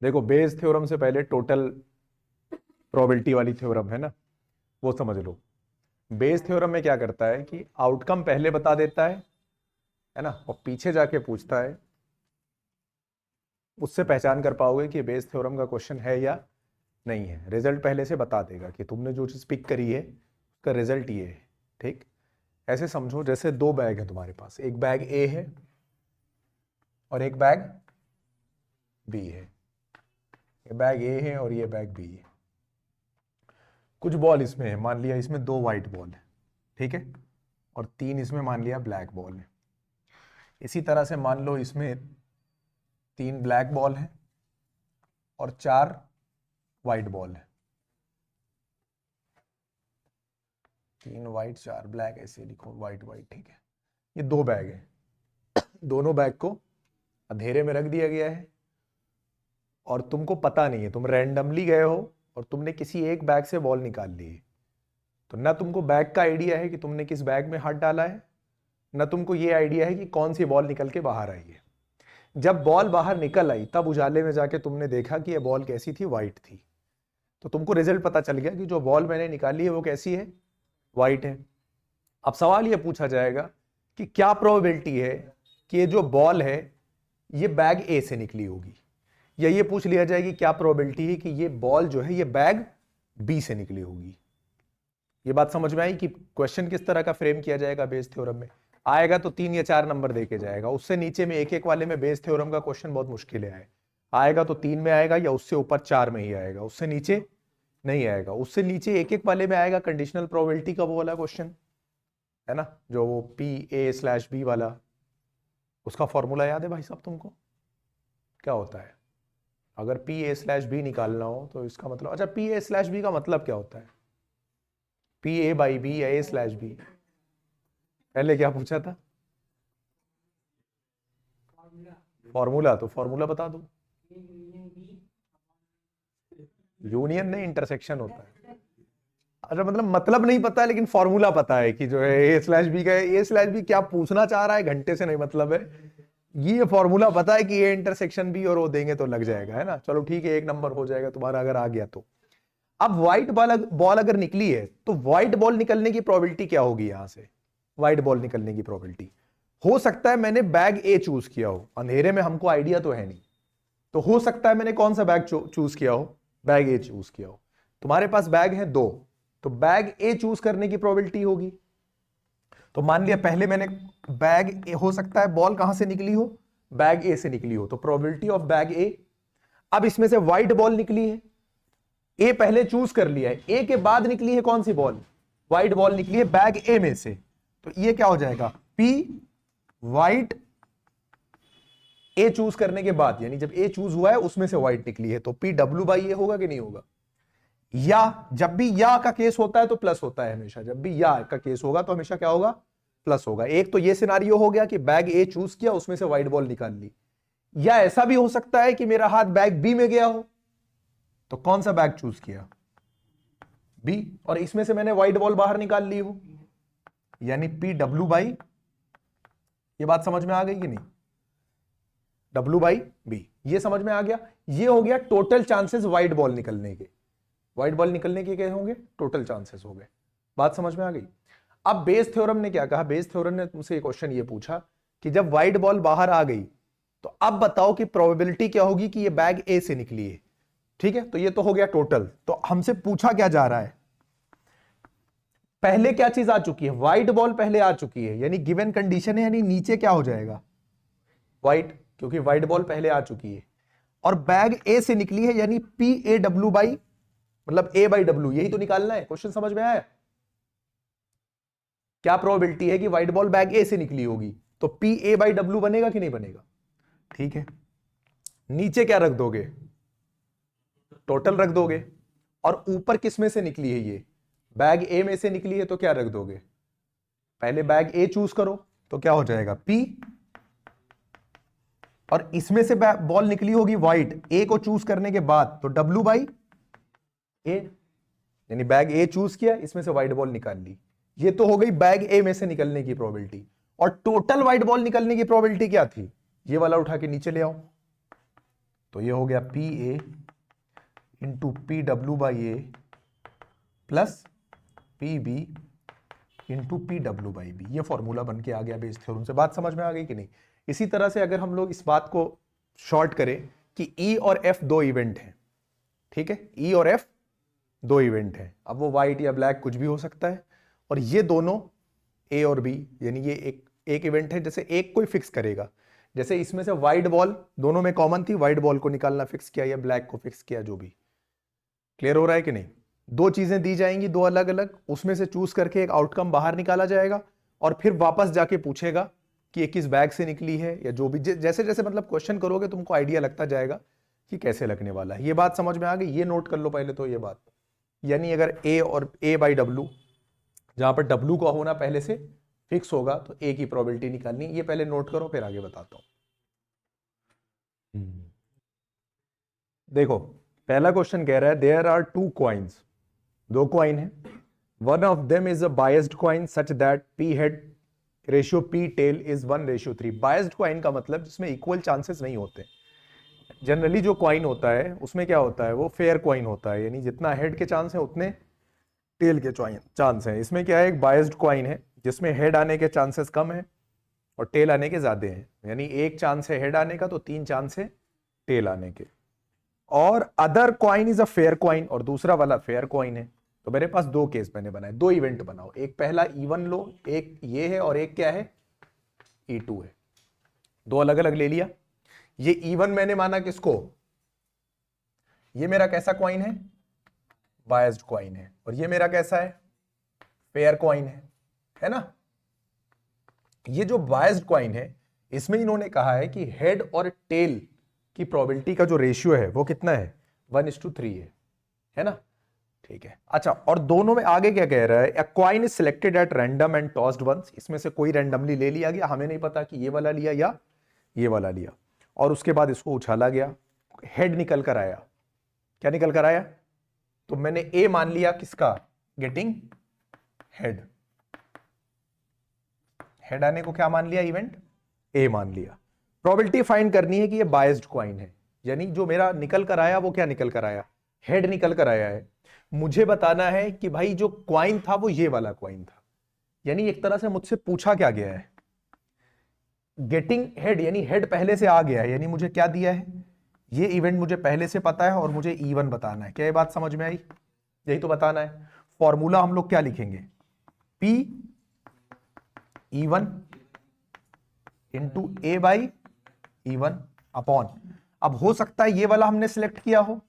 देखो Bayes theorem से पहले टोटल प्रोबेबिलिटी वाली थ्योरम है ना, वो समझ लो। बेस थ्योरम में क्या करता है कि आउटकम पहले बता देता है ना, और पीछे जाके पूछता है, उससे पहचान कर पाओगे कि बेस थ्योरम का क्वेश्चन है या नहीं है। रिजल्ट पहले से बता देगा कि तुमने जो चीज पिक करी है उसका रिजल्ट ये है। ठीक, ऐसे समझो जैसे दो बैग है तुम्हारे पास, एक बैग ए है और एक बैग बी है। ये बैग ए है और ये बैग बी है। कुछ बॉल इसमें है, मान लिया इसमें दो वाइट बॉल है, ठीक है, और तीन इसमें मान लिया ब्लैक बॉल है। इसी तरह से मान लो इसमें तीन ब्लैक बॉल है और चार वाइट बॉल है। तीन वाइट चार ब्लैक, ऐसे लिखो, वाइट वाइट, ठीक है। ये दो बैग है, दोनों बैग को अंधेरे में रख दिया गया है और तुमको पता नहीं है, तुम रैंडमली गए हो और तुमने किसी एक बैग से बॉल निकाल ली है। तो ना तुमको बैग का आइडिया है कि तुमने किस बैग में हाथ डाला है, ना तुमको ये आइडिया है कि कौन सी बॉल निकल के बाहर आई है। जब बॉल बाहर निकल आई तब उजाले में जाके तुमने देखा कि यह बॉल कैसी थी, वाइट थी। तो तुमको रिजल्ट पता चल गया कि जो बॉल मैंने निकाली है वो कैसी है, वाइट है। अब सवाल ये पूछा जाएगा कि क्या प्रोबेबिलिटी है कि ये जो बॉल है ये बैग ए से निकली होगी, या ये पूछ लिया जाएगी क्या प्रोबेबिलिटी है कि ये बॉल जो है ये बैग बी से निकली होगी। ये बात समझ में आई कि क्वेश्चन किस तरह का फ्रेम किया जाएगा बेस थ्योरम में। आएगा तो 3 या 4 नंबर देके जाएगा, उससे नीचे में एक एक वाले में बेस थ्योरम का क्वेश्चन बहुत मुश्किल है। आएगा तो 3 में आएगा या उससे ऊपर 4 में ही आएगा, उससे नीचे नहीं आएगा। उससे नीचे एक एक वाले में आएगा कंडीशनल प्रोबेबिलिटी का वो वाला क्वेश्चन, है ना, जो वो PA/B वाला। उसका फॉर्मूला याद है भाई साहब तुमको, क्या होता है? अगर PA/B निकालना हो तो इसका मतलब, अच्छा PA/B का मतलब क्या होता है? PA/B या A/B? पहले क्या पूछा था? फॉर्मूला, तो फॉर्मूला बता दो। यूनियन नहीं, इंटरसेक्शन होता है। अच्छा, मतलब नहीं पता है लेकिन फॉर्मूला पता है कि जो है A/B का है। A/B क्या पूछना चाह रहा है घंटे से नहीं मतलब है, ये फॉर्मूला पता है कि A इंटरसेक्शन B और वो देंगे तो लग जाएगा, है ना। चलो ठीक है, एक नंबर हो जाएगा तुम्हारा अगर आ गया तो। अब व्हाइट बॉल अगर निकली है तो व्हाइट बॉल निकलने की प्रोबेबिलिटी क्या होगी? यहां से व्हाइट बॉल निकलने की प्रोबेबिलिटी, हो सकता है मैंने बैग ए चूज किया हो, अंधेरे में हमको आइडिया तो है नहीं, तो हो सकता है मैंने कौन सा बैग चूज किया हो, बैग ए चूज किया हो। तुम्हारे पास बैग है दो, तो बैग ए चूज करने की प्रोबेबिलिटी होगी। तो मान लिया पहले मैंने बैग ए, हो सकता है बॉल कहां से निकली हो, बैग ए से निकली हो, तो प्रोबेबिलिटी ऑफ बैग ए। अब इसमें से व्हाइट बॉल निकली है, ए पहले चूज कर लिया है, ए के बाद निकली है कौन सी बॉल, व्हाइट बॉल निकली है बैग ए में से। तो ये क्या हो जाएगा, पी व्हाइट ए चूज करने के बाद, यानी जब ए चूज हुआ है उसमें से व्हाइट निकली है, तो PW/A होगा कि नहीं होगा? या जब भी या का केस होता है तो प्लस होता है हमेशा, जब भी या का केस होगा तो हमेशा क्या होगा, प्लस होगा। एक तो ये सिनारियो हो गया कि बैग ए चूज किया, उसमें से व्हाइट बॉल निकाल ली। या ऐसा भी हो सकता है कि मेरा हाथ बैग बी में गया हो, तो कौन सा बैग चूज किया, बी, और इसमें से मैंने व्हाइट बॉल बाहर निकाल ली हो, यानी PW/, ये बात समझ में आ गई कि नहीं, W/B, ये समझ में आ गया। ये हो गया टोटल चांसेस व्हाइट बॉल निकलने के। व्हाइट बॉल निकलने के क्या होंगे, टोटल चांसेस हो गए। बात समझ में आ गई। अब बेस थ्योरम ने क्या कहा, बेस थ्योरम ने तुमसे क्वेश्चन ये पूछा कि जब व्हाइट बॉल बाहर आ गई तो अब बताओ कि प्रोबेबिलिटी क्या होगी कि ये बैग ए से निकली है। ठीक है, तो ये तो हो गया टोटल। तो हमसे पूछा क्या जा रहा है, पहले क्या चीज आ चुकी है, व्हाइट बॉल पहले आ चुकी है, यानी गिवन कंडीशन है, यानी नीचे क्या हो जाएगा, व्हाइट, क्योंकि व्हाइट बॉल पहले आ चुकी है। और बैग ए से निकली है, यानी PA/W, मतलब A/W, यही तो निकालना है। क्वेश्चन समझ में आया? क्या प्रोबेबिलिटी है कि व्हाइट बॉल बैग ए से निकली होगी, तो PA/W बनेगा कि नहीं बनेगा? ठीक है, नीचे क्या रख दोगे, टोटल रख दोगे। और ऊपर किस में से निकली है, ये बैग ए में से निकली है, तो क्या रख दोगे, पहले बैग ए चूज करो, तो क्या हो जाएगा P, और इसमें से बॉल निकली होगी व्हाइट, ए को चूज करने के बाद, तो W/A, यानी बैग ए चूज किया, इसमें से व्हाइट बॉल निकाल ली। ये तो हो गई बैग ए में से निकलने की प्रोबेबिलिटी। और टोटल व्हाइट बॉल निकलने की प्रोबेबिलिटी क्या थी, ये वाला उठा के नीचे ले आओ, तो ये हो गया P A into P W by A plus P B into P W by B. ये फॉर्मूला बन के आ गया बेस थ्योरम से। बात समझ में आ गई कि नहीं? इसी तरह से अगर हम लोग इस बात को शॉर्ट करें कि ई और एफ दो इवेंट हैं, ठीक है, ई और एफ दो इवेंट हैं। अब वो व्हाइट या ब्लैक कुछ भी हो सकता है, और ये दोनों ए और बी, यानी ये एक इवेंट है। जैसे एक कोई फिक्स करेगा, जैसे इसमें से व्हाइट बॉल दोनों में कॉमन थी, व्हाइट बॉल को निकालना फिक्स किया या ब्लैक को फिक्स किया, जो भी। क्लियर हो रहा है कि नहीं? दो चीजें दी जाएंगी, दो अलग अलग, उसमें से चूज करके एक आउटकम बाहर निकाला जाएगा और फिर वापस जाके पूछेगा कि ये किस बैग से निकली है, या जो भी जैसे जैसे मतलब क्वेश्चन करोगे तुमको आइडिया लगता जाएगा कि कैसे लगने वाला है। ये बात समझ में आ गई? ये नोट कर लो पहले तो ये बात। यानी अगर ए और ए बाई डब्ल्यू, जहां पर डब्ल्यू का होना पहले से फिक्स होगा, तो ए की प्रोबेबिलिटी निकालनी। ये पहले नोट करो, फिर आगे बताता हूं। देखो, पहला क्वेश्चन कह रहा है देयर आर टू कॉइन्स, दो कॉइन है, one of them is a biased coin such that P head ratio P tail is 1:3। Biased coin का मतलब जिसमें इक्वल चांसेस नहीं होते। जनरली जो कॉइन होता है उसमें क्या होता है, वो फेयर कॉइन होता है, यानी जितना हेड के चांस है उतने टेल के चांस है। इसमें क्या है, एक बायस्ड कॉइन है जिसमें हेड आने के चांसेस कम है और टेल आने के ज्यादा हैं। यानी एक चांस है हेड आने का तो 3 चांस है टेल आने के। और other coin is a fair coin, और दूसरा वाला फेयर कॉइन है। तो मेरे पास दो केस मैंने बनाए, दो इवेंट बनाओ। एक पहला E1 लो, एक ये है और एक क्या है, E2 है। दो अलग अलग ले लिया। ये E1 मैंने माना किसको, ये मेरा कैसा कॉइन है, बायस्ड कॉइन है, और ये मेरा कैसा है, फेयर कॉइन है ना। ये जो बायस्ड कॉइन है इसमें इन्होंने कहा है कि हेड और टेल की प्रोबेबिलिटी का जो रेशियो है वो कितना है, 1:3 है ना। ठीक है, अच्छा, और दोनों में आगे क्या कह रहा है, a coin is selected at random and tossed once. इसमें से कोई रैंडमली ले लिया गया, हमें नहीं पता कि ये वाला लिया या ये वाला लिया, और उसके बाद इसको उछाला गया, हेड निकल कर आया। क्या निकल कर आया, तो मैंने ए मान लिया किसका, गेटिंग हेड। हेड आने को क्या मान लिया, इवेंट ए मान लिया। प्रोबेबिलिटी फाइंड करनी है कि ये बायस्ड कॉइन है, यानी जो मेरा निकल कर आया वो क्या निकल कर आया, हेड निकल कर आया है। मुझे बताना है कि भाई जो कॉइन था वो ये वाला कॉइन था। यानी एक तरह से मुझसे पूछा क्या गया है, गेटिंग हेड, यानी हेड पहले से आ गया है, यानी मुझे क्या दिया है, ये इवेंट मुझे पहले से पता है और मुझे E1 बताना है। क्या ये बात समझ में आई? यही तो बताना है। फॉर्मूला हम लोग क्या लिखेंगे, P E1 into A by E1 upon, अब हो सकता है ये वाला हमने सिलेक्ट किया हो,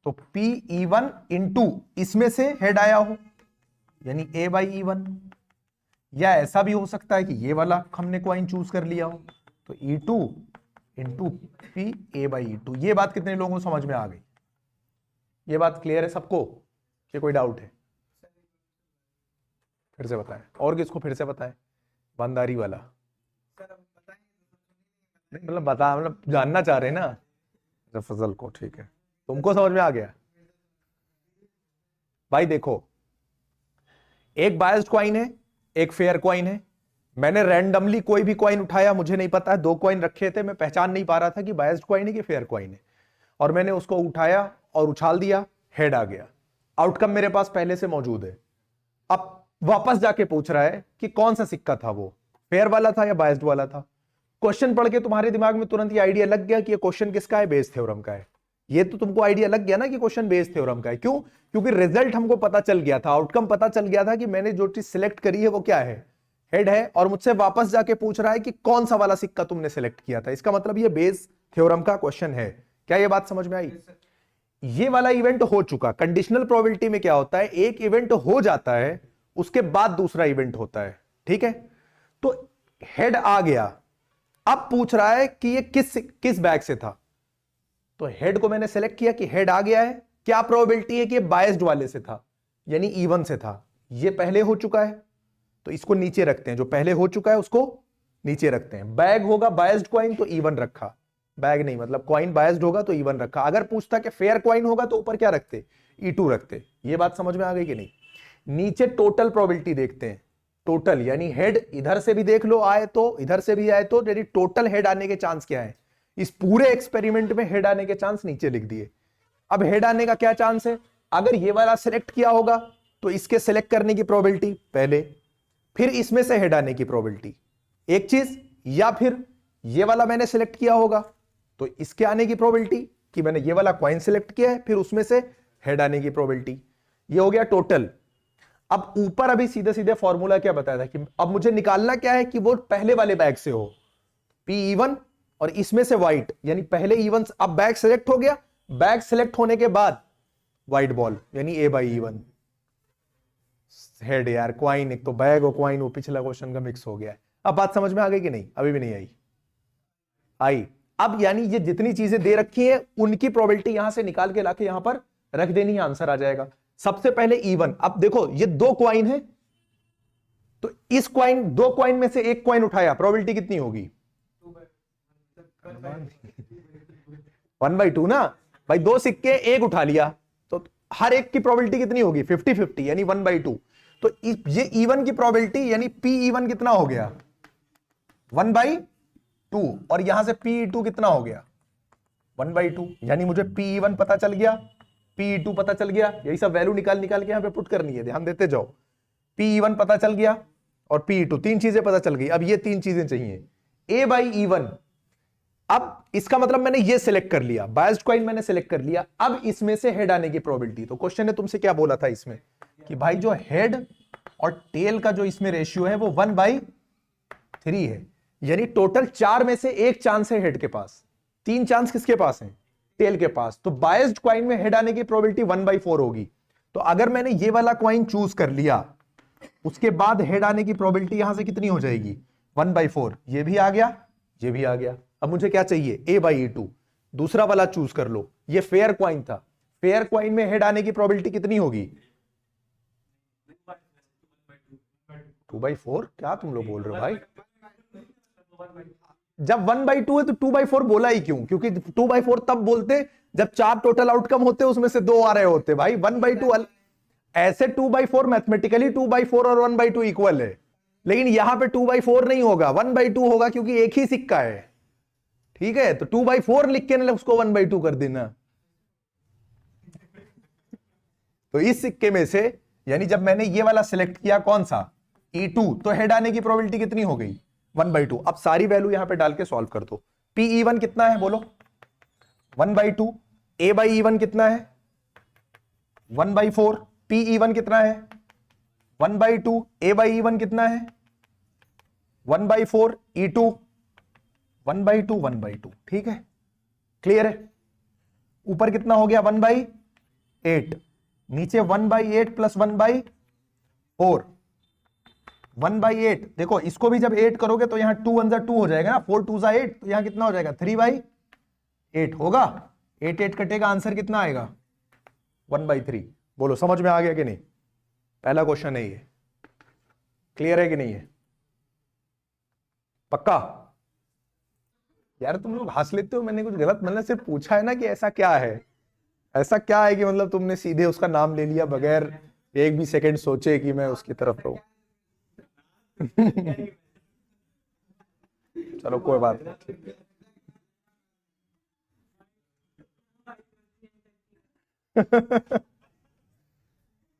तो P E1 इंटू इसमें से हेड आया हो, यानी A बाई E1, या ऐसा भी हो सकता है कि ये वाला हमने कॉइन चूज कर लिया हो, तो E2 into P A by E2। ये बात कितने लोगों को समझ में आ गई? ये बात क्लियर है सबको, कि कोई डाउट है? फिर से बताएं, और किसको फिर से बताएं, बंदारी वाला नहीं, मतलब बता, मतलब जानना चाह रहे हैं ना फजल को। ठीक है, तुमको समझ में आ गया? भाई देखो, एक बायस्ड कॉइन है, एक फेयर कॉइन है। मैंने रैंडमली कोई भी कॉइन उठाया, मुझे नहीं पता है, दो कॉइन रखे थे, मैं पहचान नहीं पा रहा था कि बायस्ड कॉइन है कि फेयर कॉइन है, और मैंने उसको उठाया और उछाल दिया, हेड आ गया। आउटकम मेरे पास पहले से मौजूद है। अब वापस जाके पूछ रहा है कि कौन सा सिक्का था, वो फेयर वाला था या बायस्ड वाला था। क्वेश्चन पढ़ के तुम्हारे दिमाग में तुरंत ये आइडिया लग गया कि ये क्वेश्चन किसका है, बेस थ्योरम का है। ये तो तुमको आइडिया लग गया ना कि क्वेश्चन बेस थ्योरम का है। क्यों? क्योंकि रिजल्ट हमको पता चल गया था, आउटकम पता चल गया था कि मैंने जो चीज सिलेक्ट करी है वो क्या है, हेड है, और मुझसे वापस जाके पूछ रहा है कि कौन सा वाला सिक्का तुमने सिलेक्ट किया था। इसका मतलब ये बेस थ्योरम का क्वेश्चन है। क्या ये बात समझ में आई? ये वाला इवेंट हो चुका। कंडीशनल प्रोबेबिलिटी में क्या होता है, एक इवेंट हो जाता है उसके बाद दूसरा इवेंट होता है। ठीक है, तो हेड आ गया, अब पूछ रहा है कि ये किस बैग से था। तो हेड को मैंने सेलेक्ट किया कि हेड आ गया है, क्या प्रोबेबिलिटी है कि ये बायस्ड वाले से था, यानी E1 से था। ये पहले हो चुका है तो इसको नीचे रखते हैं, जो पहले हो चुका है उसको नीचे रखते हैं। बैग होगा बायस्ड कॉइन तो E1 रखा, बैग नहीं मतलब कॉइन बायस्ड होगा तो E1 रखा। अगर पूछता कि फेयर कॉइन होगा तो ऊपर क्या रखते, E2 रखते। ये बात समझ में आ गई कि नहीं? नीचे टोटल प्रोबेबिलिटी देखते हैं, टोटल यानी हेड इधर से भी देख लो आए तो, इधर से भी आए तो, यानी टोटल हेड आने के चांस क्या है, इस पूरे एक्सपेरिमेंट में हेड आने के चांस नीचे लिख दिए। अब हेड आने का क्या चांस है, अगर ये वाला सिलेक्ट किया होगा तो इसके सिलेक्ट करने की प्रोबेबिलिटी पहले, फिर इसमें से हेड आने की प्रोबेबिलिटी एक चीज, या फिर ये वाला मैंने सिलेक्ट किया होगा तो इसके आने की प्रोबेबिलिटी कि मैंने ये वाला कॉइन सिलेक्ट किया है, फिर उसमें से हेड आने की प्रोबेबिलिटी। ये हो गया टोटल। अब ऊपर अभी सीधे सीधे फॉर्मूला क्या बताया था कि अब मुझे निकालना क्या है कि वो पहले वाले बैग से हो, पी इवन और इसमें से व्हाइट, यानी पहले इवन। अब बैग सिलेक्ट हो गया, बैग सिलेक्ट होने के बाद व्हाइट बॉल यानी ए बाई इवन हेड। यार क्वाइन, एक तो बैग और क्वाइन वो पिछला क्वेश्चन का मिक्स हो गया है। अब बात समझ में आ गई कि नहीं, अभी भी नहीं आई? आई। अब यानी ये जितनी चीजें दे रखी है उनकी प्रोबेबिलिटी यहां से निकाल के लाके यहां पर रख देनी है, आंसर आ जाएगा। सबसे पहले इवन। अब देखो ये दो क्वाइन है, तो इस क्वाइन, दो क्वाइन में से एक क्वाइन उठाया, प्रोबेबिलिटी कितनी होगी? 1/2 ना भाई। दो सिक्के एक उठा लिया तो हर एक की प्रोबेबिलिटी कितनी होगी? 50-50 यानी 1/2। तो ये इवन की प्रोबेबिलिटी यानी पी इवन कितना हो गया? 1/2। और यहां से पी टू कितना हो गया? 1/2। यानी मुझे पी इवन पता चल गया, पी टू पता चल गया। यही सब वैल्यू निकाल निकाल के यहां पे पुट करनी है, ध्यान देते जाओ। पी इवन पता चल गया और पी टू, तीन चीजें पता चल गई। अब ये तीन चीजें चाहिए, ए बाई इवन। अब इसका मतलब मैंने ये सिलेक्ट कर लिया, बायस्ड कॉइन मैंने सिलेक्ट कर लिया। अब इसमें से हेड आने की प्रोबेबिलिटी। तो क्वेश्चन ने तुमसे क्या बोला था इसमें कि भाई जो हेड और टेल का जो इसमें रेशियो है वो 1/3 है, यानी टोटल 4 में से एक चांस है हेड के पास, 3 चांस किसके पास है? टेल के पास। तो बायस्ड कॉइन में हेड आने की प्रोबेबिलिटी 1/4 होगी। तो अगर मैंने ये वाला कॉइन चूज कर लिया, उसके बाद हेड आने की प्रोबेबिलिटी यहां से कितनी हो जाएगी? 1/4। ये भी आ गया, ये भी आ गया। अब मुझे क्या चाहिए? A/E2। दूसरा वाला चूज कर लो, ये फेयर क्वाइन था। फेयर क्वाइन में हेड आने की प्रोबेबिलिटी कितनी होगी? 2/4। क्या तुम लोग बोल रहे हो भाई? जब 1/2 है तो 2/4 बोला ही क्यों? क्योंकि 2/4 तब बोलते जब 4 टोटल आउटकम होते, उसमें से 2 आ रहे होते भाई। 1/2 ऐसे 2/4 मैथमेटिकली 2/4 और 1/2 इक्वल है, लेकिन यहां पे 2/4 नहीं होगा, 1/2 होगा, क्योंकि एक ही सिक्का है। ठीक है, तो 2/4 लिख के उसको 1/2 कर देना। तो इस सिक्के में से, यानी जब मैंने ये वाला सिलेक्ट किया, कौन सा? E2, तो हेड आने की प्रोबेबिलिटी कितनी हो गई? 1/2। अब सारी वैल्यू यहां पे डाल के सॉल्व कर दो। पी इवन कितना है बोलो? 1/2। ए बाई इवन कितना है? 1/4। पी इवन कितना है? 1/2। ए बाई इवन कितना है? 1/4। E2 1/2, 1/2। ठीक है, क्लियर है? ऊपर कितना हो गया? 1/8। नीचे 1/8 प्लस 1/4, 1/8। देखो इसको भी जब 8 करोगे तो यहां 2 1 2 हो जाएगा ना, 4 2 8, तो यहां कितना हो जाएगा? 3/8 होगा। 8 8 कटेगा, आंसर कितना आएगा? 1/3। बोलो समझ में आ गया कि नहीं? पहला क्वेश्चन है ये, क्लियर है कि नहीं है? पक्का? यार तुम लोग हंस लेते हो, मैंने कुछ गलत, मैंने सिर्फ पूछा है ना कि ऐसा क्या है, ऐसा क्या है कि मतलब तुमने सीधे उसका नाम ले लिया बगैर एक भी सेकंड सोचे कि मैं उसकी तरफ रहूं। चलो कोई बात नहीं।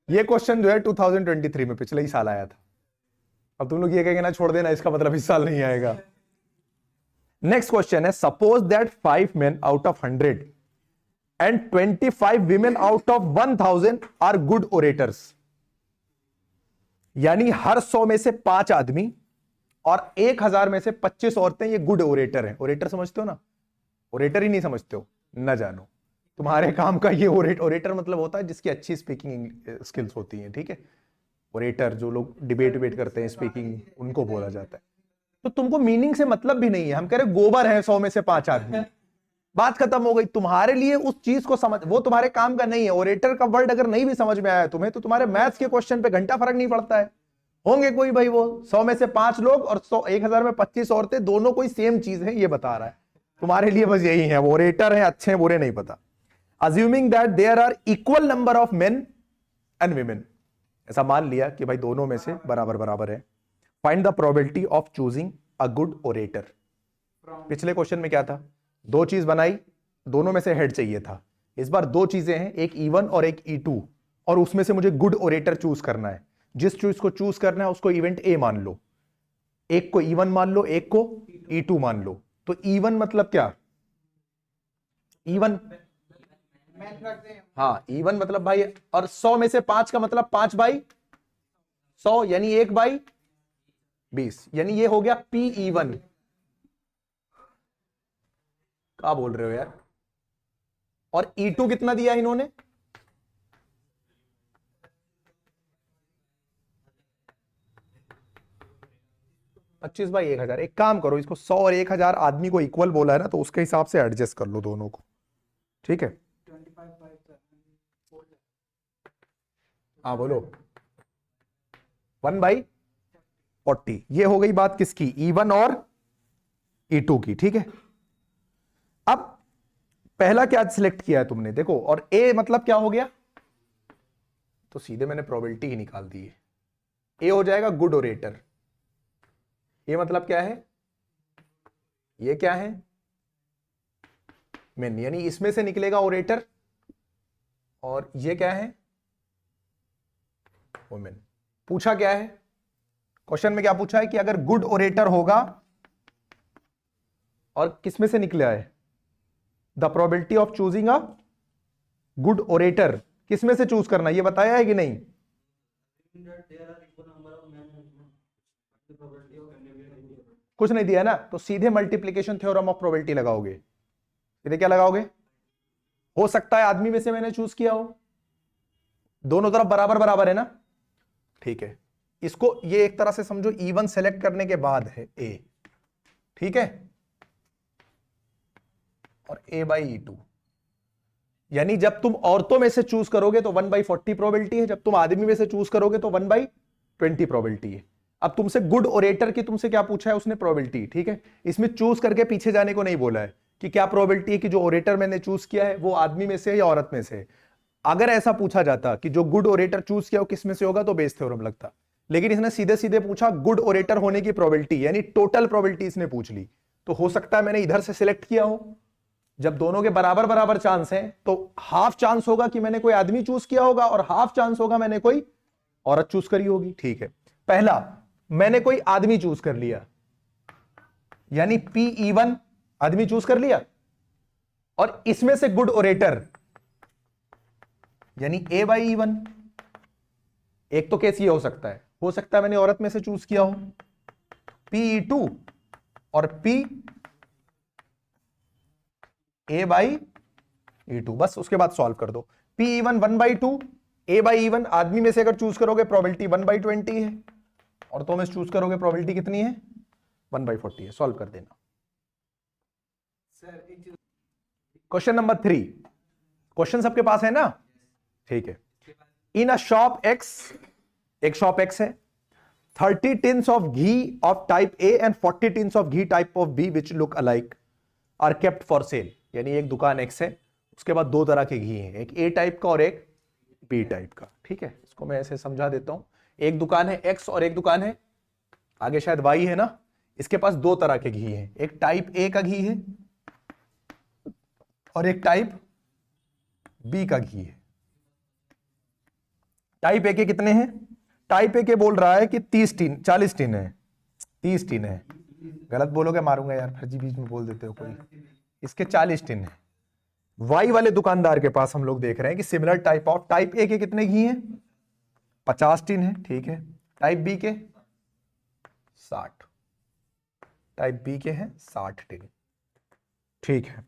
ये क्वेश्चन जो है 2023 में पिछले ही साल आया था। अब तुम लोग ये कहेंगे ना छोड़ देना, इसका मतलब इस साल नहीं आएगा। नेक्स्ट क्वेश्चन है, suppose that 5 men out of 100 and 25 women out of 1000 are good orators. यानी हर 100 में से 5 आदमी और 1000 में से 25 औरतें ये गुड ओरेटर हैं। ओरेटर समझते हो ना? ओरेटर ही नहीं समझते हो? ना जानो, तुम्हारे काम का ये ओरेटर मतलब होता है जिसकी अच्छी स्पीकिंग स्किल्स होती हैं। ठीक है, ओरेटर जो लोग डिबेट करते हैं, स्पीकिंग, उनको बोला जाता है। तो तुमको मीनिंग से मतलब भी नहीं है। हम कह रहे गोबर है 100 में से 5 आदमी, बात खत्म हो गई। तुम्हारे लिए उस चीज को समझ, वो तुम्हारे काम का नहीं है। ओरेटर का वर्ड अगर नहीं भी समझ में आया तुम्हें, तो तुम्हारे मैथ्स के क्वेश्चन पे घंटा फर्क नहीं पड़ता है। होंगे कोई भाई वो 100 में से 5 लोग और 1000 में 25 औरतें, दोनों कोई सेम चीज है, ये बता रहा है। तुम्हारे लिए बस यही है, वो ओरेटर है, अच्छे हैं बुरे नहीं पता। Assuming that there are equal number of men and women, ऐसा मान लिया कि भाई दोनों में से बराबर बराबर है। Find the probability of choosing a good orator. पिछले क्वेश्चन में क्या था दो चीज बनाई, दोनों में से हेड चाहिए था। इस बार दो चीजें हैं, एक E1 और एक E2, और उसमें से मुझे गुड ओरेटर चूज करना है। जिस चीज को चूज करना है उसको इवेंट ए मान लो, एक को E1 मान लो, एक को E2 मान लो। तो E1 मतलब क्या? E1, हाँ E1 मतलब भाई, और 100 में से 5 का मतलब 5/100, यानी 1/20, यानी ये हो गया PE1। क्या बोल रहे हो यार? और E2 कितना दिया इन्होंने? 25/1000। एक काम करो, इसको 100 और 1000 आदमी को इक्वल बोला है ना, तो उसके हिसाब से एडजस्ट कर लो दोनों को, ठीक है? हाँ बोलो। 1/40, ये हो गई बात किसकी? E1 और E2 की, ठीक है? अब पहला क्या सिलेक्ट किया है तुमने, देखो, और ए मतलब क्या हो गया? तो सीधे मैंने प्रोबेबिलिटी ही निकाल दी है। ए हो जाएगा गुड ओरेटर। ये मतलब क्या है? ये क्या है? मेन, यानी इसमें से निकलेगा ओरेटर। और ये क्या है? वुमेन। पूछा क्या है क्वेश्चन में? क्या पूछा है कि अगर गुड ओरेटर होगा, और किसमें से निकला है? The probability of choosing a good orator, किसमें से चूज करना, ये बताया है कि नहीं? कुछ नहीं दिया ना, तो सीधे मल्टीप्लीकेशन थ्योरम ऑफ प्रोबेबिलिटी लगाओगे। सीधे क्या लगाओगे? हो सकता है आदमी में से मैंने चूज किया हो, दोनों तरफ बराबर बराबर है ना, ठीक है? इसको ये एक तरह से समझो E1 सेलेक्ट करने के बाद है ए, ठीक है? और A/E2, यानी जब तुम औरतों में से चूज करोगे तो 1/40 प्रोबेबिलिटी है, जब तुम आदमी में से चूज करोगे तो 1/20 प्रोबेबिलिटी है। अब तुमसे गुड ओरेटर की तुमसे क्या पूछा है उसने? प्रोबेबिलिटी, ठीक है? इसमें चूज करके पीछे जाने को नहीं बोला है कि क्या प्रोबेबिलिटी है कि जो ओरेटर मैंने चूज किया है वो आदमी में से है या औरत में से है। अगर ऐसा पूछा जाता कि जो गुड ओरेटर चूज किया वो किस में से होगा, तो बेस थ्योरम लगता। लेकिन इसने सीधे सीधे पूछा गुड ओरेटर होने की प्रोबेबिलिटी, यानी टोटल प्रोबेबिलिटी इसने पूछ ली। तो हो सकता है मैंने इधर से सिलेक्ट किया हो, जब दोनों के बराबर बराबर चांस है तो हाफ चांस होगा कि मैंने कोई आदमी चूज किया होगा, और हाफ चांस होगा मैंने कोई औरत चूज करी होगी, ठीक है? पहला, मैंने कोई आदमी चूज कर लिया, यानी PE1 आदमी चूज कर लिया, और इसमें से गुड ओरेटर यानी A/E1। एक तो केस ये हो सकता है मैंने औरत में से चूज किया हो, PE2 और A/E2, बस उसके बाद सॉल्व कर दो। PE1 1/2, A/E1 आदमी में से अगर चूज करोगे प्रोबेबिलिटी 1/20 है, और तो में चूज करोगे प्रोबेबिलिटी कितनी है? 1/40 है। सॉल्व कर देना। क्वेश्चन नंबर 3, क्वेश्चन सबके पास है ना, ठीक है? इन अ शॉप X, एक शॉप X है, 30 tins of ghee of type A and 40 tins of ghee type of B which look alike are kept for sale. यानी एक दुकान X है, उसके बाद दो तरह के घी हैं, एक A टाइप का और एक B टाइप का, ठीक है? इसको मैं ऐसे समझा देता हूं। एक दुकान है X और एक दुकान है आगे शायद Y है ना, इसके पास दो तरह के घी हैं, एक टाइप A का घी है और एक टाइप B का घी है। टाइप A के कितने हैं? टाइप A के बोल रहा है कि 30 टिन, 40 टिन है, 30 टिन है। गलत बोलोगे मारूंगा यार, फर्जी बीच में बोल देते हो कोई। इसके 40 टिन है। वाई वाले दुकानदार के पास हम लोग देख रहे हैं कि similar type of, type A के कितने घी हैं? 50 टिन है, ठीक है? टाइप बी के 60, टाइप बी के हैं 60 टिन, ठीक है?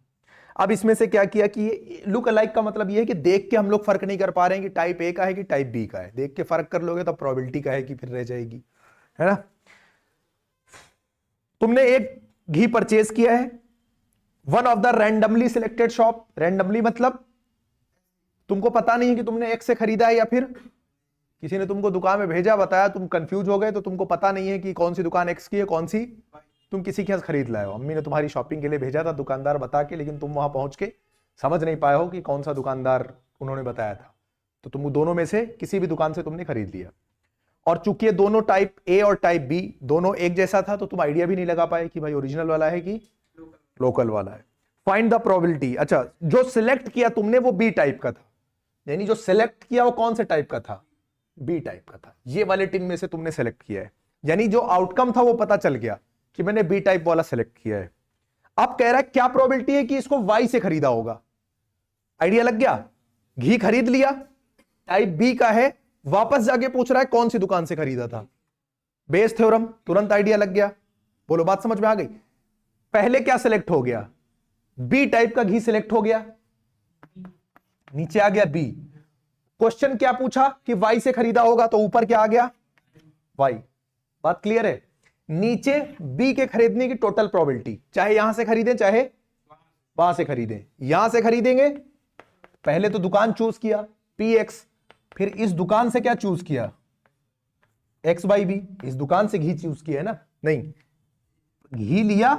अब इसमें से क्या किया कि लुक अलाइक का मतलब ये है कि देख के हम लोग फर्क नहीं कर पा रहे हैं कि टाइप ए का है कि टाइप बी का है। देख के फर्क कर लोगे तो प्रोबेबिलिटी का है कि फिर रह जाएगी, है ना? तुमने एक घी परचेज किया है one of the randomly selected shop. Randomly मतलब तुमको पता नहीं है कि तुमने एक से खरीदा है या फिर किसी ने तुमको दुकान में भेजा, बताया, तुम कंफ्यूज हो गए, तो तुमको पता नहीं है कि कौन सी दुकान एक्स की है कौन सी तुम किसी के यहाँ खरीद लाए हो। अम्मी ने तुम्हारी शॉपिंग के लिए भेजा था दुकानदार बता के, लेकिन तुम वहां पहुंच के समझ नहीं पाए हो कि कौन सा दुकानदार उन्होंने बताया था, तो तुम दोनों में से किसी भी दुकान से तुमने खरीद लिया। और चूंकि दोनों टाइप ए और टाइप बी दोनों एक जैसा था, तो तुम आइडिया भी नहीं लगा पाए कि भाई ओरिजिनल वाला है कि लोकल वाला है। Find the probability. अच्छा, जो सिलेक्ट किया तुमने वो बी टाइप का था, यानी जो सिलेक्ट किया वो कौन से टाइप का था, बी टाइप का था। ये वाले टीम में से तुमने सेलेक्ट किया है, यानी जो आउटकम था वो पता चल गया कि मैंने बी टाइप वाला सेलेक्ट किया है। अब कह रहा है क्या प्रोबेबिलिटी है कि इसको वाई से खरीदा होगा। आइडिया लग गया, घी खरीद लिया, टाइप बी का है, वापस जाके पूछ रहा है कौन सी दुकान से खरीदा था। बेस थ्योरम, तुरंत आइडिया लग गया। बोलो बात समझ में आ गई। पहले क्या सिलेक्ट हो गया, बी टाइप का घी सिलेक्ट हो गया, नीचे आ गया बी। क्वेश्चन क्या पूछा कि वाई से खरीदा होगा, तो ऊपर क्या आ गया, वाई। बात क्लियर है। नीचे बी के खरीदने की टोटल प्रोबेबिलिटी, चाहे यहां से खरीदें चाहे वहां से खरीदें। यहां से खरीदेंगे, पहले तो दुकान चूज किया पी एक्स, फिर इस दुकान से क्या चूज किया, एक्स बाई बी। इस दुकान से घी चूज किया है ना, नहीं, घी लिया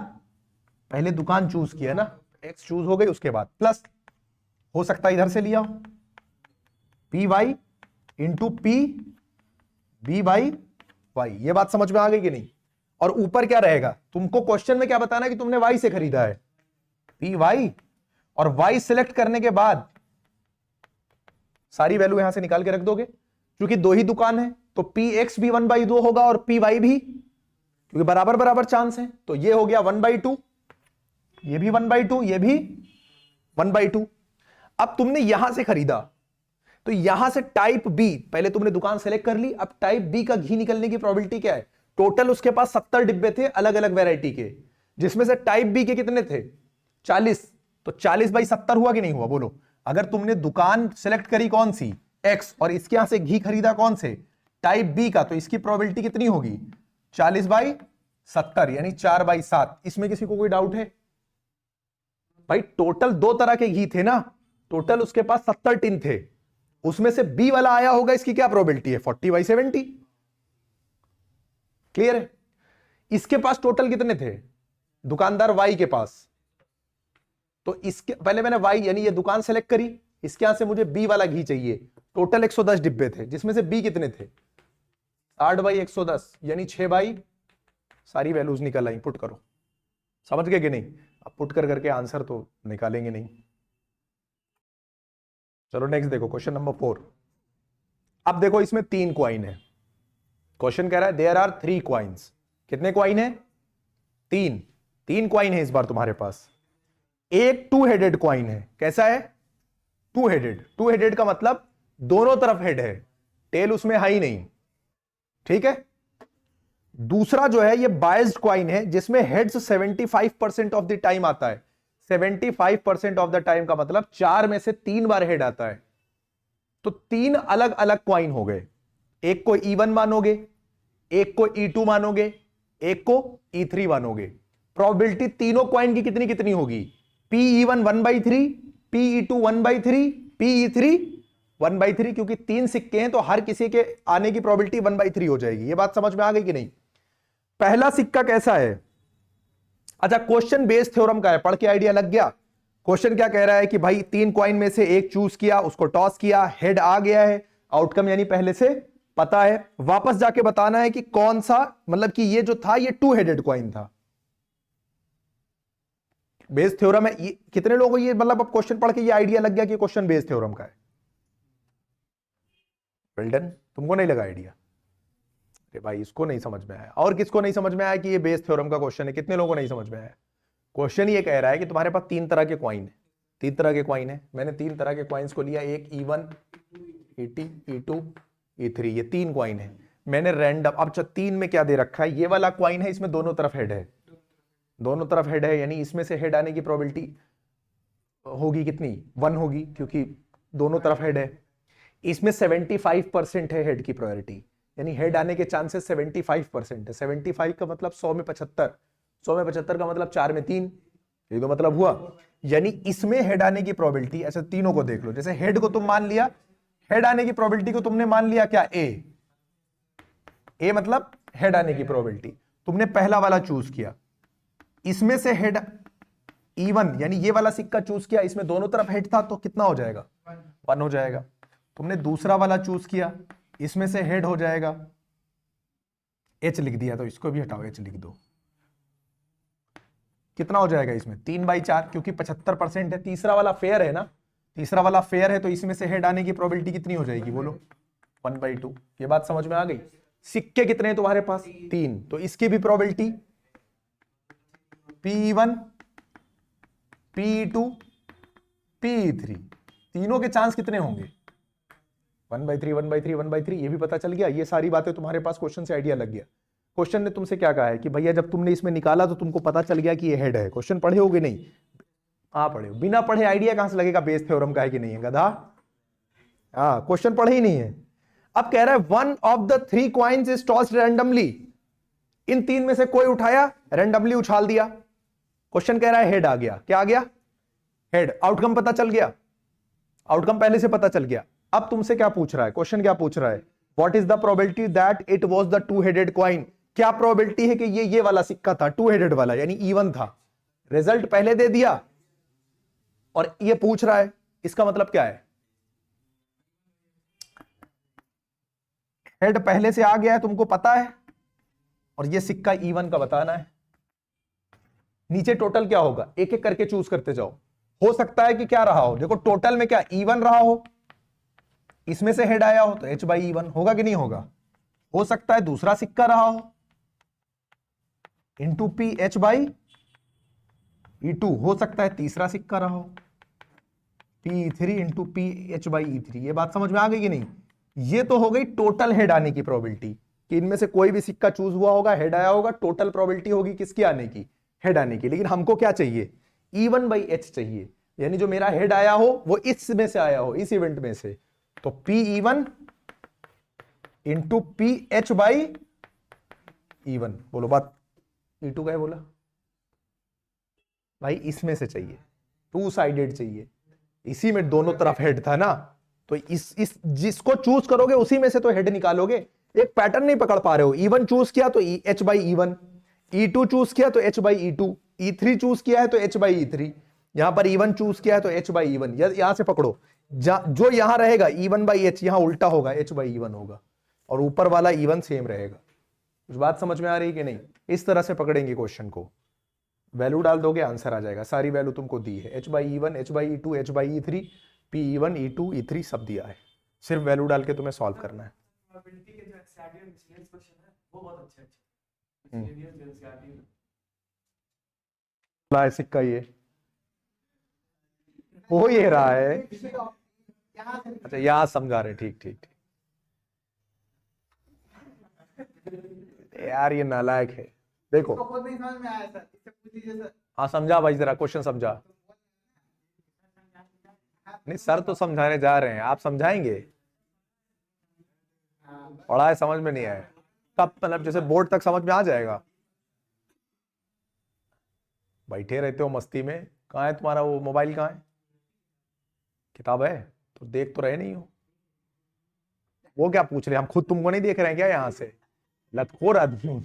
पहले दुकान चूज किया है ना, एक्स चूज हो गई, उसके बाद प्लस हो सकता है इधर से लिया P Y into P B by Y. ये बात समझ में आ गई कि नहीं। और ऊपर क्या रहेगा, तुमको क्वेश्चन में क्या बताना है कि तुमने वाई से खरीदा है, पी वाई, और वाई सिलेक्ट करने के बाद सारी वैल्यू यहां से निकाल के रख दोगे, क्योंकि दो ही दुकान है तो पी एक्स भी 1/2 होगा और पी वाई भी, क्योंकि बराबर बराबर चांस है। तो ये हो गया 1/2, ये भी 1/2, ये भी 1/2। अब तुमने यहां से खरीदा तो यहां से टाइप बी, पहले तुमने दुकान सेलेक्ट कर ली, अब टाइप बी का घी निकलने की प्रोबेबिलिटी क्या है। टोटल उसके पास 70 डिब्बे थे अलग अलग वैरायटी के, जिसमें से टाइप बी के कितने थे, 40। तो 40/70 हुआ कि नहीं हुआ, बोलो। अगर तुमने दुकान सेलेक्ट करी कौन सी, एक्स, और इसके यहां से घी खरीदा कौन से, टाइप बी का, तो इसकी प्रोबेबिलिटी कितनी होगी, 40/70, यानी 4/7। इसमें किसी को कोई डाउट है भाई। टोटल दो तरह के घी थे ना, टोटल उसके पास 70 टिन थे, उसमें से बी वाला आया होगा, इसकी क्या प्रोबेबिलिटी है, 40/70। क्लियर है। इसके पास टोटल कितने थे, दुकानदार वाई के पास, तो इसके पहले मैंने वाई यानी ये दुकान सेलेक्ट करी, इसके यहां से मुझे बी वाला घी चाहिए। टोटल 110 डिब्बे थे, जिसमें से बी कितने थे, 8/110, यानी 6 सारी वैल्यूज निकल आई। पुट करो, समझ गए कि नहीं। अब पुट कर करके आंसर तो निकालेंगे नहीं। चलो नेक्स्ट देखो, क्वेश्चन नंबर 4। अब देखो इसमें 3 क्वाइन है। क्वेश्चन कह रहा है देयर आर 3 क्वाइंस। कितने क्वाइन है, 3 क्वाइन है इस बार तुम्हारे पास। एक 2 हेडेड क्वाइन है, कैसा है, 2 हेडेड। 2 हेडेड का मतलब दोनों तरफ हेड है, टेल उसमें है ही नहीं, ठीक है। दूसरा जो है ये बायस्ड क्वाइन है, जिसमें हेड्स 75% ऑफ द टाइम आता है। 75% ऑफ द टाइम का मतलब 4 में से 3 बार हेड आता है। तो 3 अलग अलग क्वाइन हो गए, एक को E1 मानोगे, एक को E2 मानोगे, एक को E3 मानोगे। प्रोबेबिलिटी तीनों क्वाइन की कितनी कितनी होगी, PE1 1/3, PE2 1/3, PE3 1/3, क्योंकि 3 सिक्के हैं तो हर किसी के आने की प्रोबेबिलिटी 1/3 हो जाएगी। ये बात समझ में आ गई कि नहीं। पहला सिक्का कैसा है, अच्छा क्वेश्चन बेस थ्योरम का है, पढ़ के आइडिया लग गया। क्वेश्चन क्या कह रहा है कि भाई 3 क्वाइन में से एक चूज किया, उसको टॉस किया, हेड आ गया है, आउटकम यानी पहले से पता है। वापस जाके बताना है कि कौन सा, मतलब कि ये जो था ये 2 हेडेड क्वाइन था। बेस थ्योरम है। कितने लोगों को ये, मतलब अब क्वेश्चन पढ़ के ये आइडिया लग गया कि क्वेश्चन बेस थ्योरम का है। वेल डन, तुमको नहीं लगा आइडिया, अरे भाई इसको नहीं समझ में आया। और किसको नहीं समझ में आया कि ये बेस थ्योरम का क्वेश्चन है, कितने लोगों को नहीं समझ में आया। क्वेश्चन ये कह रहा है कि तुम्हारे पास 3 तरह के क्वाइन है, 3 तरह के क्वाइन है। मैंने 3 तरह के क्वाइंस को लिया, एक E1, E2, E3, ये 3 क्वाइन है। मैंने रैंडम, अब 3 में क्या दे रखा है, ये वाला क्वाइन है, इसमें दोनों तरफ हेड है, दोनों तरफ हेड है, यानी इसमें से हेड आने की प्रोबेबिलिटी होगी कितनी, 1 होगी, क्योंकि दोनों तरफ हेड है। इसमें 75% है हेड की प्रायोरिटी, यानी हेड आने के चांसेस 75% है। 75 का मतलब 100 में 75, 100 में 75 का मतलब 4 में 3, ये तो मतलब हुआ। यानी इसमें हेड आने की प्रोबेबिलिटी, ऐसे तीनों को देख लो, जैसे हेड को तुम मान लिया, हेड आने की प्रोबेबिलिटी को तुमने मान लिया क्या, ए मतलब हेड आने की प्रोबेबिलिटी। तुमने पहला वाला चूज किया, इसमें से हेड E1 यानी ये वाला सिक्का चूज किया, इसमें दोनों तरफ हेड था, तो कितना हो जाएगा, 1 हो जाएगा। तुमने दूसरा वाला चूज किया, इसमें से हेड हो जाएगा, H लिख दिया, तो इसको भी हटाओ, H लिख दो। कितना हो जाएगा इसमें 3/4, क्योंकि 75% है। तीसरा वाला फेयर है ना, तीसरा वाला फेयर है, तो इसमें से हेड आने की प्रोबेबिलिटी कितनी हो जाएगी बोलो 1/2। ये बात समझ में आ गई। सिक्के कितने हैं तुम्हारे पास 3, तो इसकी भी प्रोबेबिलिटी P1 P2 P3, तीनों के चांस कितने होंगे 1/3 1/3 1/3। ये भी पता चल गया। ये सारी बातें तुम्हारे पास क्वेश्चन से आइडिया लग गया। क्वेश्चन ने तुमसे क्या कहा है कि भैया जब तुमने इसमें निकाला तो तुमको पता चल गया कि ये हेड है। क्वेश्चन पढ़े होगे नहीं? हाँ पढ़े हो। बिना पढ़े आइडिया कहां से लगेगा बेस थ्योरम का है कि नहीं है गधा? हाँ क्वेश्चन पढ़े ही नहीं है। अब कह रहा है one of the 3 coins is tossed randomly, इन 3 में से कोई उठाया, रैंडमली उछाल दिया। क्वेश्चन कह रहा है हेड आ गया। क्या आ गया? हेड। आउटकम पता चल गया, आउटकम पहले से पता चल गया। अब तुमसे क्या पूछ रहा है, क्वेश्चन क्या पूछ रहा है, what is the probability that it was the 2-हेडेड कॉइन। क्या प्रोबेबिलिटी है कि ये वाला सिक्का था 2-हेडेड वाला, यानी इवन था। रिजल्ट पहले दे दिया और ये पूछ रहा है, इसका मतलब क्या है, हेड पहले से आ गया है, तुमको पता है, और ये सिक्का इवन का बताना है। नीचे टोटल क्या होगा, एक एक करके चूज करते जाओ। हो सकता है कि क्या रहा हो, देखो टोटल में क्या इवन रहा हो, इसमें से हेड आया हो तो h/इवन होगा कि नहीं होगा। हो सकता है दूसरा सिक्का रहा हो इंटू P h/E2, हो सकता है तीसरा सिक्का रहा हो P3 इंटू P h/E3। ये बात समझ में आ गई कि नहीं? ये तो हो गई टोटल हेड आने की प्रोबेबिलिटी, कि इनमें से कोई भी सिक्का चूज हुआ होगा, हेड आया होगा, टोटल प्रोबेबिलिटी होगी किसकी आने की, हेड आने की। लेकिन हमको क्या चाहिए, E1/H चाहिए, यानी जो मेरा हेड आया हो वो इसमें से आया हो, इस इवेंट में से। तो P1 इंटू PH/E1। बोलो बात, E2 का है बोला भाई, इसमें से चाहिए, 2 साइडेड चाहिए, इसी में दोनों तरफ हेड था ना, तो इस जिसको चूज करोगे उसी में से तो हेड निकालोगे। एक पैटर्न नहीं पकड़ पा रहे हो, E1 चूज किया तो H/E1, E2 चूज किया तो H/E2, E3 चूज किया है तो H/E3, यहां पर E1 चूज किया है तो H/E1। यहां से पकड़ो, जो यहां रहेगा E1/H, यहां उल्टा होगा H/E1 होगा, और ऊपर वाला E1 सेम रहेगा। कुछ बात समझ में आ रही है कि नहीं? इस तरह से पकड़ेंगे क्वेश्चन को, वैल्यू डाल दोगे आंसर आ जाएगा। सारी वैल्यू तुमको दी है, H/E1 H/E2 H/E3 P1 E2 E3 सब दिया है, सिर्फ वैल्यू डाल के तुम्हें सॉल्व करना है। सिक्का ये हो ये रहा है, अच्छा यहां समझा रहे, ठीक ठीक ठीक। यार ये नालायक है, देखो नहीं समझ में आया सर, इससे पूछ लीजिए सर। हाँ समझा भाई, जरा क्वेश्चन समझा। नहीं सर तो समझाने जा रहे हैं, आप समझाएंगे, पढ़ा है समझ में नहीं आया कब, मतलब जैसे बोर्ड तक समझ में आ जाएगा। बैठे रहते हो मस्ती में, कहाँ है तुम्हारा वो मोबाइल, कहाँ है, किताब है तो देख तो रहे नहीं हो। वो क्या पूछ रहे, हम खुद तुमको नहीं देख रहे हैं क्या यहाँ से, लतखोर आदमी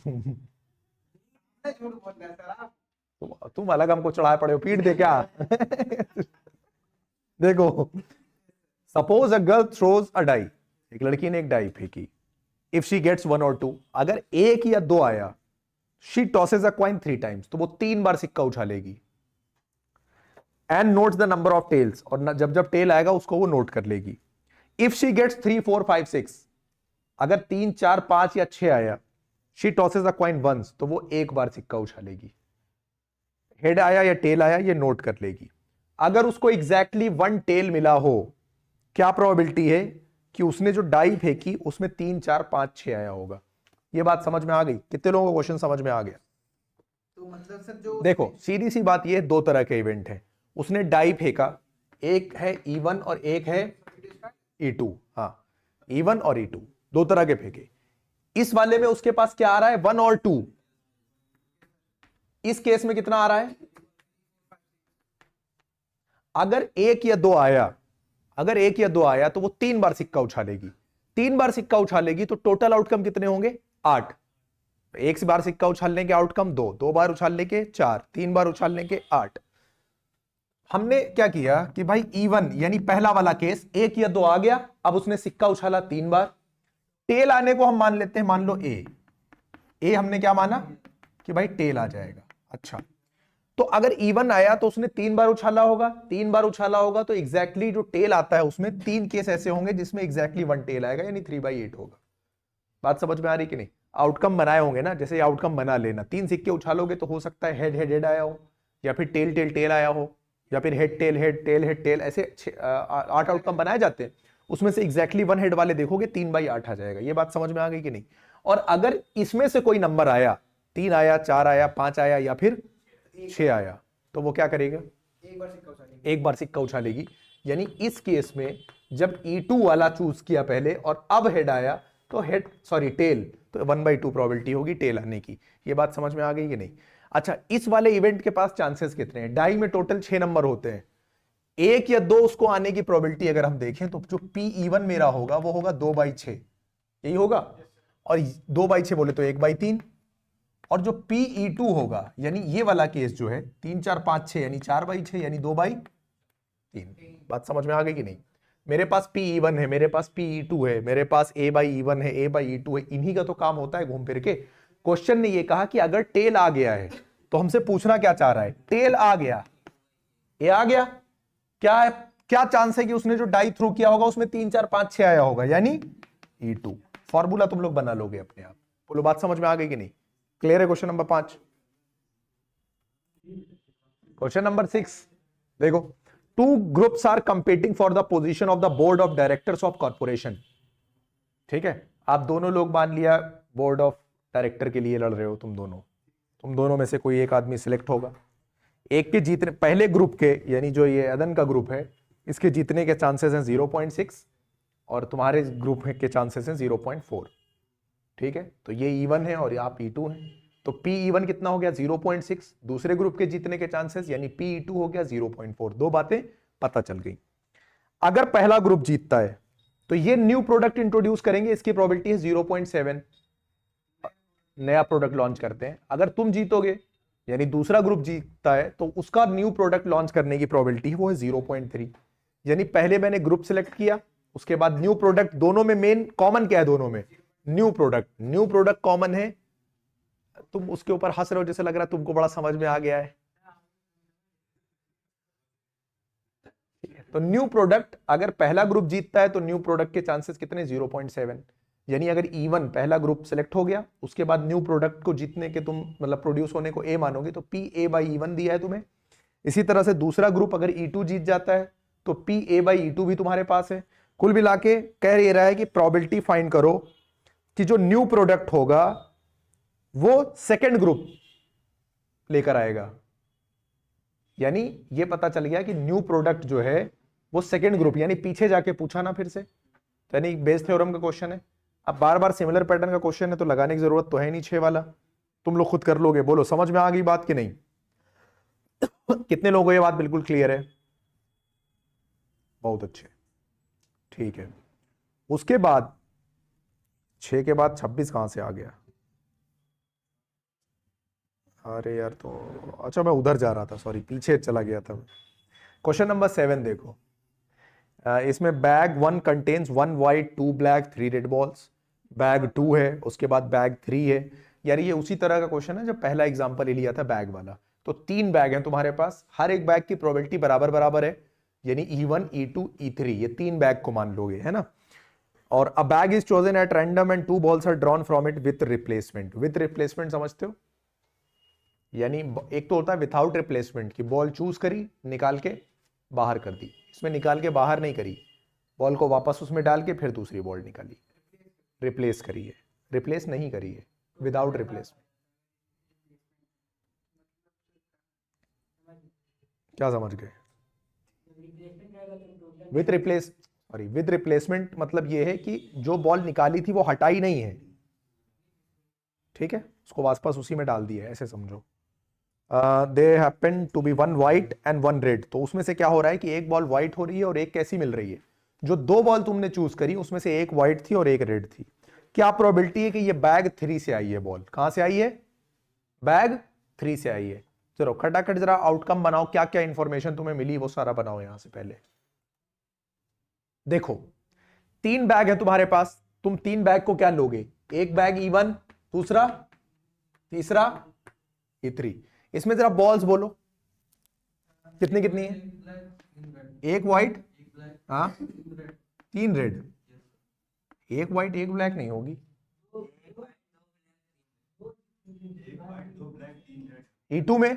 तुम अलग हमको चढ़ाए पड़े हो, पीट दे क्या देखो, suppose a girl throws a die, एक लड़की ने एक डाई फेंकी, इफ शी गेट्स 1 और 2, अगर 1 या 2 आया, she tosses a coin 3 times, तो वो 3 बार सिक्का उछालेगी। And notes the number of tails, और जब जब टेल आएगा उसको वो नोट कर लेगी। इफ शी गेट्स 3 4 5 6, अगर 3 4 5 या 6 आया, she tosses a coin once, तो वो 1 बार सिक्का उछालेगी। हेड आया या टेल आया ये नोट कर लेगी। अगर उसको एग्जैक्टली 1 टेल मिला हो, क्या प्रोबेबिलिटी है कि उसने जो डाई फेंकी उसमें 3 4 5 6 आया होगा। ये बात समझ में आ गई? कितने लोगों को क्वेश्चन समझ में आ गया? तो मतलब सर जो देखो सीधी सी बात, ये 2 तरह के इवेंट है। उसने डाई फेंका, एक है E1 और एक है E2, हाँ E1 और E2 2 तरह के फेंके। इस वाले में उसके पास क्या आ रहा है 1 और 2, इस केस में कितना आ रहा है, अगर 1 या 2 आया, अगर 1 या 2 आया तो वो 3 बार सिक्का उछालेगी। 3 बार सिक्का उछालेगी तो टोटल आउटकम कितने होंगे 8। एक बार सिक्का उछालने के आउटकम 2, 2 बार उछालने के 4, 3 बार उछालने के 8। हमने क्या किया कि भाई E1 यानी पहला वाला केस 1 या 2 आ गया, अब उसने सिक्का उछाला 3 बार। टेल आने को हम मान लेते हैं, मान लो ए हमने क्या माना कि भाई टेल आ जाएगा। अच्छा, तो अगर इवन आया तो उसने 3 बार उछाला होगा, 3 बार उछाला होगा तो एग्जैक्टली जो टेल आता है उसमें 3 केस ऐसे होंगे जिसमें एग्जैक्टली 1 टेल आएगा, यानी 3/8 होगा। बात समझ में आ रही कि नहीं? आउटकम बनाए होंगे ना, जैसे आउटकम बना लेना, 3 सिक्के उछालोगे तो हो सकता है हेड हेड हेड आया हो, या फिर टेल टेल टेल आया हो, या फिर head tail head tail head tail, ऐसे 8 आउटकम बनाए जाते हैं। उसमें से एग्जैक्टली 1 हेड वाले देखोगे 3/8 आ जाएगा। ये बात समझ में आ गई कि नहीं? और अगर इसमें से कोई नंबर आया, 3 आया, 4 आया, 5 आया या फिर 6 आया, तो वो क्या करेगा? एक बार सिक्का उछालेगी। यानी इस केस में जब E2 वाला चूज किया पहले और अब हेड आया तो हेड सॉरी टेल, तो 1/2 प्रोबेबिलिटी होगी टेल आने की। ये बात समझ में आ गई कि नहीं? अच्छा, इस वाले इवेंट के पास चांसेस कितने हैं? डाई में टोटल 6 नंबर होते हैं, 1 या 2 उसको आने की प्रोबेबिलिटी अगर हम देखें तो जो P मेरा होगा वो होगा 2/6, यही होगा। और 2/6 बोले तो 1/3, और जो Pe2 होगा यानी ये वाला केस जो है 3 4 5 6 यानी 4/6 यानी 2/3। बात समझ में आ गई कि नहीं? मेरे पास Pe1 है, मेरे पास Pe2 है, मेरे पास A/E1 है, A/E2 है, इन्हीं का तो काम होता है घूम फिर के। क्वेश्चन ने ये कहा कि अगर टेल आ गया है तो हमसे पूछना क्या चाह रहा है? टेल आ गया, ये आ गया, क्या है, क्या चांस है कि उसने जो डाई थ्रू किया होगा उसमें 3 4 5 6 आया होगा, यानी E2। फॉर्मूला तुम लोग बना लोगे अपने आप। बोलो बात समझ में आ गई कि नहीं? क्लियर है? Question number 5। क्वेश्चन नंबर 6 देखो, 2 groups are competing for the position of the board of directors of corporation. ठीक है, आप दोनों लोग मान लिया बोर्ड ऑफ डायरेक्टर के लिए लड़ रहे हो, तुम दोनों में से कोई एक आदमी सिलेक्ट होगा। एक के जीतने, पहले ग्रुप के यानी जो ये अदन का ग्रुप है इसके जीतने के चांसेस हैं 0.6 और तुम्हारे ग्रुप के चांसेस हैं 0.4। ठीक है, तो ये E1 है और आप E2 हैं, तो Pe1 कितना हो गया? 0.6। दूसरे ग्रुप के जीतने के चांसेस यानी Pe2 हो गया 0.4। दो बातें पता चल गई। अगर पहला ग्रुप जीतता है तो ये न्यू प्रोडक्ट इंट्रोड्यूस करेंगे, इसकी प्रोबेबिलिटी है 0.7, नया प्रोडक्ट लॉन्च करते हैं। अगर तुम जीतोगे यानी दूसरा ग्रुप जीतता है तो उसका न्यू प्रोडक्ट लॉन्च करने की प्रोबेबिलिटी वो है 0.3। यानी पहले मैंने ग्रुप सिलेक्ट किया, उसके बाद न्यू प्रोडक्ट, दोनों में मेन कॉमन क्या है? दोनों में न्यू प्रोडक्ट कॉमन है। तुम उसके ऊपर हंस रहे हो जैसे लग रहा है तुमको बड़ा समझ में आ गया है। तो न्यू प्रोडक्ट, अगर पहला ग्रुप जीतता है तो न्यू प्रोडक्ट के चांसेस कितने? 0.7। यानी अगर E1 पहला ग्रुप सेलेक्ट हो गया, उसके बाद न्यू प्रोडक्ट को जीतने के तुम मतलब प्रोड्यूस होने को A मानोगे तो PA/E1 दिया है तुम्हें। इसी तरह से दूसरा ग्रुप अगर E2 जीत जाता है तो PA/E2 भी तुम्हारे पास है। कुल मिला के कह ये रहा है कि प्रोबेबिलिटी फाइंड करो कि जो न्यू प्रोडक्ट होगा वो सेकेंड ग्रुप लेकर आएगा। यानी ये पता चल गया कि न्यू प्रोडक्ट जो है वो सेकेंड ग्रुप, यानी पीछे जाके पूछा ना फिर से, तो यानी बेस थ्योरम का क्वेश्चन है। अब बार बार सिमिलर पैटर्न का क्वेश्चन है तो लगाने की जरूरत तो है नहीं 6 वाला, तुम लोग खुद कर लोगे। बोलो समझ में आ गई बात कि नहीं? कितने लोगों को ये बात बिल्कुल क्लियर है? बहुत अच्छे, ठीक है। उसके बाद 6 के बाद 26 कहां से आ गया? अरे यार, तो अच्छा मैं उधर जा रहा था, सॉरी पीछे चला गया था। क्वेश्चन नंबर 7 देखो, इसमें bag 1 contains 1 white 2 black 3 red balls. Bag 2 है, उसके बाद बैग 3 है। यार ये उसी तरह का क्वेश्चन है जब पहला एग्जांपल ले लिया था बैग वाला। तो 3 बैग हैं तुम्हारे पास, हर एक बैग की प्रोबेबिलिटी बराबर बराबर है, यानी E1 E2 E3, ये 3 बैग को मान लोगे, है ना। और a bag is chosen at random and 2 balls are drawn from it with replacement. With replacement समझते हो? यानी एक तो होता है विथआउट रिप्लेसमेंट की बॉल चूज करी, निकाल के बाहर कर दी। इसमें निकाल के बाहर नहीं करी, बॉल को वापस उसमें डाल के फिर दूसरी बॉल निकाली, रिप्लेस करी है, रिप्लेस नहीं करी है, विदाउट रिप्लेसमेंट। क्या समझ गए? विथ रिप्लेसमेंट मतलब ये है कि जो बॉल निकाली थी वो हटाई नहीं है, ठीक है, उसको वापस उसी में डाल दिया है, ऐसे समझो। They happen to be 1 white and 1 red. तो उसमें से क्या हो रहा है कि एक बॉल व्हाइट हो रही है और एक कैसी मिल रही है? जो 2 बॉल तुमने चूज करी उसमें से एक व्हाइट थी और एक रेड थी। क्या प्रोबेबिलिटी है कि ये बैग 3 से आई है? बॉल कहां से आई है? बैग 3 से आई है। चलो खटाखट जरा आउटकम बनाओ, क्या क्या इंफॉर्मेशन तुम्हें मिली वो सारा बनाओ यहां से। पहले देखो 3 बैग है तुम्हारे पास, तुम 3 बैग को क्या लोगे? एक बैग E1, दूसरा, तीसरा E3। इसमें जरा बॉल्स बोलो, कितनी कितनी है? एक व्हाइट, हाँ 3 रेड। एक व्हाइट एक ब्लैक नहीं होगी। E2 में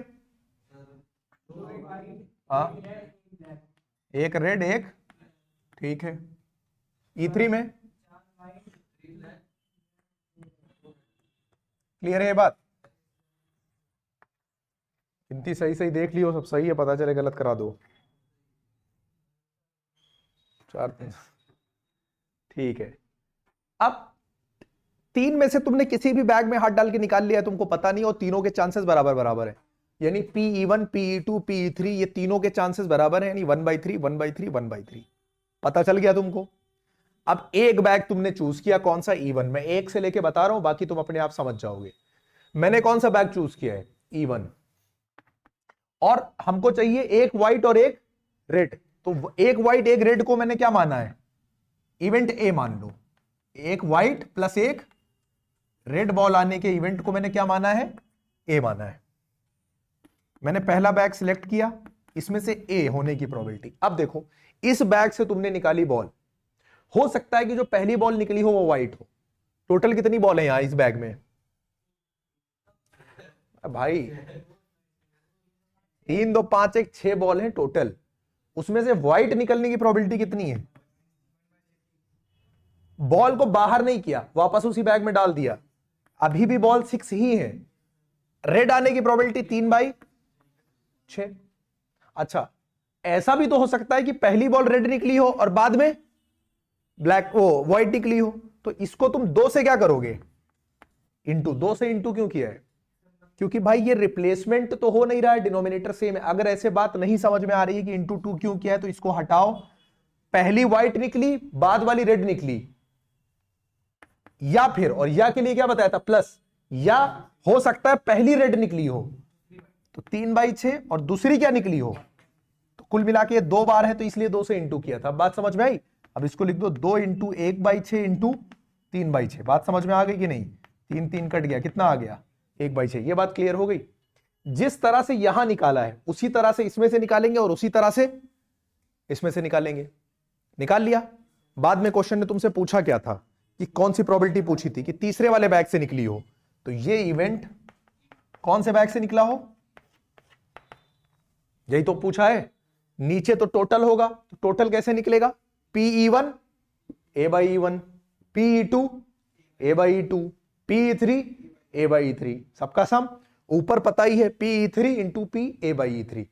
हाँ एक रेड एक, ठीक है। E3 में क्लियर है ये बात? गिनती सही सही देख लियो, सब सही है, पता चले गलत करा दो। 4 3, ठीक है। अब 3 में से तुमने किसी भी बैग में हाथ डाल के निकाल लिया है, तुमको पता नहीं, और तीनों के चांसेस बराबर बराबर है, यानी PE1 PE2 PE3 ये तीनों के चांसेस बराबर है, यानी 1/3 1/3 1/3। पता चल गया तुमको? अब एक बैग तुमने चूज किया, कौन सा? E1। मैं एक से लेके बता रहा हूं, बाकी तुम अपने आप समझ जाओगे। मैंने कौन सा बैग चूज किया है? E1। और हमको चाहिए एक व्हाइट और एक रेड, तो एक व्हाइट एक रेड को मैंने क्या माना है? इवेंट ए मान लो। एक व्हाइट प्लस एक रेड बॉल आने के इवेंट को मैंने क्या माना है? ए माना है। मैंने पहला बैग सिलेक्ट किया, इसमें से ए होने की प्रोबेबिलिटी। अब देखो, इस बैग से तुमने निकाली बॉल, हो सकता है कि जो पहली बॉल निकली हो वो व्हाइट हो। टोटल कितनी बॉल है यहां इस बैग में? भाई 3 2 5 1 6 बॉल है टोटल, उसमें से व्हाइट निकलने की प्रोबेबिलिटी कितनी है? बॉल को बाहर नहीं किया, वापस उसी बैग में डाल दिया, अभी भी बॉल 6 ही है। रेड आने की प्रोबेबिलिटी 3/6। अच्छा, ऐसा भी तो हो सकता है कि पहली बॉल रेड निकली हो और बाद में ब्लैक वो व्हाइट निकली हो, तो इसको तुम 2 से क्या करोगे? इंटू। 2 से इंटू क्यों किया है? क्योंकि भाई ये रिप्लेसमेंट तो हो नहीं रहा है, डिनोमिनेटर सेम है। अगर ऐसे बात नहीं समझ में आ रही है कि इंटू 2 क्यों किया है, तो इसको हटाओ। पहली व्हाइट निकली, बाद वाली रेड निकली, या फिर, और या के लिए क्या बताया था? प्लस। या हो सकता है पहली रेड निकली हो तो 3/6, और दूसरी क्या निकली हो, तो कुल मिला के 2 बार है, तो इसलिए 2 से इंटू किया था। बात समझ में आई? अब इसको लिख दो 2 इंटू 1/6 इंटू 3/6। बात समझ में आ गई कि नहीं? 3 3 कट गया, कितना आ गया? 1/6। ये बात क्लियर हो गई? जिस तरह से यहां निकाला है उसी तरह से इसमें से निकालेंगे, और उसी तरह से इसमें से निकालेंगे। निकाल लिया। बाद में क्वेश्चन ने तुमसे पूछा क्या था, कि कौन सी प्रोबेबिलिटी पूछी थी? कि तीसरे वाले बैग से निकली हो, तो ये इवेंट कौन से बैग से निकला हो, यही तो पूछा है। नीचे तो टोटल होगा, तो टोटल कैसे निकलेगा? PE1 A/E1, PE2 A/E2, PE3 A/E3, सबका सम ऊपर पता ही है, PE3 into P A/E3।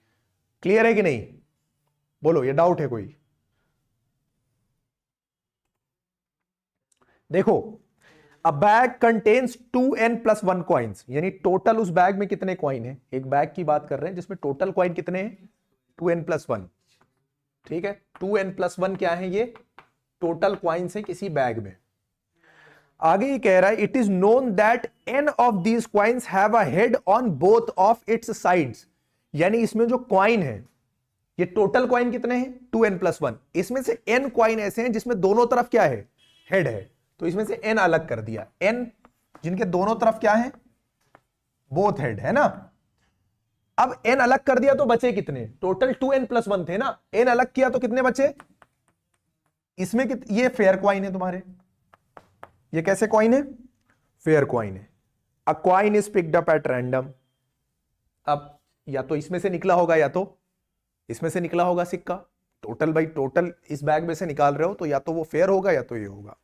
Clear है कि नहीं? बोलो, ये डाउट है कोई? देखो, अ बैग कंटेन्स 2n+1 कॉइन्स, यानी टोटल उस बैग में कितने कॉइन है? एक बैग की बात कर रहे हैं जिसमें टोटल कॉइन कितने हैं? 2n+1। ठीक है, 2n+1 क्या है? ये टोटल कॉइन्स है किसी बैग में। आगे ये कह रहा है, it is known that n of these coins have a head on both of its sides, यानी इसमें जो कॉइन है, ये टोटल कॉइन कितने हैं? 2n+1। इसमें से n कॉइन ऐसे हैं जिसमें दोनों तरफ क्या है? हेड है, तो इसमें से n अलग कर दिया। n जिनके दोनों तरफ क्या है? बोथ हेड है ना। अब n अलग कर दिया तो बचे कितने? टोटल 2n+1 थे ना, n अलग किया तो कितने बचे? इसमें ये फेयर कॉइन है तुम्हारे। ये कैसे कॉइन है? फेयर कॉइन है। A coin is picked up at random. अब या तो इसमें से निकला होगा या तो इसमें से निकला होगा सिक्का। टोटल बाई टोटल इस बैग में से निकाल रहे हो, तो या तो वो फेयर होगा या तो ये होगा।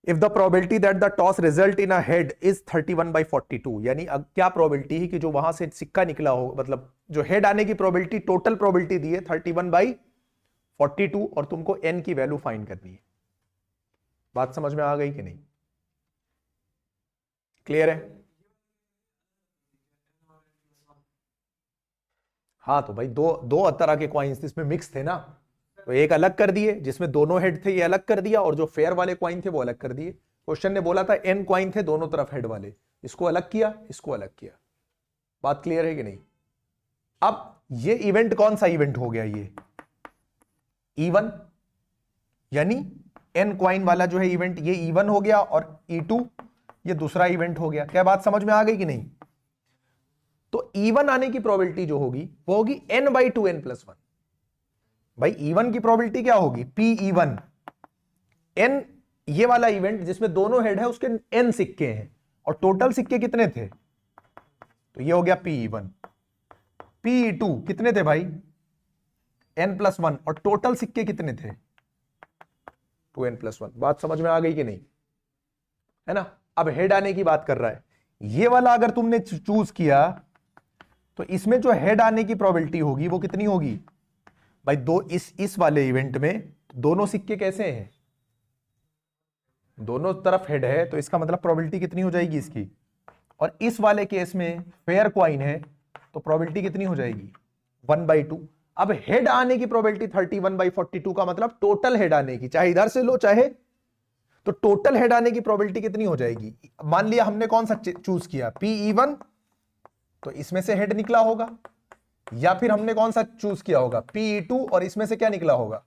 If the probability that the toss result in a head is 31/42, यानी अब क्या प्रोबेबिलिटी है कि जो वहां से सिक्का निकला हो, मतलब जो हेड आने की प्रोबेबिलिटी, टोटल प्रोबेबिलिटी दी है 31/42, और तुमको n की वैल्यू फाइंड करनी है। बात समझ में आ गई कि नहीं? क्लियर है? हाँ, तो भाई दो तरह के कॉइन्स इसमें मिक्स थे ना, तो एक अलग कर दिए जिसमें दोनों हेड थे, ये अलग कर दिया, और जो फेयर वाले कॉइन थे वो अलग कर दिए। क्वेश्चन ने बोला था n कॉइन थे दोनों तरफ हेड वाले, इसको अलग किया, इसको अलग किया। बात क्लियर है कि नहीं? अब ये इवेंट कौन सा इवेंट हो गया? ये E1, यानी n कॉइन वाला जो है इवेंट, ये E1 हो गया, और E2 ये दूसरा इवेंट हो गया। क्या बात समझ में आ गई कि नहीं? तो इवन आने की प्रोबेबिलिटी जो होगी वो होगी n/2n+1। भाई इवन की प्रोबेबिलिटी क्या होगी, पी इवन n, ये वाला इवेंट जिसमें दोनों हेड है उसके n सिक्के हैं और टोटल सिक्के कितने थे, तो ये हो गया पी इवन। पी टू कितने थे भाई, n+1 और टोटल सिक्के कितने थे, 2n+1। बात समझ में आ गई कि नहीं, है ना। अब हेड आने की बात कर रहा है, ये वाला अगर तुमने चूज किया तो इसमें जो हेड आने की प्रोबेबिलिटी होगी वो कितनी होगी भाई, दो इस वाले इवेंट में दोनों सिक्के कैसे हैं, दोनों तरफ हेड है, तो इसका मतलब प्रोबेबिलिटी कितनी हो जाएगी इसकी। और इस वाले केस में फेयर क्वाइन है तो प्रोबेबिलिटी कितनी हो जाएगी 1/2। अब हेड आने की प्रोबेबिलिटी 31/42 का मतलब टोटल हेड आने की, चाहे इधर से लो चाहे, तो टोटल हेड आने की प्रोबेबिलिटी कितनी हो जाएगी। मान लिया हमने कौन सा चूज किया, पी इवन, तो इसमें से हेड निकला होगा, या फिर हमने कौन सा चूज किया होगा, पी टू, और इसमें से क्या निकला होगा,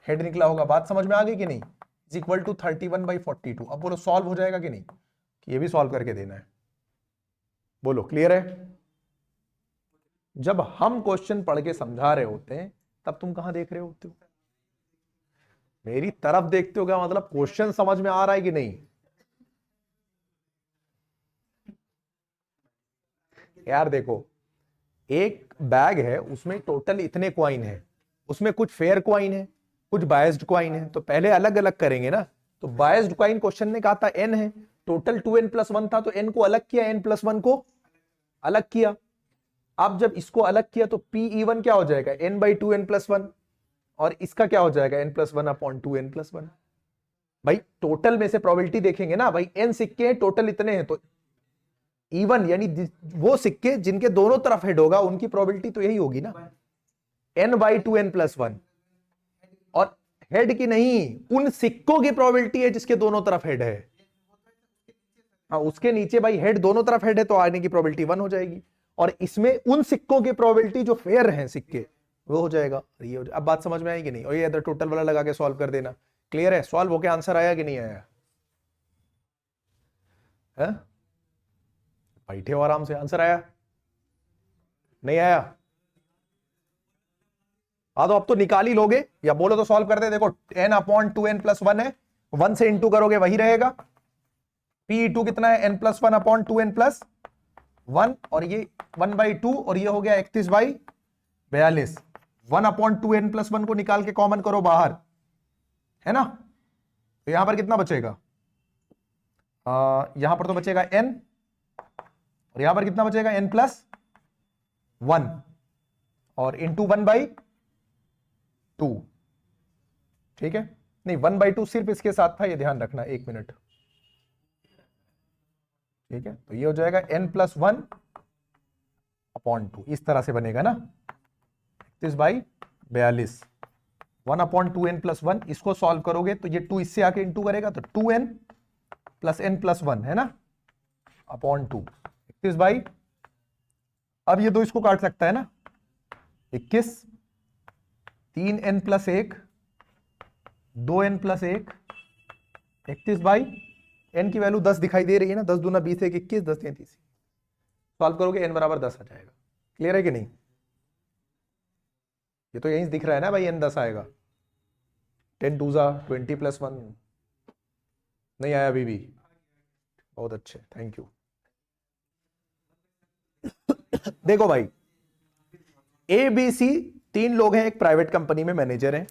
हेड निकला होगा। बात समझ में आ गई कि नहीं, इज इक्वल टू 31/42। अब बोलो सॉल्व हो जाएगा कि नहीं, कि ये भी सॉल्व करके देना है, बोलो क्लियर है। जब हम क्वेश्चन पढ़ के समझा रहे होते हैं तब तुम कहां देख रहे होते हो, मेरी तरफ देखते हो, क्या मतलब क्वेश्चन समझ में आ रहा है कि नहीं। यार देखो, एक बैग है उसमें टोटल इतने क्वाइन है, उसमें कुछ फेयर क्वाइन है कुछ बायस्ड क्वाइन है, तो पहले अलग अलग करेंगे ना। तो बायस्ड क्वाइन क्वेश्चन ने कहा था n है, टोटल 2n+1 था तो n को अलग किया, n+1 को अलग किया। अब जब इसको अलग किया तो p इवन क्या हो जाएगा, n/2n+1, और इसका क्या हो जाएगा n+1/2n+1। भाई टोटल में से प्रोबेबिलिटी देखेंगे ना, भाई n सिक्के हैं, टोटल इतने हैं, तो इवन यानी वो सिक्के जिनके दोनों तरफ हेड होगा उनकी प्रोबेबिलिटी तो यही होगी ना, n/2n+1। और हेड की नहीं, उन सिक्कों की प्रोबेबिलिटी है जिसके दोनों तरफ हेड है। हाँ, उसके नीचे भाई हेड दोनों तरफ हेड है तो आने की प्रोबेबिलिटी 1 हो जाएगी, और इसमें उन सिक्कों की प्रोबेबिलिटी जो फेयर हैं सिक्के वो हो जाएगा, ये हो जाएगा। अब बात समझ में आई कि नहीं, और ये इधर टोटल वाला लगा के सॉल्व कर देना। क्लियर है, सॉल्व होके आंसर आया कि नहीं आया है? बैठे हो आराम से, आंसर आया नहीं आया, हाँ तो अब तो निकाल ही लोगे, या बोलो तो सॉल्व कर दे। देखो n/2n+1 है, 1 से इंटू करोगे वही रहेगा। p2 कितना है, n+1/2n+1, और ये 1/2, और ये हो गया 31/42। 1/2n+1 को निकाल के कॉमन करो बाहर, है ना, तो यहां पर कितना बचेगा, यहां पर तो बचेगा n, और यहां पर कितना बचेगा n+1, और इंटू 1/2। ठीक है, नहीं 1/2 सिर्फ इसके साथ था, ये ध्यान रखना, 1 मिनट। ठीक है, तो ये हो जाएगा n+1/2, इस तरह से बनेगा ना, 31/42। 1/2n+1, इसको सॉल्व करोगे तो ये 2 इससे आके इंटू करेगा तो 2n + n+1 है ना, /2, 31 अब ये दो इसको काट सकता है ना, 21, 3n + 1, 2n + 1, 31/n की वैल्यू 10 दिखाई दे रही है ना, 10 दूना 20, 1 21, 10 3 30, सॉल्व करोगे n = 10 आ जाएगा। क्लियर है कि नहीं, ये तो यहीं दिख रहा है ना भाई, n 10 आएगा, 10 2 20 + 1 नहीं आया अभी भी, बहुत अच्छे, थैंक यू। देखो भाई, ABC 3 लोग हैं, एक प्राइवेट कंपनी में मैनेजर हैं।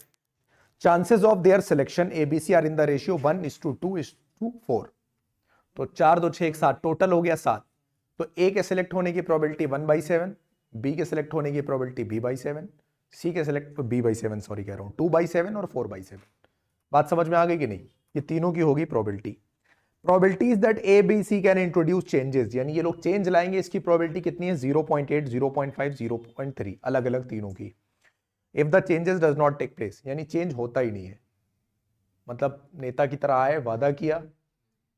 Chances of their selection ABC are in the ratio 1:2:4, तो 4 2 6 7, टोटल हो गया 7। तो A के सिलेक्ट होने की प्रोबेबिलिटी 1/7, B के सिलेक्ट होने की प्रोबेबिलिटी B/7, C के सिलेक्ट B/7 सॉरी कह रहा हूं, 2/7 और 4/7। बात समझ में आ गई कि नहीं, ये तीनों की होगी probability. Probabilities that A B C can introduce changes, यानी ये लोग चेंज लाएंगे, इसकी प्रोबेबिलिटी कितनी है 0.8, 0.5, 0.3, अलग अलग तीनों की। If the changes does not take place, यानी चेंज होता ही नहीं है, मतलब नेता की तरह आए, वादा किया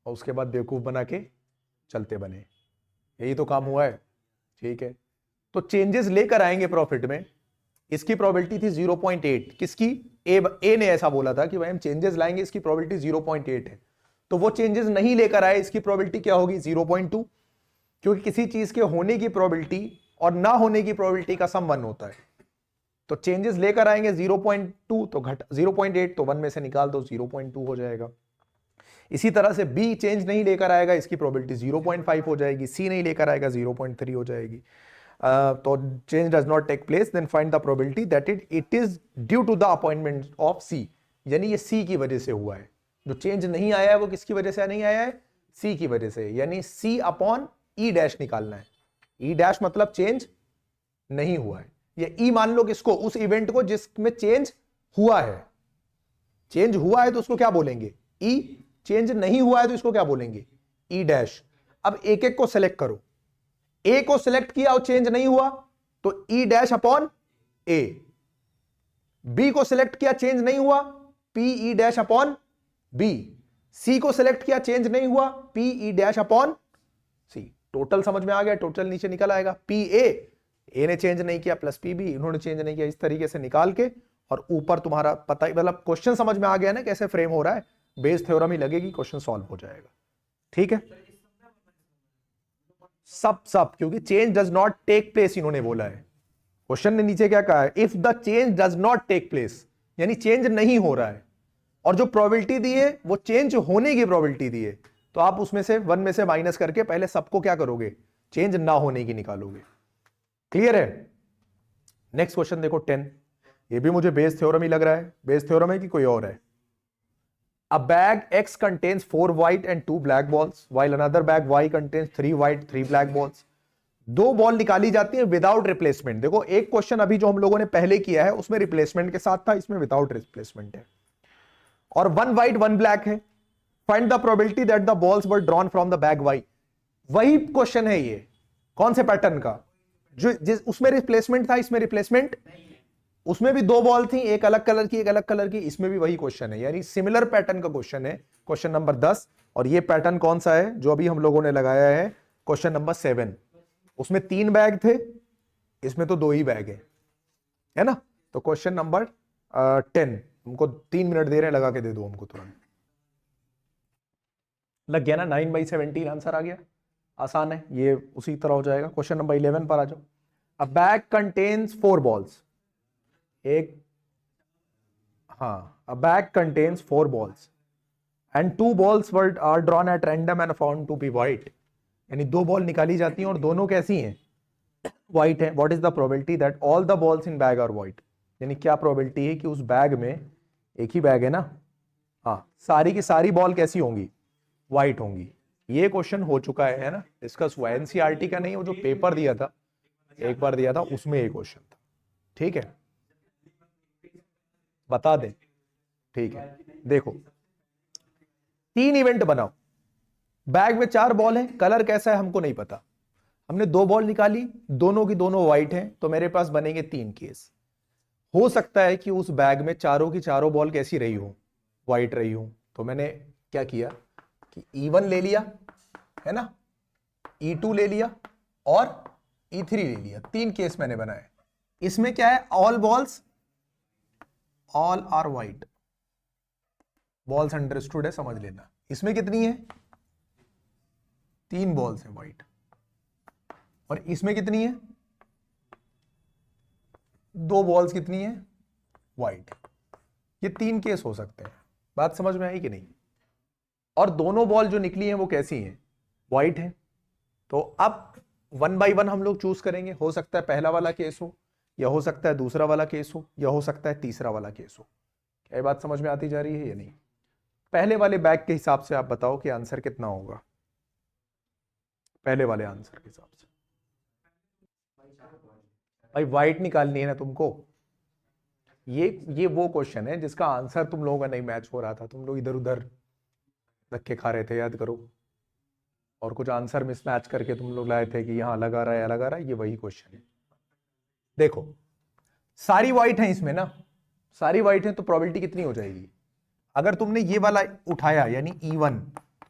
और उसके बाद बेवकूफ बना के चलते बने, यही तो काम हुआ है। ठीक है, तो चेंजेस लेकर आएंगे प्रॉफिट में, इसकी प्रोबेबिलिटी थी 0.8, किसकी, ए ने ऐसा बोला था कि भाई हम चेंजेस लाएंगे, इसकी प्रोबेबिलिटी 0.8 है, तो वो चेंजेस नहीं लेकर आए, इसकी प्रोबेबिलिटी क्या होगी 0.2। क्योंकि किसी चीज के होने की प्रोबेबिलिटी और ना होने की प्रोबेबिलिटी का सम 1 होता है। तो चेंजेस लेकर आएंगे 0.2 तो घट 0.8 तो 1 में से निकाल दो 0.2 हो जाएगा। इसी तरह से बी चेंज नहीं लेकर आएगा, इसकी प्रोबेबिलिटी 0.5 हो जाएगी। सी नहीं लेकर आएगा 0.3 हो जाएगी। तो change does not take place, then find the probability that it is due to the appointment of C, यानी ये सी की वजह से हुआ है। जो चेंज नहीं आया है वो किसकी वजह से नहीं आया है? सी की वजह से, यानी सी अपॉन ई डैश निकालना है। ई डैश मतलब चेंज नहीं हुआ है, या ई मान लो किसको? उस इवेंट को जिसमें चेंज हुआ है। चेंज हुआ है तो उसको क्या बोलेंगे? ई। चेंज नहीं हुआ है तो इसको क्या बोलेंगे? ई डैश। अब एक एक को सिलेक्ट करो। ए को सिलेक्ट किया और चेंज नहीं हुआ तो E dash upon A. B को सिलेक्ट किया चेंज नहीं हुआ, P E dash upon B. C को सिलेक्ट किया चेंज नहीं हुआ, P E dash upon C. Total समझ में आ गया? टोटल नीचे निकल आएगा पी ए ने चेंज नहीं किया प्लस पी बी, इन्होंने चेंज नहीं किया। इस तरीके से निकाल के और ऊपर तुम्हारा पता ही, मतलब क्वेश्चन समझ में आ गया ना कैसे फ्रेम हो रहा है। बेस थ्योरम ही लगेगी, क्वेश्चन सॉल्व हो जाएगा। ठीक है, सब क्योंकि change does not take place इन्होंने बोला है। क्वेश्चन ने नीचे क्या कहा है? If the change does not take place, यानी चेंज नहीं हो रहा है, और जो प्रोबेबिलिटी दी है वो चेंज होने की प्रोबेबिलिटी दी है, तो आप उसमें से 1 में से माइनस करके पहले सबको क्या करोगे? चेंज ना होने की निकालोगे। क्लियर है? नेक्स्ट क्वेश्चन देखो 10। ये भी मुझे बेस थ्योरम ही लग रहा है। बेस थ्योरम है कि कोई और है? A bag X contains 4 white and 2 black balls, while another bag Y contains 3 white, 3 black balls. दो बॉल निकाली जाती है विदाउट रिप्लेसमेंट। देखो एक क्वेश्चन अभी जो हम लोगों ने पहले किया है उसमें रिप्लेसमेंट के साथ था, इसमें विदाउट रिप्लेसमेंट है। और 1 white 1 black है। Find the probability that the balls were drawn from the bag Y। वही क्वेश्चन है ये। कौन से पैटर्न का? जो जिस उसमें रिप्लेसमेंट था, इसमें रिप्लेसमेंट। उसमें भी 2 बॉल थी, एक अलग कलर की एक अलग कलर की, इसमें भी वही क्वेश्चन है, यानी सिमिलर पैटर्न का क्वेश्चन है। Question number 10। और ये पैटर्न कौन सा है जो अभी हम लोगों ने लगाया है? Question number 7। उसमें 3 बैग थे, इसमें तो 2 ही बैग है ना। तो क्वेश्चन नंबर 10, हमको 3 मिनट दे रहे हैं, लगा के दे दो हमको तुरंत। लग गया ना? 9/17 आंसर आ गया। आसान है ये, उसी तरह हो जाएगा। क्वेश्चन नंबर 11 पर आ जाओ। अ bag contains 4 balls. A bag contains 4 balls and 2 balls are drawn at random and found to be white. यानी 2 बॉल निकाली जाती हैं और दोनों कैसी हैं? व्हाइट है। What is the probability that all the balls in bag are white? यानी क्या प्रोबेबिलिटी है कि उस बैग में, एक ही बैग है ना, हाँ, सारी की सारी बॉल कैसी होंगी? व्हाइट होंगी। ये क्वेश्चन हो चुका है ना, डिस्कस हुआ। एनसीईआरटी का नहीं, वो जो पेपर दिया था, एक बार दिया था, उसमें ये क्वेश्चन था। ठीक है, बता दें। ठीक है, देखो 3 इवेंट बनाओ। बैग में 4 बॉल है, कलर कैसा है हमको नहीं पता। हमने 2 बॉल निकाली, दोनों की दोनों व्हाइट हैं, तो मेरे पास बनेंगे 3 केस। हो सकता है कि उस बैग में चारों की चारों बॉल कैसी रही हो? व्हाइट रही हो। तो मैंने क्या किया कि E1 ले लिया, है ना, E2 ले लिया और E3 ले लिया। 3 केस मैंने बनाए। इसमें क्या है? All balls, all are white. Balls understood है, समझ लेना। इसमें कितनी है? 3 बॉल्स है व्हाइट। और इसमें कितनी है? 2 बॉल्स कितनी है? व्हाइट। ये 3 केस हो सकते हैं। बात समझ में आई कि नहीं? और दोनों बॉल जो निकली हैं वो कैसी हैं? व्हाइट है। तो अब 1 बाई 1 हम लोग चूज करेंगे। हो सकता है पहला वाला केस हो, या हो सकता है दूसरा वाला केस हो, या हो सकता है तीसरा वाला केस हो। क्या ये बात समझ में आती जा रही है या नहीं? पहले वाले बैग के हिसाब से आप बताओ कि आंसर कितना होगा। पहले वाले आंसर के हिसाब से भाई व्हाइट निकालनी है ना तुमको। ये वो क्वेश्चन है जिसका आंसर तुम लोगों का नहीं मैच हो रहा था। तुम लोग इधर उधर धक्के खा रहे थे, याद करो, और कुछ आंसर मिसमैच करके तुम लोग लाए थे कि यहां अलग आ रहा है, अलग आ रहा है। ये वही क्वेश्चन है। देखो सारी व्हाइट है इसमें ना, सारी व्हाइट है, तो प्रोबेबिलिटी कितनी हो जाएगी? अगर तुमने ये वाला उठाया यानी E1,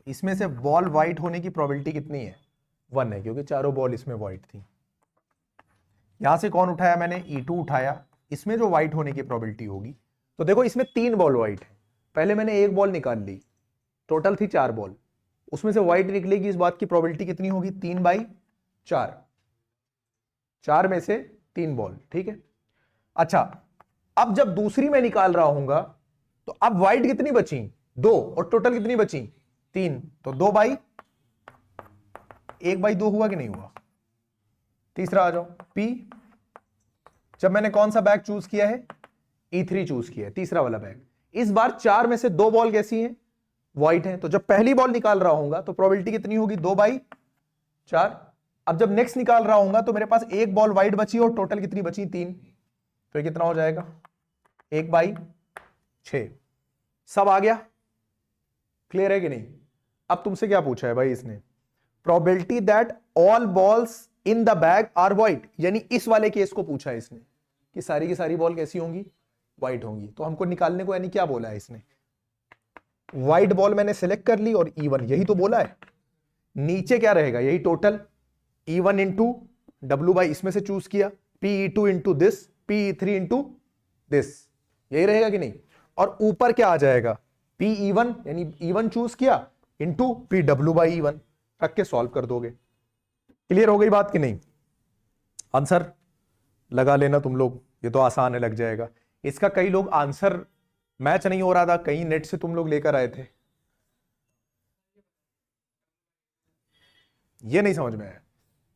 इसमें से बॉल व्हाइट होने की प्रोबेबिलिटी कितनी है? 1 है, क्योंकि चारों बॉल इसमें व्हाइट थी। यहां से कौन उठाया मैंने? E2 उठाया। इसमें जो व्हाइट होने की प्रोबेबिलिटी होगी, तो देखो इसमें 3 बॉल व्हाइट है। पहले मैंने 1 बॉल निकाल ली, टोटल थी 4 बॉल, उसमें से व्हाइट निकलेगी। इस बात की प्रोबेबिलिटी कितनी होगी? 3 बाई 4, 4 में से 3 बॉल, ठीक है। अच्छा, अब जब दूसरी मैं निकाल रहा हूंगा तो अब वाइट कितनी बची, 2, और टोटल कितनी बची 3, तो 1/2 हुआ कि नहीं हुआ। तीसरा आ जाओ, पी, जब मैंने कौन सा बैग चूज किया है, E3 चूज किया है, तीसरा वाला बैग। इस बार 4 में से 2 बॉल कैसी हैं, व्हाइट है, तो जब पहली बॉल निकाल रहा हूंगा तो प्रोबेबिलिटी कितनी होगी, 2/4। अब जब नेक्स्ट निकाल रहा हूंगा तो मेरे पास एक बॉल व्हाइट बची और टोटल कितनी बची, 3, तो ये कितना हो जाएगा, 1/6। सब आ गया, क्लियर है कि नहीं। अब तुमसे क्या पूछा है भाई इसने, probability that all balls in the bag are white, यानी इस वाले केस को पूछा है इसने कि सारी की सारी बॉल कैसी होंगी, व्हाइट होंगी। तो हमको निकालने को यानी क्या बोला है इसने, व्हाइट बॉल मैंने सिलेक्ट कर ली और E1, यही तो बोला है। नीचे क्या रहेगा, यही total, E1 into W by इसमें से चूज किया, PE2 into this, PE3 into this, यही रहेगा कि नहीं। और ऊपर क्या आ जाएगा, PE1 यानी E1 चूज किया इंटू PW बाई E1, रख के सॉल्व कर दोगे। क्लियर हो गई बात कि नहीं। आंसर लगा लेना तुम लोग, ये तो आसान है, लग जाएगा। इसका कई लोग आंसर मैच नहीं हो रहा था, कहीं नेट से तुम लोग लेकर आए थे, ये नहीं समझ में आया।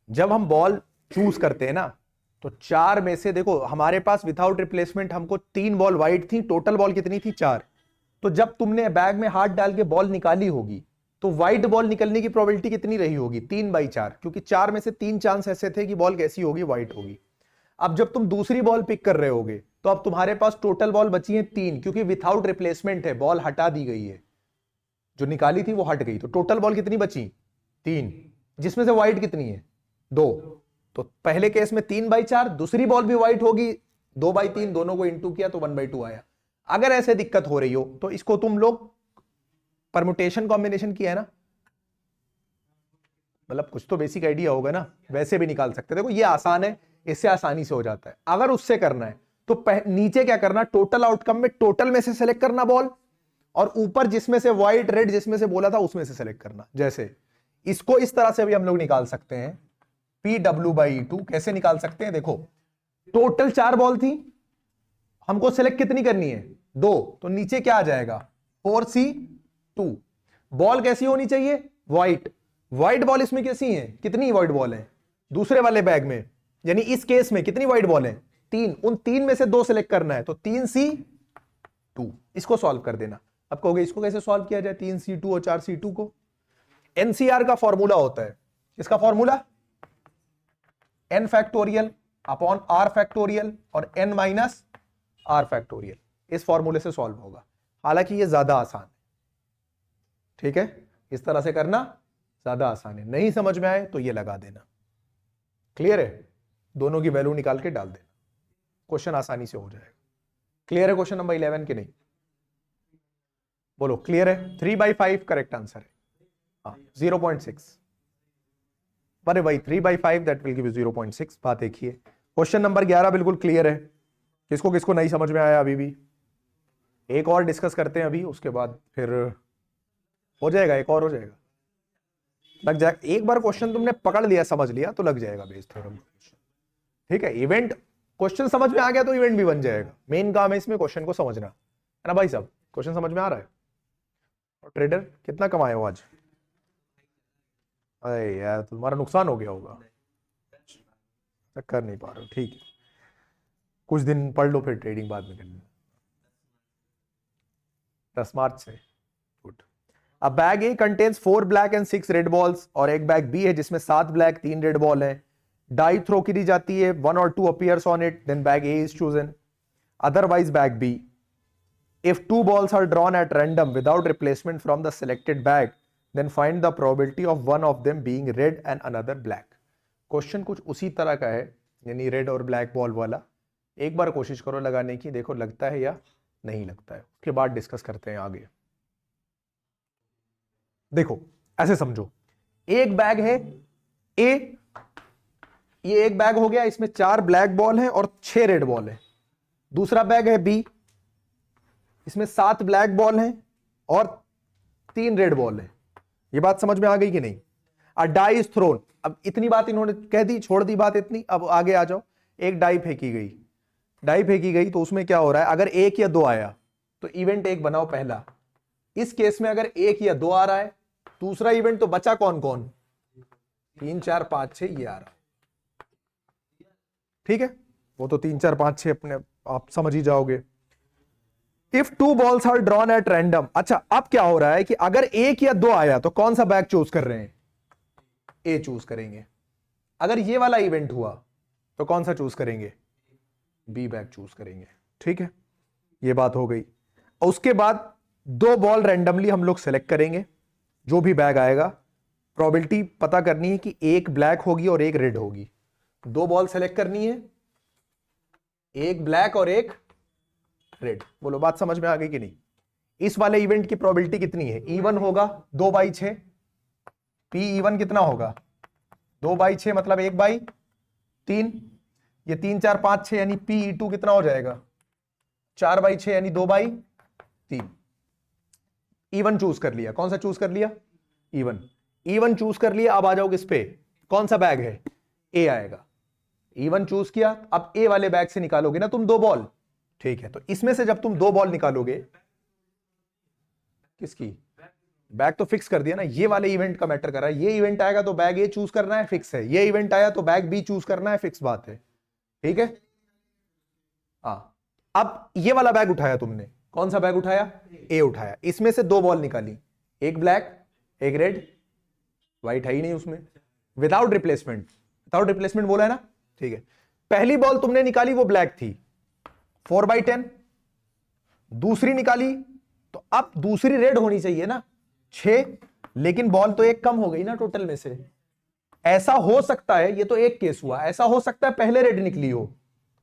जब हम बॉल चूज करते हैं ना तो 4 में से देखो हमारे पास विदाउट रिप्लेसमेंट हमको 3 बॉल व्हाइट थी, टोटल बॉल कितनी थी, 4। तो जब तुमने बैग में हाथ डाल के बॉल निकाली होगी तो व्हाइट बॉल निकलने की प्रोबेबिलिटी कितनी रही होगी, 3/4, क्योंकि 4 में से 3 चांस ऐसे थे कि बॉल कैसी होगी, व्हाइट होगी। अब जब तुम दूसरी बॉल पिक कर रहे होगे तो अब तुम्हारे पास टोटल बॉल बची है 3, क्योंकि विदाउट रिप्लेसमेंट है, बॉल हटा दी गई है, जो निकाली थी वो हट गई, तो टोटल बॉल कितनी बची, 3, जिसमें से व्हाइट कितनी है, 2। तो पहले केस में 3/4, दूसरी बॉल भी व्हाइट होगी, 2/3, दोनों को इंटू किया तो 1/2 आया। अगर ऐसे दिक्कत हो रही हो तो इसको तुम लोग परमुटेशन कॉम्बिनेशन किया है ना, मतलब कुछ तो बेसिक आइडिया होगा ना, वैसे भी निकाल सकते। देखो ये आसान है, इससे आसानी से हो जाता है। अगर उससे करना है तो नीचे क्या करना, टोटल आउटकम में टोटल में से सेलेक्ट करना बॉल, और ऊपर जिसमें से व्हाइट रेड जिसमें से बोला था उसमें से सेलेक्ट करना। जैसे इसको इस तरह से भी हम लोग निकाल सकते हैं, PW/E2 कैसे निकाल सकते हैं, देखो टोटल 4 बॉल थी, हमको सेलेक्ट कितनी करनी है, 2, तो नीचे क्या आ जाएगा, 4C2। बॉल कैसी होनी चाहिए, व्हाइट, व्हाइट बॉल इसमें कैसी है, कितनी व्हाइट बॉल है दूसरे वाले बैग में, यानी इस केस में कितनी व्हाइट बॉल है, 3, उन 3 में से 2 सेलेक्ट करना है, तो 3C2, इसको सॉल्व कर देना। अब कहोगे इसको कैसे सॉल्व किया जाए, 3C2 और 4C2 को, एनसीआर का फॉर्मूला होता है, इसका formula n factorial upon r factorial और n माइनस r फैक्टोरियल, इस फॉर्मूले से सॉल्व होगा। हालांकि ये ज्यादा आसान है, ठीक है, इस तरह से करना ज्यादा आसान है। नहीं समझ में आए तो ये लगा देना, क्लियर है, दोनों की वैल्यू निकाल के डाल देना, क्वेश्चन आसानी से हो जाएगा। क्लियर है क्वेश्चन नंबर 11 के नहीं, बोलो क्लियर है। 3/5 करेक्ट आंसर है, 0.6, अरे भाई 3/5 दैट विल गिव यू 0.6, बात एक ही है। क्वेश्चन नंबर 11 बिल्कुल क्लियर है, किसको किसको नहीं समझ में आया अभी भी, एक और डिस्कस करते हैं अभी, उसके बाद फिर हो जाएगा, एक और हो जाएगा, लग जाएगा। एक बार क्वेश्चन तुमने पकड़ लिया, समझ लिया तो लग जाएगा बेस थ्योरम, ठीक है। इवेंट क्वेश्चन समझ में आ गया तो इवेंट भी बन जाएगा, मेन काम है इसमें क्वेश्चन को समझना, है ना भाई साहब। क्वेश्चन समझ में आ रहा है। और ट्रेडर कितना कमाए हो आज, अरे यार तुम्हारा नुकसान हो गया होगा, कर नहीं पा रहे हो, ठीक है, कुछ दिन पढ़ लो फिर ट्रेडिंग बाद में करना, 10 मार्च से। गुड। अब bag A contains 4 black and 6 red balls, और एक बैग बी है जिसमें 7 ब्लैक 3 रेड बॉल है। डाई थ्रो की दी जाती है, 1 or 2 appears on it, then bag A is chosen, otherwise bag B. If 2 balls are drawn at random without replacement from the selected bag, then find the probability of one of them being red and another black. Question कुछ उसी तरह का है, यानी red और black ball वाला। एक बार कोशिश करो लगाने की, देखो लगता है या नहीं लगता है, उसके बाद डिस्कस करते हैं आगे। देखो ऐसे समझो, एक बैग है ए, ये एक बैग हो गया, इसमें 4 ब्लैक बॉल है और 6 रेड बॉल है। दूसरा बैग है बी, इसमें 7 ब्लैक बॉल हैं और 3 रेड बॉल है। ये बात समझ में आ गई कि नहीं। अ डाई इज थ्रोन, अब इतनी बात इन्होंने कह दी, छोड़ दी बात इतनी, अब आगे आ जाओ। एक डाई फेंकी गई, डाई फेंकी गई तो उसमें क्या हो रहा है, अगर 1 या 2 आया तो इवेंट 1 बनाओ पहला। इस केस में अगर 1 या 2 आ रहा है, दूसरा इवेंट तो बचा कौन कौन, 3 4 5 6 ये आ रहा है, ठीक है। वो तो 3 4 5 6 अपने आप समझ ही जाओगे। If 2 balls are drawn at random, अच्छा अब क्या हो रहा है कि अगर 1 या 2 आया तो कौन सा बैग चूज कर रहे हैं, ए चूज करेंगे। अगर ये वाला इवेंट हुआ तो कौन सा चूज करेंगे, बी बैग चूज करेंगे, ठीक है। ये बात हो गई। और उसके बाद 2 बॉल रैंडमली हम लोग सेलेक्ट करेंगे, जो भी बैग आएगा प्रोबेबिलिटी पता करनी है कि एक ब्लैक होगी और एक रेड होगी। 2 बॉल सेलेक्ट करनी है, एक ब्लैक और एक रेड। बोलो बात समझ में आ गई कि नहीं। इस वाले इवेंट की प्रोबेबिलिटी कितनी है, इवन होगा 2/6। पी इवन कितना होगा, 2/6 मतलब 1/3। ये 3 4 5 6 यानी पी E2 कितना हो जाएगा, 4/6 यानी 2/3। इवन चूज कर लिया, कौन सा चूज कर लिया, इवन। इवन चूज कर लिया, अब आ जाओगे इस पे, कौन सा बैग है, ए आएगा। इवन चूज किया, अब ए वाले बैग से निकालोगे ना तुम 2 बॉल, ठीक है। तो इसमें से जब तुम 2 बॉल निकालोगे, किसकी, बैग तो फिक्स कर दिया ना, ये वाले इवेंट का मैटर कर रहा है। ये इवेंट आएगा तो बैग ए चूज करना है, फिक्स है। ये इवेंट आया तो बैग बी चूज करना है, फिक्स बात है, ठीक है। हाँ, अब ये वाला बैग उठाया तुमने, कौन सा बैग उठाया, ए उठाया। इसमें से 2 बॉल निकाली, एक ब्लैक एक रेड, व्हाइट है ही नहीं उसमें, विदाउट रिप्लेसमेंट। विदाउट रिप्लेसमेंट बोला है ना, ठीक है। पहली बॉल तुमने निकाली वो ब्लैक थी, 4/10। दूसरी निकाली तो अब दूसरी रेड होनी चाहिए ना, 6, लेकिन बॉल तो एक कम हो गई ना टोटल में से। ऐसा हो सकता है, ये तो एक केस हुआ, ऐसा हो सकता है पहले रेड निकली हो,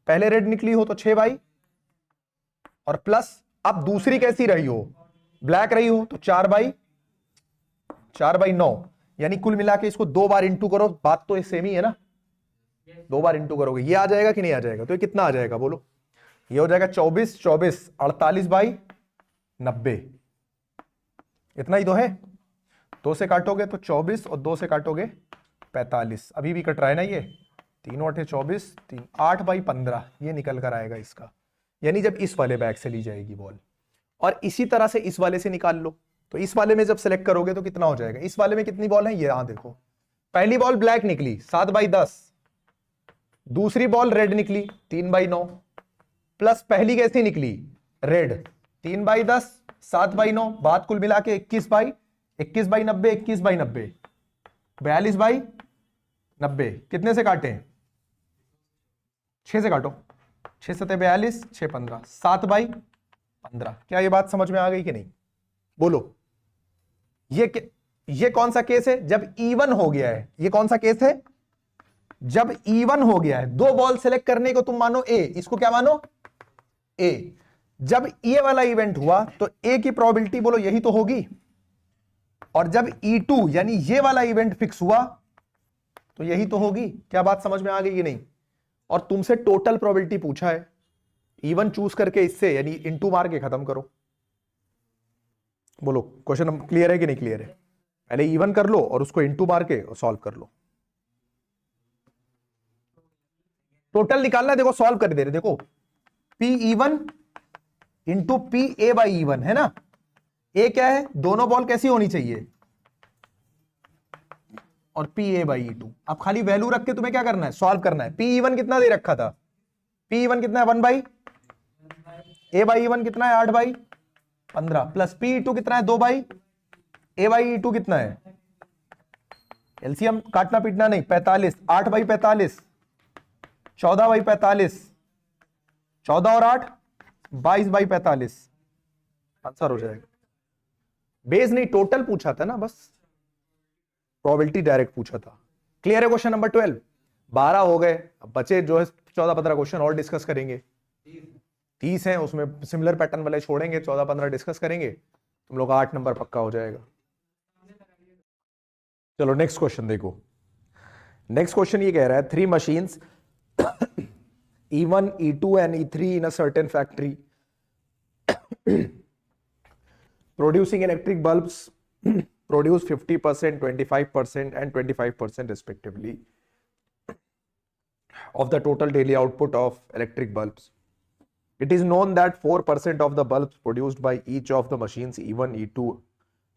पहले रेड निकली हो तो 6 और प्लस अब दूसरी कैसी रही हो, ब्लैक रही हो तो 4/9, यानी कुल मिला के इसको 2 बार इंटू करो, बात तो सेम ही है ना, 2 बार इंटू करोगे ये आ जाएगा कि नहीं आ जाएगा, तो ये कितना आ जाएगा बोलो, ये हो जाएगा 24 24 48/90। इतना ही तो है। 2 से काटोगे तो 24 और 2 से काटोगे 45, अभी भी कट रहा है ना, ये 3 8 24 3 8/15 ये निकल कर आएगा इसका, यानी जब इस वाले बैग से ली जाएगी बॉल। और इसी तरह से इस वाले से निकाल लो, तो इस वाले में जब सेलेक्ट करोगे तो कितना हो जाएगा, इस वाले में कितनी बॉल है, ये यहां देखो, पहली बॉल ब्लैक निकली 7/10, दूसरी बॉल रेड निकली 3/9, प्लस पहली कैसी निकली, रेड, 3/10 7/9, बात कुल मिला के 21/90 21/90 42/90। कितने से काटे, 6 से काटो, 6 7 42 6 15 7/15। क्या ये बात समझ में आ गई कि नहीं, बोलो। ये कौन सा केस है, जब इवन हो गया है। ये कौन सा केस है, जब इवन हो गया है। 2 बॉल सेलेक्ट करने को तुम मानो ए, इसको क्या मानो, ए। जब ये वाला इवेंट हुआ तो ए की प्रोबेबिलिटी बोलो यही तो होगी, और जब E2 यानी ये वाला इवेंट फिक्स हुआ तो यही तो होगी। क्या बात समझ में आ गई कि नहीं। और तुमसे टोटल प्रोबेबिलिटी पूछा है, इवन चूज करके इससे यानी इनटू मार के खत्म करो। बोलो क्वेश्चन क्लियर है कि नहीं क्लियर है। पहले इवन कर लो और उसको इनटू मार के सॉल्व कर लो। टोटल निकालना है, देखो सॉल्व कर दे रहे, देखो P even into P A by E one है ना। ए क्या है, दोनों बॉल कैसी होनी चाहिए, और P A by E two. अब खाली वैल्यू रख के तुम्हें क्या करना है, सॉल्व करना है। पी इवन कितना दे रखा था, पी इवन कितना है 1/, ए बाई इवन कितना है 8/15, प्लस पी ई टू कितना है 2/, ए बाई ई टू कितना है, एलसीएम काटना पीटना नहीं, 45, 8/45 14/45, 14 और 8 22/45 आंसर हो जाएगा। बेस नहीं टोटल पूछा था ना, बस प्रोबेबिलिटी डायरेक्ट पूछा था। क्लियर है क्वेश्चन नंबर 12। 12 हो गए, अब बचे जो है 14-15 क्वेश्चन और डिस्कस करेंगे। 30 हैं, उसमें सिमिलर पैटर्न वाले छोड़ेंगे, 14-15 डिस्कस करेंगे, तुम लोग 8 नंबर पक्का हो जाएगा। चलो नेक्स्ट क्वेश्चन देखो। नेक्स्ट क्वेश्चन ये कह रहा है 3 machines E1, E2 and E3 in a certain factory producing electric bulbs produce 50%, 25% and 25% respectively of the total daily output of electric bulbs. It is known that 4% of the bulbs produced by each of the machines E1, E2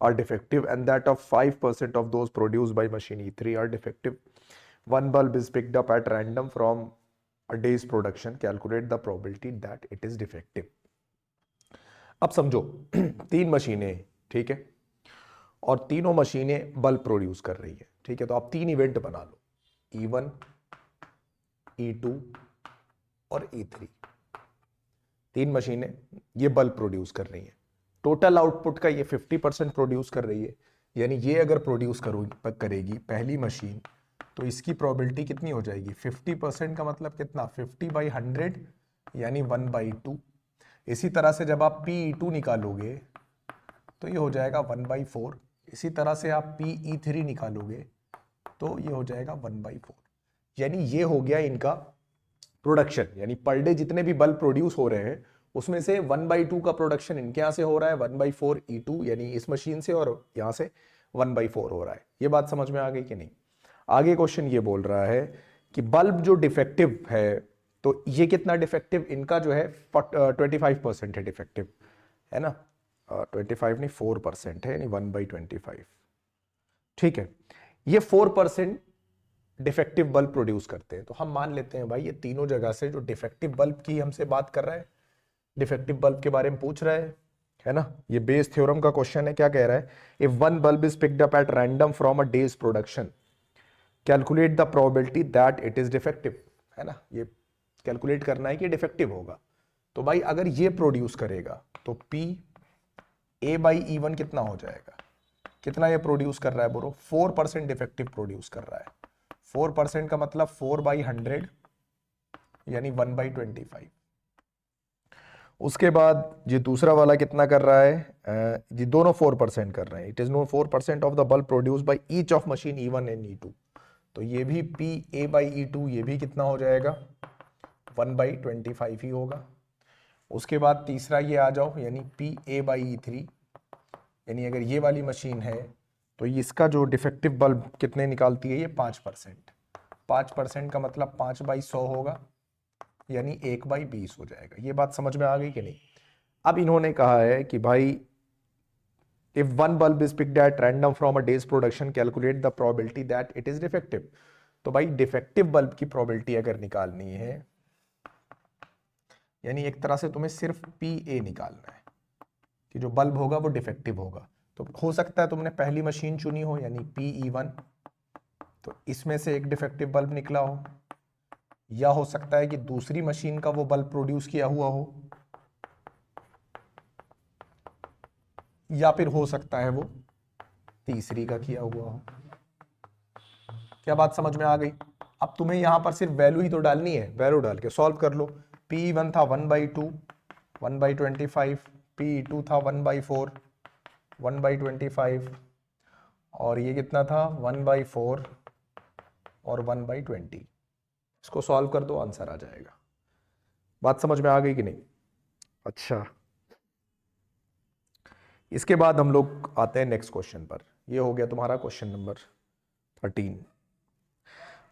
are defective, and that of 5% of those produced by machine E3 are defective. One bulb is picked up at random from a day's production. Calculate the probability that it is defective. अब समझो तीन मशीनें, ठीक है, और तीनों मशीनें bulb produce कर रही है, ठीक है। तो आप तीन इवेंट बना लो, E1, E2 और E3। तीन मशीनें ये बल्ब प्रोड्यूस कर रही हैं। टोटल आउटपुट का ये 50% प्रोड्यूस कर रही है, यानी ये अगर प्रोड्यूस करेगी पहली मशीन, तो इसकी प्रोबेबिलिटी कितनी हो जाएगी? 50% का मतलब कितना? 50/100 यानी 1/2। इसी तरह से जब आप PE2 निकालोगे तो ये हो जाएगा 1/4। इसी तरह से आप PE3 निकालोगे तो ये हो जाएगा 1/4। यानी ये हो गया इनका प्रोडक्शन, यानी पर डे जितने भी बल्ब प्रोड्यूस हो रहे हैं उसमें से 1/2 का प्रोडक्शन इनके यहाँ से हो रहा है, 1/4 E2 यानी इस मशीन से, और यहाँ से 1/4 हो रहा है। ये बात समझ में आ गई कि नहीं? आगे क्वेश्चन ये बोल रहा है कि बल्ब जो डिफेक्टिव है, तो ये कितना डिफेक्टिव? इनका जो है 25% है डिफेक्टिव, है ना। 25 नहीं 4% है, यानी 1/25, ठीक है। ये 4% डिफेक्टिव बल्ब प्रोड्यूस करते हैं। तो हम मान लेते हैं भाई ये तीनों जगह से जो डिफेक्टिव बल्ब की हमसे बात कर रहा है, डिफेक्टिव बल्ब के बारे में पूछ रहा है ना। ये बेस थ्योरम का क्वेश्चन है। क्या कह रहा है? If one bulb is picked up at random from a days production, calculate the probability that it is defective, है ना। ये कैलकुलेट करना है कि डिफेक्टिव होगा। तो भाई अगर ये प्रोड्यूस करेगा तो PA/E1 कितना हो जाएगा? कितना ये प्रोड्यूस कर रहा है बोलो? 4% डिफेक्टिव प्रोड्यूस कर रहा है। 4% का मतलब 4/100 यानी 1/25। उसके बाद ये दूसरा वाला कितना कर रहा है? ये दोनों 4% कर रहे हैं। It is no 4% of the bulb produce by each of machine E1 and E2। तो ये भी PA/E2 ये भी कितना हो जाएगा? 1/25 ही होगा। उसके बाद तीसरा ये आ जाओ, यानी PA/E3, यानी अगर ये वाली मशीन है तो इसका जो डिफेक्टिव बल्ब कितने निकालती है? ये 5%। 5% का मतलब 5/100 होगा, यानी 1/20 हो जाएगा। ये बात समझ में आ गई कि नहीं? अब इन्होंने कहा है कि भाई if one bulb is picked eight random from a days production, calculate the probability that it is defective. तो भाई डिफेक्टिव बल्ब की प्रोबेबिलिटी अगर निकालनी है, यानी एक तरह से तुम्हें सिर्फ PA निकालना है कि जो बल्ब होगा वो डिफेक्टिव होगा। तो हो सकता है तुमने पहली मशीन चुनी हो, यानी PE1, तो इसमें से एक डिफेक्टिव बल्ब निकला हो, या हो सकता है कि दूसरी मशीन का वो बल्ब प्रोड्यूस किया हुआ हो, या फिर हो सकता है वो तीसरी का किया हुआ हो। क्या बात समझ में आ गई? अब तुम्हें यहां पर सिर्फ वैल्यू ही तो डालनी है, वैल्यू डाल के सॉल्व कर लो। PE1 था 1/2, 1/25, PE2 था 1/4, 1/25, और ये कितना था? 1/4 और 1/20। इसको सॉल्व कर दो, आंसर आ जाएगा। बात समझ में आ गई कि नहीं? अच्छा, इसके बाद हम लोग आते हैं नेक्स्ट क्वेश्चन पर। ये हो गया तुम्हारा क्वेश्चन नंबर 13।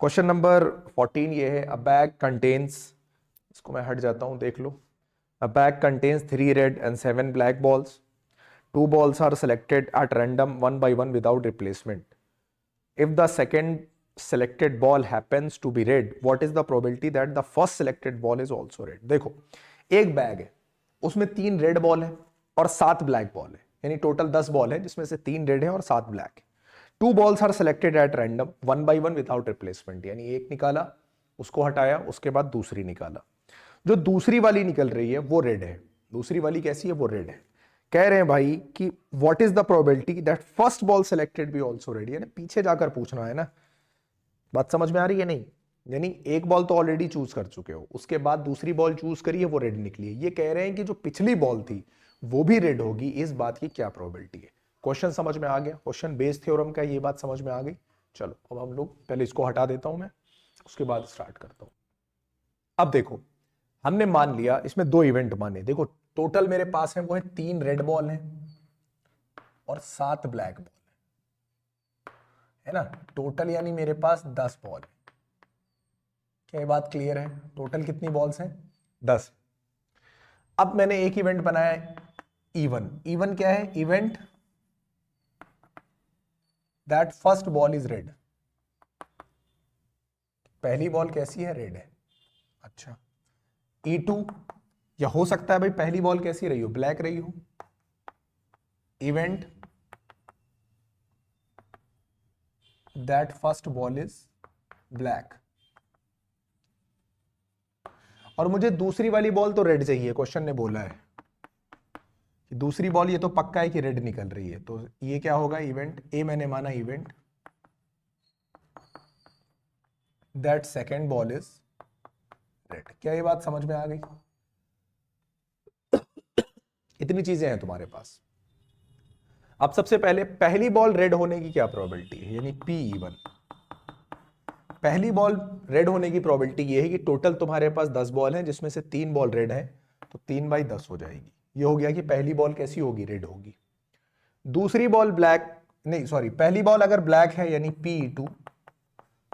क्वेश्चन नंबर 14 ये है, अ बैग कंटेन्स, इसको मैं हट जाता हूं, देख लो। A bag contains 3 red and 7 black balls. 2 balls are selected at random 1 by 1 without replacement. If the second selected ball happens to be red, what is the probability that the first selected ball is also red? देखो, एक bag है, उसमें 3 red ball है और 7 black ball है, यानी total 10 ball है जिसमें से 3 रेड है और 7 ब्लैक है। 2 balls are selected at random 1 by 1 without replacement, यानी एक निकाला, उसको हटाया, उसके बाद दूसरी निकाला। जो दूसरी वाली निकल रही है वो रेड है। दूसरी वाली कैसी है? वो रेड है। कह रहे हैं भाई कि what is the probability that first ball selected be also red, यानी पीछे जाकर पूछना है ना। बात समझ में आ रही है नहीं? यानी एक बॉल तो ऑलरेडी चूज कर चुके हो, उसके बाद दूसरी बॉल चूज करी है, वो रेड निकली है। ये कह रहे हैं कि जो पिछली बॉल थी वो भी रेड होगी, इस बात की क्या प्रोबेबिलिटी है? क्वेश्चन समझ में आ गया? क्वेश्चन बेस थ्योरम का, ये बात समझ में आ गई। चलो अब हम लोग पहले इसको हटा देता हूं मैं, उसके बाद स्टार्ट करता हूं। अब देखो, हमने मान लिया इसमें 2 इवेंट माने। देखो टोटल मेरे पास है वो है 3 रेड बॉल है और 7 ब्लैक बॉल है। है ना। टोटल यानी मेरे पास 10 बॉल। क्या ये बात क्लियर है? टोटल कितनी बॉल्स हैं? 10। अब मैंने एक इवेंट बनाया है इवन। इवन क्या है? Event that first ball is red. पहली बॉल कैसी है? रेड है। अच्छा, E2, या हो सकता है भाई पहली बॉल कैसी रही हो? ब्लैक रही हो। Event that first ball is black. और मुझे दूसरी वाली बॉल तो रेड चाहिए, क्वेश्चन ने बोला है कि दूसरी बॉल, ये तो पक्का है कि रेड निकल रही है, तो ये क्या होगा? इवेंट ए मैंने माना event that second ball is red. क्या ये बात समझ में आ गई? इतनी चीजें हैं तुम्हारे पास। अब सबसे पहले पहली बॉल रेड होने की क्या प्रोबेबिलिटी है, यानी P1। पहली बॉल रेड होने की प्रोबेबिलिटी ये है कि टोटल तुम्हारे पास 10 बॉल हैं जिसमें से 3 बॉल रेड है, तो 3/10 हो जाएगी। ये हो गया कि पहली बॉल कैसी होगी? रेड होगी। दूसरी बॉल ब्लैक, नहीं सॉरी, पहली बॉल अगर ब्लैक है यानी P2,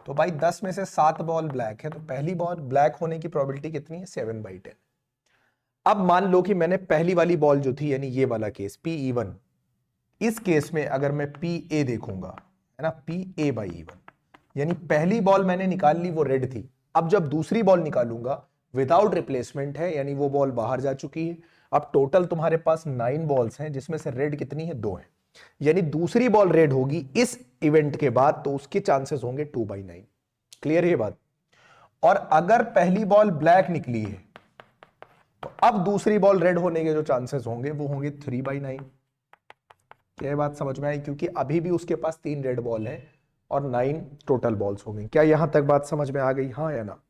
तो भाई 10 में से 7 बॉल ब्लैक है, तो पहली बॉल ब्लैक होने की प्रोबेबिलिटी कितनी है? 7/10। अब मान लो कि मैंने पहली वाली बॉल जो थी, यानी ये वाला केस P1, इस केस में अगर मैं PA देखूंगा, है ना, PA/E1, यानी पहली बॉल मैंने निकाल ली, वो रेड थी। अब जब दूसरी बॉल निकालूंगा विदाउट रिप्लेसमेंट है, यानी वो बॉल बाहर जा चुकी है। अब टोटल तुम्हारे पास 9 बॉल्स हैं जिसमें से रेड कितनी है? 2 है, यानी दूसरी बॉल रेड होगी इस इवेंट के बाद, तो उसके चांसेस होंगे 2/9। क्लियर है ये बात? और अगर पहली बॉल ब्लैक निकली है तो अब दूसरी बॉल रेड होने के जो चांसेस होंगे वो होंगे 3/9। क्या बात समझ में आई? क्योंकि अभी भी उसके पास 3 रेड बॉल है और 9 टोटल बॉल्स होंगे। क्या यहां तक बात समझ में आ गई? हाँ या ना?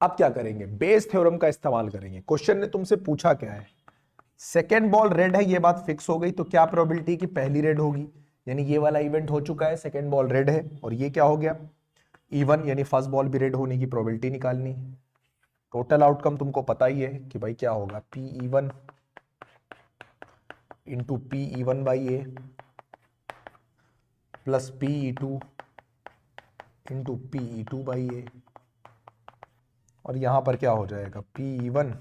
अब क्या करेंगे? बेस थ्योरम का इस्तेमाल करेंगे। क्वेश्चन ने तुमसे पूछा क्या है? सेकेंड बॉल रेड है, ये बात फिक्स हो गई, तो क्या प्रोबेबिलिटी कि पहली रेड होगी, यानी ये वाला इवेंट हो चुका है, सेकेंड बॉल रेड है, और ये क्या हो गया? E1, यानी फर्स्ट बॉल भी रेड होने की प्रोबेबिलिटी निकालनी है। टोटल आउटकम तुमको पता ही है कि भाई क्या होगा? PE1 into PE1/A plus PE2 into PE2/A, और यहां पर क्या हो जाएगा? PE1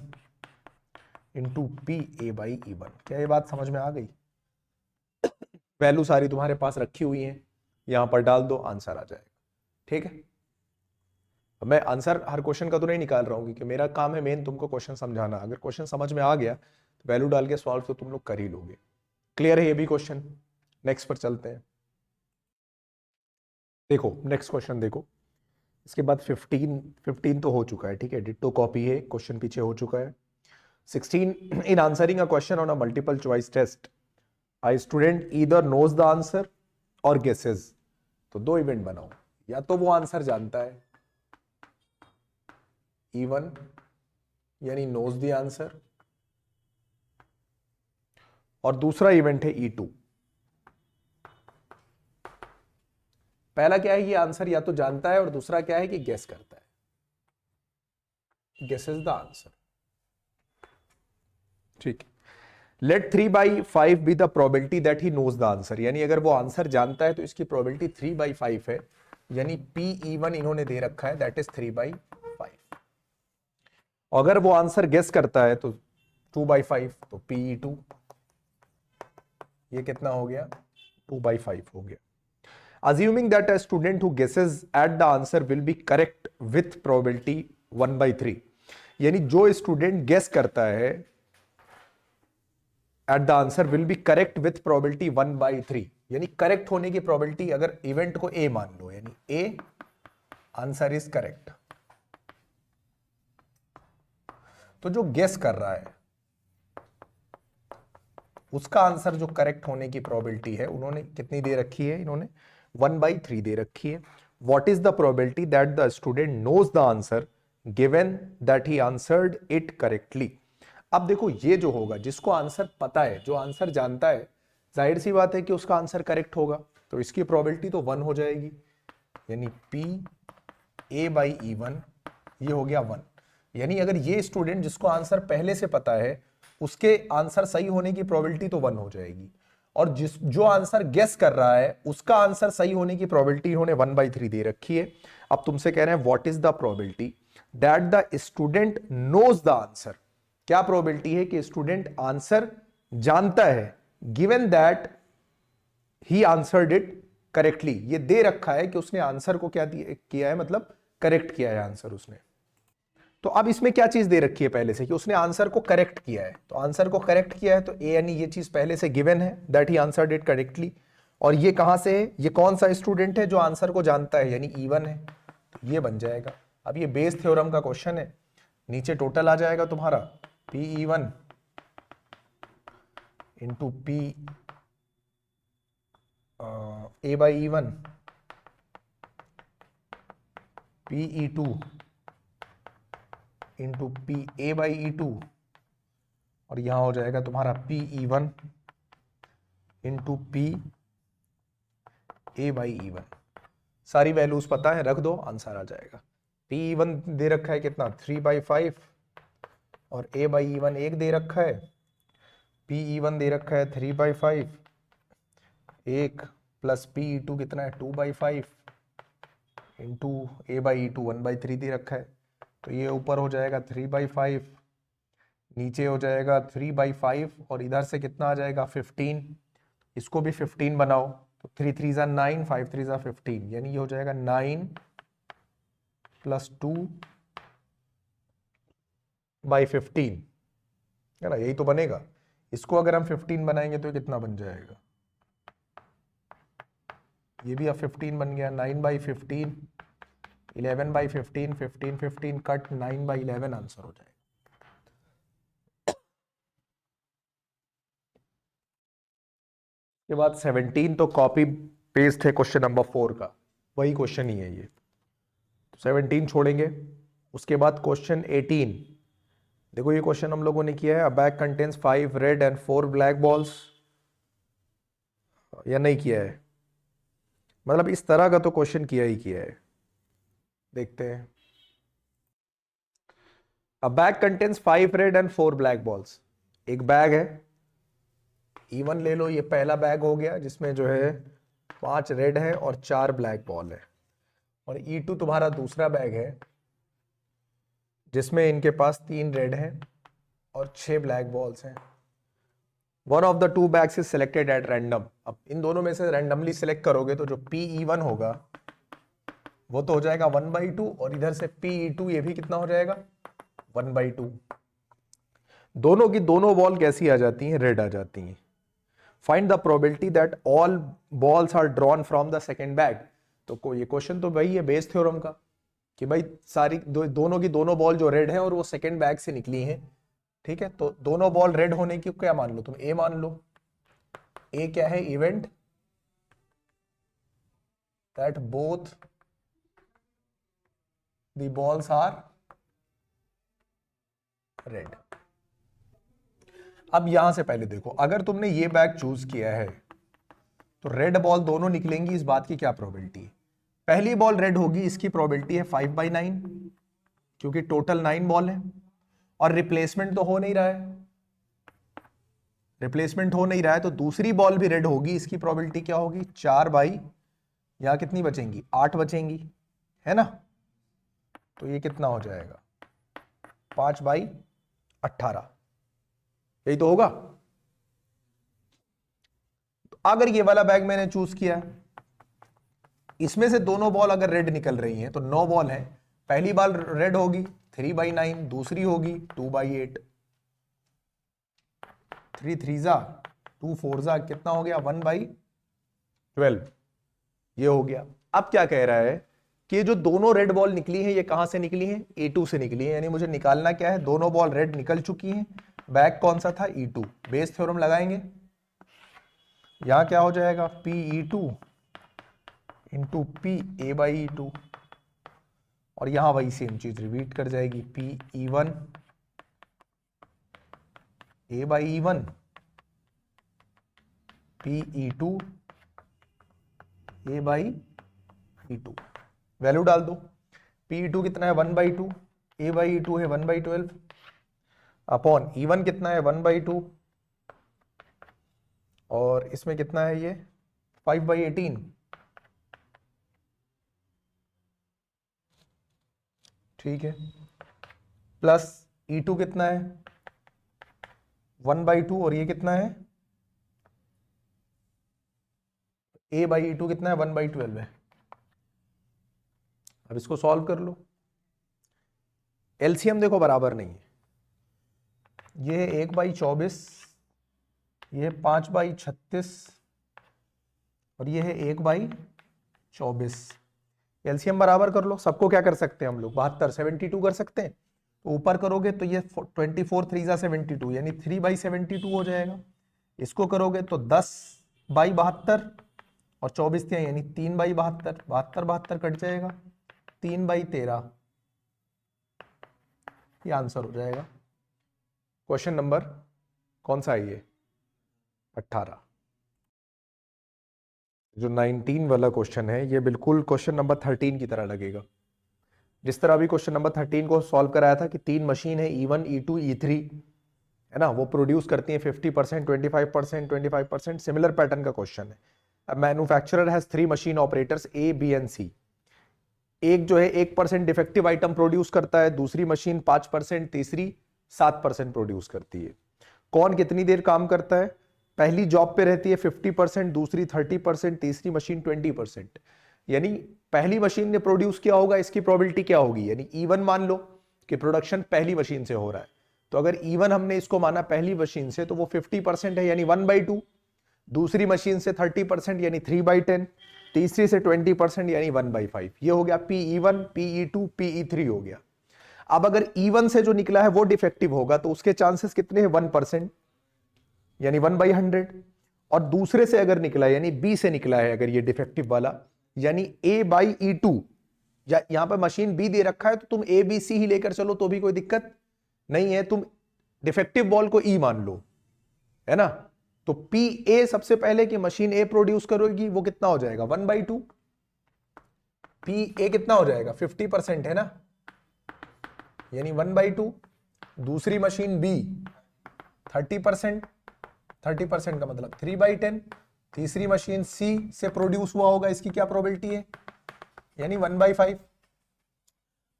into PA/E1। क्या ये बात समझ में आ गई? वैल्यू सारी तुम्हारे पास रखी हुई है, यहां पर डाल दो, आंसर आ जाएगा। ठीक है? मैं आंसर हर क्वेश्चन का तो नहीं निकाल रहा हूं, क्योंकि मेरा काम है मेन तुमको क्वेश्चन समझाना। अगर क्वेश्चन समझ में आ गया तो वैल्यू डाल के सॉल्व तो तुम लोग कर ही लोगे। क्लियर है ये भी क्वेश्चन? नेक्स्ट पर चलते हैं। देखो नेक्स्ट क्वेश्चन देखो, इसके बाद 15 तो हो चुका है, ठीक है, डिट्टो कॉपी है, क्वेश्चन पीछे हो चुका है। 16, in answering a question on a multiple choice test a student either knows the answer or guesses। तो 2 इवेंट बनाओ, या तो वो आंसर जानता है E1 यानी knows the answer, और दूसरा इवेंट है E2। पहला क्या है? ये आंसर या तो जानता है, और दूसरा क्या है कि गेस करता है, गेसेस द आंसर। ठीक है। Let 3/5 be the probability that he knows the answer, यानी अगर वो आंसर जानता है तो इसकी प्रोबेबिलिटी 3/5 है, यानी PE1 इन्होंने दे रखा है, दैट इज 3/5। अगर वो आंसर गेस करता है तो 2/5, तो PE2 ये कितना हो गया? 2/5 हो गया। Assuming that a student who guesses at the answer will be correct with probability 1/3, यानी जो स्टूडेंट गेस करता है at the answer will be correct with probability 1/3, यानी करेक्ट होने की प्रोबेबिलिटी, अगर इवेंट को ए मान लो, यानी ए आंसर इज करेक्ट, तो जो गेस कर रहा है उसका आंसर जो करेक्ट होने की प्रोबेबिलिटी है, उन्होंने कितनी दे रखी है? इन्होंने 1/3 दे रखी है। What is the probability that the student knows the answer given that he answered it correctly. अब देखो ये जो होगा, जिसको आंसर पता है, जो आंसर जानता है, जाहिर सी बात है कि उसका आंसर करेक्ट होगा, तो इसकी प्रोबेबिलिटी तो 1 हो जाएगी, यानी PA/E1 ये हो गया 1। यानी अगर ये स्टूडेंट जिसको आंसर पहले से पता है, उसके आंसर सही होने की प्रोबेबिलिटी तो 1 हो जाएगी, और जो आंसर गेस कर रहा है उसका आंसर सही होने की प्रोबेबिलिटी इन्होंने 1/3 दे रखी है। अब तुमसे कह रहे हैं what is the probability that the student knows the answer. क्या प्रोबेबिलिटी है कि स्टूडेंट आंसर जानता है, given that he answered it correctly. ये दे रखा है कि उसने आंसर को क्या किया है, मतलब करेक्ट किया है आंसर उसने। तो अब इसमें क्या चीज दे रखी है पहले से कि उसने आंसर को करेक्ट किया है, तो आंसर को करेक्ट किया है तो ए यानी ये चीज पहले से गिवन है that he answered it correctly. और ये कहां से है, ये कौन सा स्टूडेंट है जो आंसर को जानता है, यानी E1 है, तो ये बन जाएगा। अब ये बेस थ्योरम का क्वेश्चन है, नीचे टोटल आ जाएगा तुम्हारा PE1 into P A/E1 PE2 into PA/E2 और यहां हो जाएगा तुम्हारा PE1 इंटू PA/E1। सारी वैल्यूज पता है, रख दो, आंसर आ जाएगा। PE1 दे रखा है कितना 3/5 और A/E1 1 दे रखा है। PE1 दे रखा है 3/5 1 प्लस PE2 कितना है 2/5 इंटू A/E2 1/3 दे रखा है। तो ये ऊपर हो जाएगा 3/5, नीचे हो जाएगा 3/5 और इधर से कितना आ जाएगा 15। इसको भी 15 बनाओ तो 3 3 जा 9, 5 3 जा 15, यानी ये हो जाएगा 9 प्लस 2/15, है ना, यही तो बनेगा। इसको अगर हम 15 बनाएंगे तो कितना बन जाएगा, ये भी अब 15 बन गया, 9/15 11/15 15 15 कट 9/11 आंसर हो जाएगा। के बाद 17 तो कॉपी पेस्ट है क्वेश्चन नंबर 4 का, वही क्वेश्चन ही है ये, 17 छोड़ेंगे। उसके बाद क्वेश्चन 18, देखो ये क्वेश्चन हम लोगों ने किया है, अ bag contains 5 red and 4 black balls, या नहीं किया है, मतलब इस तरह का तो क्वेश्चन किया ही किया है। देखते हैं, अ bag contains 5 red and 4 black balls. एक बैग है, E1 ले लो, ये पहला बैग हो गया जिसमें जो है 5 रेड है और 4 ब्लैक बॉल है। और E2 तुम्हारा दूसरा बैग है जिसमें इनके पास 3 रेड है और 6 ब्लैक बॉल्स हैं। One of the to bags is selected at random. अब इन दोनों में से रैंडमली सिलेक्ट करोगे तो जो PE1 होगा वो तो हो जाएगा 1/2 और इधर से PE2 ये भी कितना हो जाएगा 1/2। दोनों की दोनों बॉल कैसी आ जाती हैं, रेड आ जाती हैं। Find the probability that all balls are drawn from the second bag. तो ये क्वेश्चन तो वही है बेस थ्योरम का कि भाई सारी दोनों की दोनों बॉल जो रेड है और वो सेकेंड बैग से निकली हैं, ठीक है। तो दोनों बॉल रेड होने की क्या मान लो तुम, ए मान लो। ए क्या है, event that both the balls are red. अब यहां से पहले देखो, अगर तुमने ये बैग चूज किया है तो रेड बॉल दोनों निकलेंगी, इस बात की क्या प्रोबेबिलिटी है। पहली बॉल रेड होगी, इसकी प्रोबेबिलिटी है 5/9 क्योंकि टोटल 9 बॉल है और रिप्लेसमेंट तो हो नहीं रहा है, रिप्लेसमेंट हो नहीं रहा है। तो दूसरी बॉल भी रेड होगी, इसकी प्रोबेबिलिटी क्या होगी 4 यहां कितनी बचेंगी 8 बचेंगी, है ना। तो ये कितना हो जाएगा 5/18, यही तो होगा। तो अगर ये वाला बैग मैंने चूज किया, इसमें से दोनों बॉल अगर रेड निकल रही हैं तो 9 बॉल है, पहली बॉल रेड होगी 3/9, दूसरी होगी 2/8, 3 3 जा 2 4 जा कितना हो गया 1/12, ये हो गया। अब क्या कह रहा है कि जो दोनों रेड बॉल निकली हैं ये कहां से निकली हैं, E2 से निकली है, यानी मुझे निकालना क्या है, दोनों बॉल रेड निकल चुकी हैं, बैग कौन सा था E2। बेस थ्योरम लगाएंगे, यहां क्या हो जाएगा PE2 इंटू PA/E2 और यहां वही सेम चीज रिपीट कर जाएगी, PE1 A/E1 PE2 A/E2। Value डाल दो, PE2 कितना है 1/2, A/E2 है 1/12 अपॉन E1 कितना है 1/2 और इसमें कितना है ये 5/18, ठीक है, प्लस E2 कितना है 1/2, और ये कितना है A/E2 कितना है 1/12 है। अब इसको सॉल्व कर लो। एलसीएम देखो बराबर नहीं है, ये 1/24, ये 5/36 और ये है 1/24। एलसीएम बराबर कर लो। सबको क्या कर सकते हैं हम लोग 72 72 कर सकते हैं, तो ऊपर करोगे तो ये 24 3 जा 72 यानी 3/72 हो जाएगा। इसको करोगे तो 10/72 और 24 थे यानी 3/72, 72 72 कट जाएगा, 3/13, ये आंसर हो जाएगा। क्वेश्चन नंबर कौन सा है ये 18। जो 19 वाला क्वेश्चन है ये बिल्कुल क्वेश्चन नंबर 13 की तरह लगेगा। जिस तरह अभी क्वेश्चन नंबर 13 को सॉल्व कराया था कि 3 मशीन है E1 E2 E3, है ना, वो प्रोड्यूस करती हैं 50%, 25%, 25%, सिमिलर पैटर्न का क्वेश्चन है। अब manufacturer has 3 machine operators A B and C। एक जो है 1% डिफेक्टिव आइटम प्रोड्यूस करता है, दूसरी मशीन 5%, तीसरी 7% प्रोड्यूस करती है। कौन कितनी देर काम करता है? पहली जॉब पे रहती है 50%, दूसरी 30%, तीसरी मशीन 20%। यानी पहली मशीन ने प्रोड्यूस किया होगा, इसकी प्रोबेबिलिटी क्या होगी, यानी E1 मान लो कि प्रोडक्शन पहली मशीन से हो रहा है, तो अगर E1 हमने इसको माना पहली मशीन से तो वो 50% है यानी 1/2, दूसरी मशीन से 30% यानी 3/10, तीसरी से 20% यानी 1/5। ये हो गया PE1 PE2 PE3 हो गया। अब अगर E1 से जो निकला है वो डिफेक्टिव होगा तो उसके चांसेस कितने हैं 1% यानी 1/100, और दूसरे से अगर निकला यानी B से निकला है अगर ये डिफेक्टिव वाला यानी A/E2, या यहां पर मशीन B दे रखा है तो तुम ABC ही लेकर चलो तो भी कोई दिक्कत नहीं है, तुम डिफेक्टिव बॉल को E मान लो, है ना। तो PA सबसे पहले की मशीन A प्रोड्यूस करेगी वो कितना हो जाएगा 1/2, PA कितना हो जाएगा 50% है ना, यानी 1/2, दूसरी मशीन B 30%, 30% का मतलब 3/10, तीसरी मशीन C से प्रोड्यूस हुआ होगा, इसकी क्या प्रोबेबिलिटी है यानी 1/5।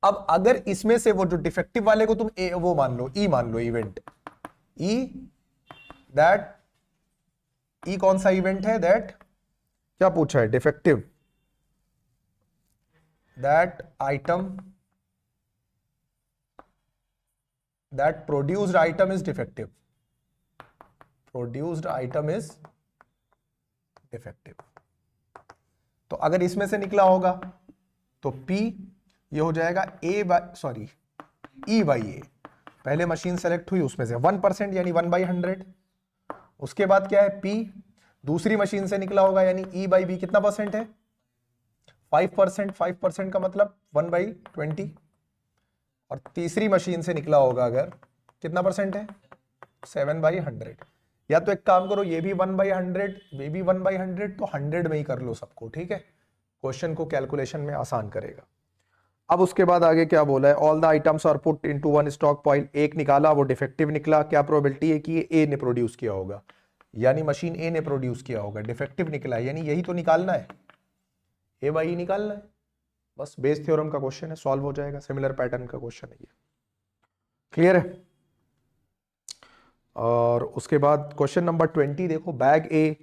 अब अगर इसमें से वो जो डिफेक्टिव वाले को तुम वो मान लो E मान लो, इवेंट E, दैट E कौन सा इवेंट है, दैट क्या पूछा है defective, that item, that produced item is defective, produced item is defective. तो अगर इसमें से निकला होगा तो P ये हो जाएगा E/A, पहले मशीन सेलेक्ट हुई उसमें से 1% यानी 1/100। उसके बाद क्या है P दूसरी मशीन से निकला होगा यानी E/B कितना परसेंट है 5%, 5% का मतलब 1/20, और तीसरी मशीन से निकला होगा अगर कितना परसेंट है 7/100। या तो एक काम करो, ये भी 1/100, ये भी 1/100, तो 100 में ही कर लो सबको, ठीक है, क्वेश्चन को कैलकुलेशन में आसान करेगा। अब उसके बाद आगे क्या बोला है, all the items are put into one stock pile. एक निकाला वो डिफेक्टिव निकला, क्या प्रोबेबिलिटी है कि ये ए ने प्रोड्यूस किया होगा, यानी मशीन ए ने प्रोड्यूस किया होगा, डिफेक्टिव निकला यानी यही तो निकालना है, A/E निकालना है, बस बेस थ्योरम का क्वेश्चन है, सॉल्व हो जाएगा, सिमिलर पैटर्न का क्वेश्चन है ये, क्लियर है। और उसके बाद क्वेश्चन नंबर 20 देखो, bag A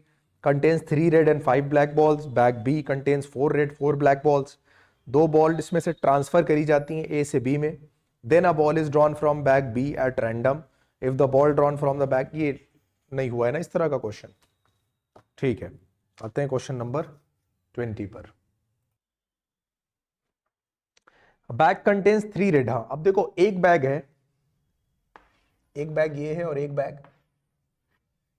contains 3 red and 5 black balls, bag B contains 4 red 4 black balls. दो बॉल इसमें से ट्रांसफर करी जाती हैं ए से बी में, then a ball is drawn from bag B at random if the ball drawn from the bag. ये नहीं हुआ है ना इस तरह का क्वेश्चन, ठीक है। आते हैं क्वेश्चन नंबर 20 पर। बैग कंटेन्स 3 रेड, हाँ अब देखो एक बैग है, एक बैग ये है और एक बैग,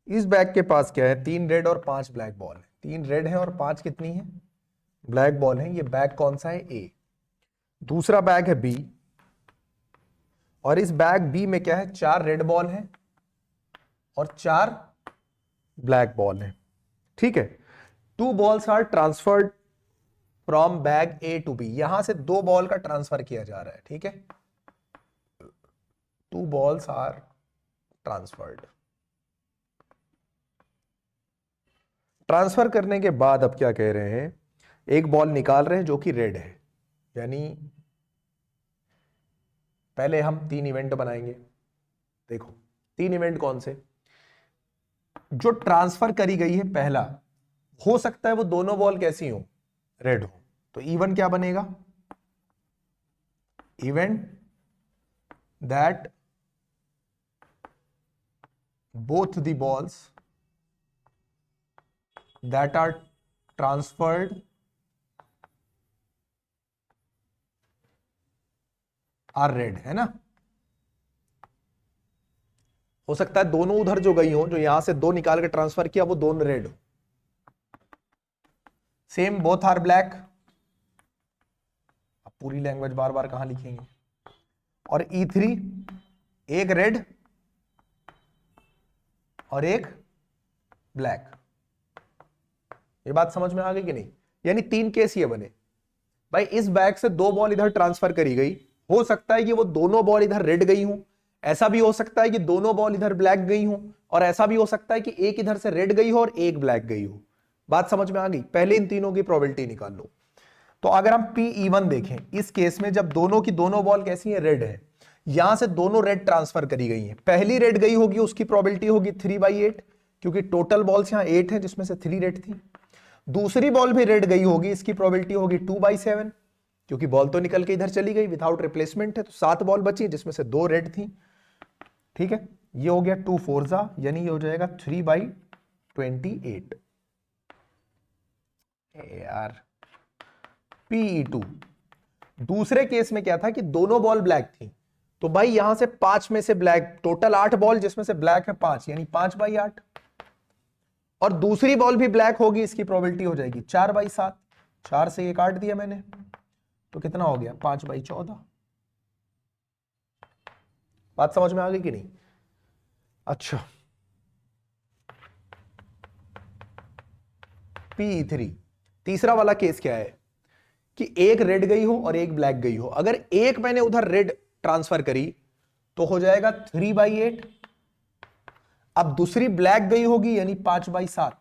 इस बैग के पास क्या है 3 रेड और 5 ब्लैक बॉल है, 3 रेड है और 5 कितनी है ब्लैक बॉल है। ये बैग कौन सा है ए, दूसरा बैग है बी, और इस बैग बी में क्या है 4 रेड बॉल है और 4 ब्लैक बॉल है, ठीक है। 2 balls are transferred from bag A to B, यहां से 2 बॉल का ट्रांसफर किया जा रहा है, ठीक है, 2 balls are transferred। ट्रांसफर करने के बाद अब क्या कह रहे हैं, एक बॉल निकाल रहे हैं जो कि रेड है, यानी पहले हम 3 इवेंट बनाएंगे। देखो 3 इवेंट कौन से, जो ट्रांसफर करी गई है पहला, हो सकता है वो दोनों बॉल कैसी हो, रेड हो, तो इवन क्या बनेगा, event that both the balls that are transferred are red, है ना। हो सकता है दोनों उधर जो गई हो, जो यहां से 2 निकाल के ट्रांसफर किया, वो दोनों रेड हो। सेम बोथ आर ब्लैक, अब पूरी लैंग्वेज बार बार कहां लिखेंगे। और E3 एक रेड और एक ब्लैक। ये बात समझ में आ गई कि नहीं, यानी 3 केस ये बने। भाई इस बैग से 2 बॉल इधर ट्रांसफर करी गई, हो सकता है कि वो दोनों बॉल इधर रेड गई हूं, ऐसा भी हो सकता है कि दोनों बॉल इधर ब्लैक गई हूं, और ऐसा भी हो सकता है कि एक इधर से रेड गई हो और एक ब्लैक गई हो। बात समझ में आ गई। पहले इन तीनों की प्रोबेबिलिटी निकाल लो। तो अगर हम P देखें, इस केस में जब दोनों की दोनों बॉल कैसी है, रेड है, यहां से दोनों रेड ट्रांसफर करी गई हैं, पहली रेड गई होगी उसकी प्रोबेबिलिटी होगी 3/8, क्योंकि टोटल बॉल्स यहां 8 है जिसमें से 3 रेड थी। दूसरी बॉल भी रेड गई होगी, इसकी प्रोबेबिलिटी होगी 2/7, क्योंकि बॉल तो निकल के इधर चली गई, विदाउट रिप्लेसमेंट है, तो 7 बॉल बची जिसमें से 2 रेड थी। ठीक है, ये हो गया 2 4 यानी ये हो जाएगा 3/28 यार। Pe2। दूसरे केस में क्या था कि दोनों बॉल ब्लैक थी, तो भाई यहां से 5 में से ब्लैक, टोटल 8 बॉल जिसमें से ब्लैक है 5, यानी 5/8। और दूसरी बॉल भी ब्लैक होगी, इसकी प्रोबेबिलिटी हो जाएगी 4/7। 4 से ये काट दिया मैंने, तो कितना हो गया 5/14। बात समझ में आ गई कि नहीं। अच्छा, P3 तीसरा वाला केस क्या है कि एक रेड गई हो और एक ब्लैक गई हो। अगर एक मैंने उधर रेड ट्रांसफर करी तो हो जाएगा 3/8, अब दूसरी ब्लैक गई होगी यानी 5/7,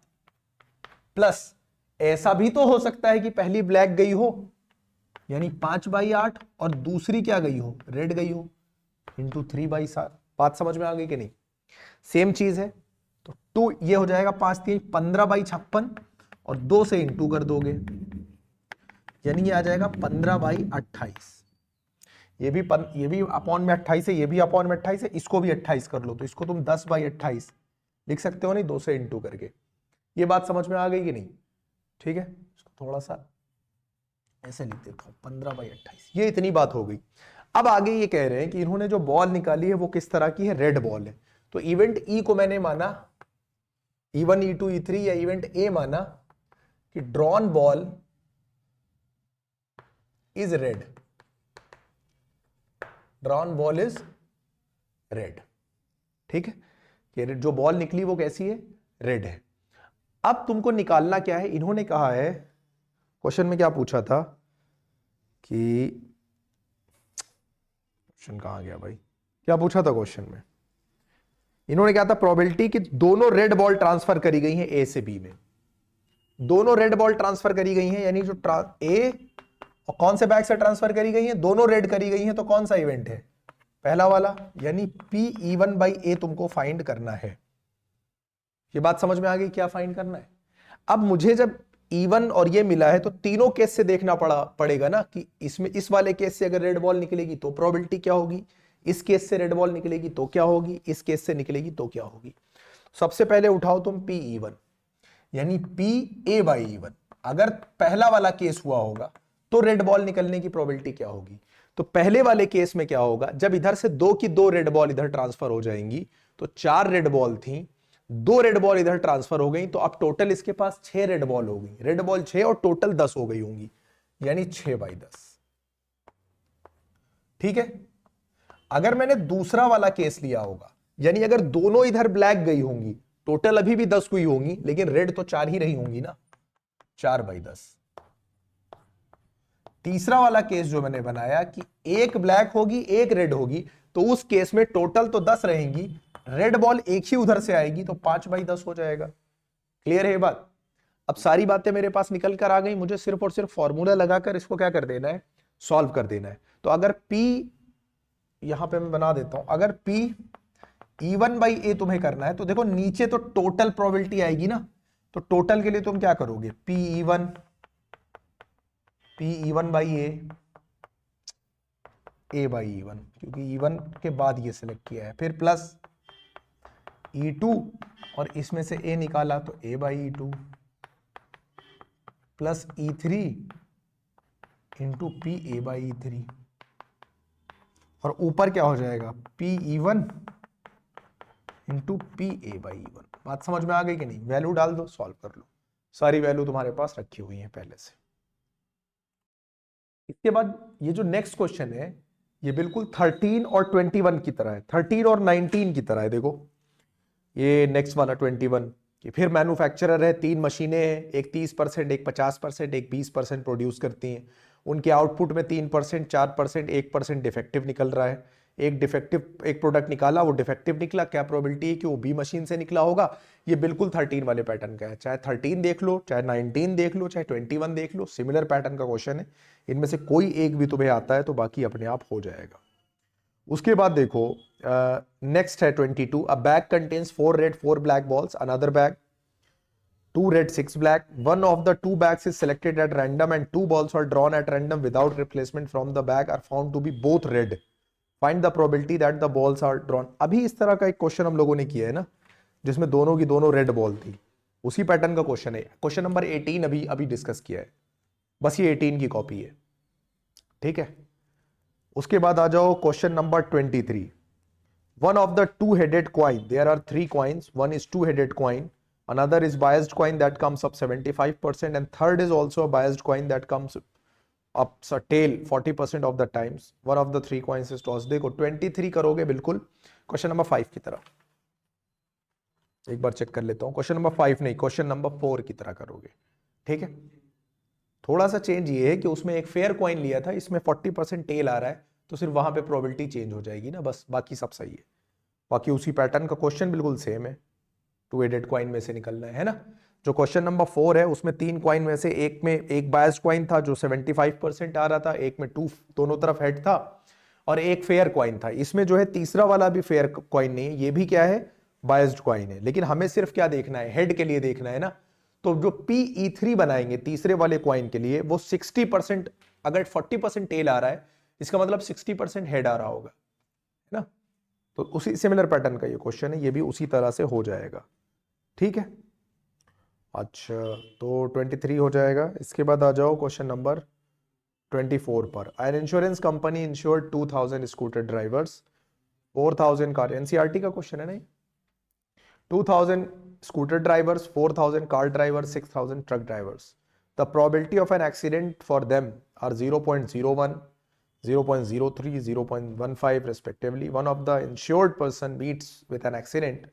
प्लस ऐसा भी तो हो सकता है कि पहली ब्लैक गई हो यानी 5/8 और दूसरी क्या गई हो, रेड गई हो, इंटू 3/7। बात समझ में आ गई कि नहीं। सेम चीज है, तो 2 ये हो जाएगा 5 3 15/56 और 2 से इंटू कर दोगे, यानी ये आ जाएगा 15/28। ये भी अपॉन में 28 है, ये भी अपॉन में 28 है, इसको भी 28 कर लो, तो इसको तुम 10/28 लिख सकते हो, नहीं 2 से इंटू करके। ये बात समझ में आ गई कि नहीं। ठीक है, इसको थोड़ा सा ऐसे लिख देता हूं 15/28। ये इतनी बात हो गई। अब आगे ये कह रहे हैं कि इन्होंने जो बॉल निकाली है वो किस तरह की है, रेड बॉल है। तो इवेंट E को मैंने माना E1 E2 E3, या इवेंट A माना कि drawn ball is red, drawn ball is red. ठीक है, कि जो बॉल निकली वो कैसी है, रेड है। अब तुमको निकालना क्या है, इन्होंने कहा है, क्वेश्चन में क्या पूछा था कि, क्वेश्चन कहां गया भाई, क्या पूछा था क्वेश्चन में, इन्होंने कहा था प्रोबेबिलिटी कि दोनों रेड बॉल ट्रांसफर करी गई हैं ए से बी में। दोनों रेड बॉल ट्रांसफर करी गई हैं, यानी जो ए और कौन से बैग से ट्रांसफर करी गई हैं, दोनों रेड करी गई हैं, तो कौन सा इवेंट है, पहला वाला, यानी Pe1/A तुमको फाइंड करना है। ये बात समझ में आ गई, क्या फाइंड करना है। अब मुझे जब E1 और ये मिला है तो तीनों केस से देखना पड़ेगा ना कि इसमें इस वाले केस से अगर रेड बॉल निकलेगी तो प्रोबेबिलिटी क्या होगी, इस केस से रेड बॉल निकलेगी तो क्या होगी, इस केस से निकलेगी तो क्या होगी। सबसे पहले उठाओ तुम Pe1, यानी Pa/E1। अगर पहला वाला केस हुआ होगा तो रेड बॉल निकलने की प्रोबेबिलिटी क्या होगी। तो पहले वाले केस में क्या होगा, जब इधर से 2 की 2 रेड बॉल इधर ट्रांसफर हो जाएंगी, तो 4 रेड बॉल थी, 2 रेड बॉल इधर ट्रांसफर हो गई, तो अब टोटल इसके पास 6 रेड बॉल हो गई, रेड बॉल 6 और टोटल 10 हो गई होंगी, यानी 6/10। ठीक है, अगर मैंने दूसरा वाला केस लिया होगा, यानी अगर दोनों इधर ब्लैक गई होंगी, टोटल अभी भी 10 हुई होंगी, लेकिन रेड तो 4 ही रही होंगी ना, 4/10। तीसरा वाला केस जो मैंने बनाया कि एक ब्लैक होगी एक रेड होगी, तो उस केस में टोटल तो 10 रहेंगी, रेड बॉल एक ही उधर से आएगी, तो 5/10 हो जाएगा। क्लियर है ये बात। अब सारी बातें मेरे पास निकल कर आ गई, मुझे सिर्फ और सिर्फ फॉर्मूला लगाकर इसको क्या कर देना है, सॉल्व कर देना है। तो अगर P, यहां पे मैं बना देता हूं, अगर P E1/A तुम्हें करना है तो देखो नीचे तो टोटल प्रोबेबिलिटी आएगी ना, तो टोटल के लिए तुम क्या करोगे, P E1/A, A/E1, क्योंकि E1 के बाद ये सिलेक्ट किया है, फिर प्लस E2 और इसमें से A निकाला तो A/E2 plus E3 into PA/E3, और ऊपर क्या हो जाएगा, PE1 इंटू PA/E1। बात समझ में आ गई कि नहीं? वैल्यू डाल दो, सॉल्व कर लो, सारी वैल्यू तुम्हारे पास रखी हुई है पहले से। इसके बाद ये जो नेक्स्ट क्वेश्चन है ये बिल्कुल 13 और 21 की तरह है, 13 और 19 की तरह है। देखो ये नेक्स्ट वाला 21 कि फिर मैन्युफैक्चरर है, 3 मशीनें हैं, एक 30%, एक 50%, एक 20% प्रोड्यूस करती हैं। उनके आउटपुट में 3%, 4%, 1% डिफेक्टिव निकल रहा है। एक प्रोडक्ट निकाला, वो डिफेक्टिव निकला, क्या प्रोबेबिलिटी है कि वो बी मशीन से निकला होगा? ये बिल्कुल 13 वाले पैटर्न का है, चाहे 13 देख लो, चाहे 19 देख लो, चाहे 21 देख लो, सिमिलर पैटर्न का क्वेश्चन है। इनमें से कोई एक भी तुम्हें आता है तो बाकी अपने आप हो जाएगा। उसके बाद देखो नेक्स्ट है 22, अ bag contains 4 red 4 black balls, another bag 2 red 6 black, one of the 2 bags is selected at random and 2 balls are drawn at random without replacement from the bag are found to be both red, find the probability that the balls are drawn। अभी इस तरह का एक question हम लोगों ने किया है ना, जिसमें दोनों की दोनों रेड बॉल थी, उसी पैटर्न का क्वेश्चन है। क्वेश्चन नंबर 18 अभी डिस्कस किया है, बस ये 18 की कॉपी है, ठीक है। उसके बाद आ जाओ question number 23, one of the 2-headed coin, there are 3 coins, one is 2-headed coin, another is biased coin that comes up 75%, and third is also a biased coin that comes up so tail 40% of the times, one of the 3 coins is tossed। देखो 23 करोगे बिल्कुल question number 5 की तरह, एक बार check कर लेता हूं, question number 5 नहीं, क्वेश्चन नंबर 4 की तरह करोगे, ठीक है। थोड़ा सा चेंज ये है कि उसमें एक फेयर कॉइन लिया था, इसमें 40% टेल आ रहा है, तो सिर्फ वहां पे प्रोबेबिलिटी चेंज हो जाएगी ना, बस बाकी सब सही है। बाकी उसी पैटर्न का क्वेश्चन बिल्कुल सेम है, 2-headed कॉइन में से निकलना है ना। जो क्वेश्चन नंबर 4 है उसमें 3 कॉइन में से एक में एक बायस्ड कॉइन था जो 75% आ रहा था, एक में 2 दोनों तरफ हेड था, और एक फेयर कॉइन था। इसमें जो है तीसरा वाला भी फेयर कॉइन नहीं है, ये भी क्या है, बायस्ड कॉइन है। लेकिन हमें सिर्फ क्या देखना है, हेड के लिए देखना है ना। तो जो PE3 बनाएंगे तीसरे वाले कॉइन के लिए, वो 60%, अगर 40% टेल आ रहा है इसका मतलब 60% हेड आ रहा होगा, है ना। तो उसी सिमिलर पैटर्न का ये क्वेश्चन है, ये भी उसी तरह से हो जाएगा, ठीक है। अच्छा तो 23 हो जाएगा। इसके बाद आ जाओ क्वेश्चन नंबर 24 पर, an insurance company insured 2000 scooter drivers, 4000 car, NCERT का क्वेश्चन है नहीं, 2000 scooter drivers, 4000 car drivers, 6000 truck drivers. The probability of an accident for them are 0.01, 0.03, 0.15 respectively. One of the insured person meets with an accident.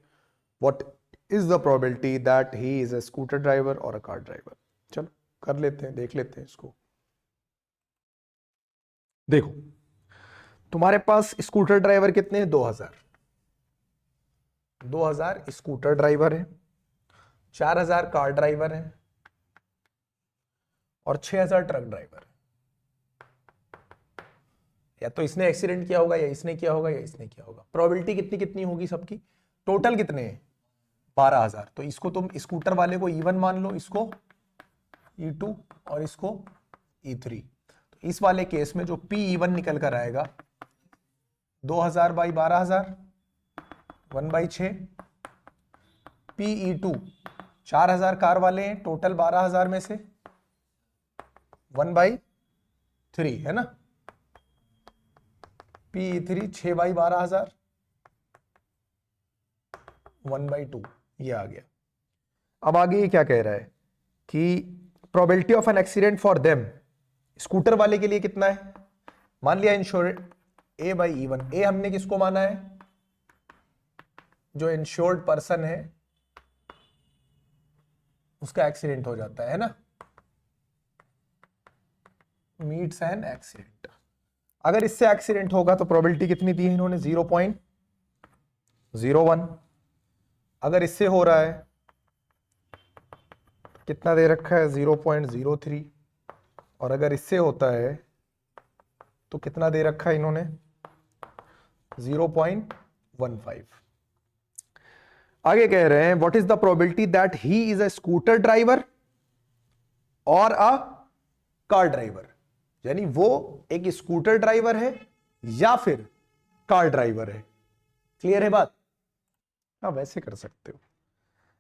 What is the probability that he is a scooter driver or a car driver? चलो कर लेते हैं, देख लेते हैं इसको। देखो तुम्हारे पास स्कूटर ड्राइवर कितने हैं, 2000 स्कूटर ड्राइवर है, 4000 कार ड्राइवर है, और 6000 ट्रक ड्राइवर है। या तो इसने एक्सीडेंट किया होगा, या इसने किया होगा, या इसने किया होगा। प्रोबेबिलिटी कितनी कितनी होगी सबकी, टोटल कितने हैं, 12000। तो इसको तुम स्कूटर वाले को E1 मान लो, इसको E2 और इसको E3। तो इस वाले केस में जो PE1 निकल कर आएगा 2000/12000, 1/6। PE2 4000 कार वाले हैं, टोटल 12000 में से 1/3 है ना। PE3 6/12000, 1/2, ये आ गया। अब आगे ये क्या कह रहा है कि probability of an accident for them, scooter वाले के लिए कितना है, मान लिया इंश्योर्ड A/E1। ए हमने किसको माना है, जो इंश्योर्ड पर्सन है उसका एक्सीडेंट हो जाता है ना, मीट्स एन एक्सीडेंट। अगर इससे एक्सीडेंट होगा तो प्रोबेबिलिटी कितनी दी है इन्होंने, 0.01। अगर इससे हो रहा है कितना दे रखा है 0.03, और अगर इससे होता है तो कितना दे रखा है इन्होंने 0.15। आगे कह रहे हैं what is the probability that he is a scooter driver और अ कार ड्राइवर, यानी वो एक स्कूटर ड्राइवर है या फिर कार ड्राइवर है। क्लियर है बात? हाँ वैसे कर सकते हो।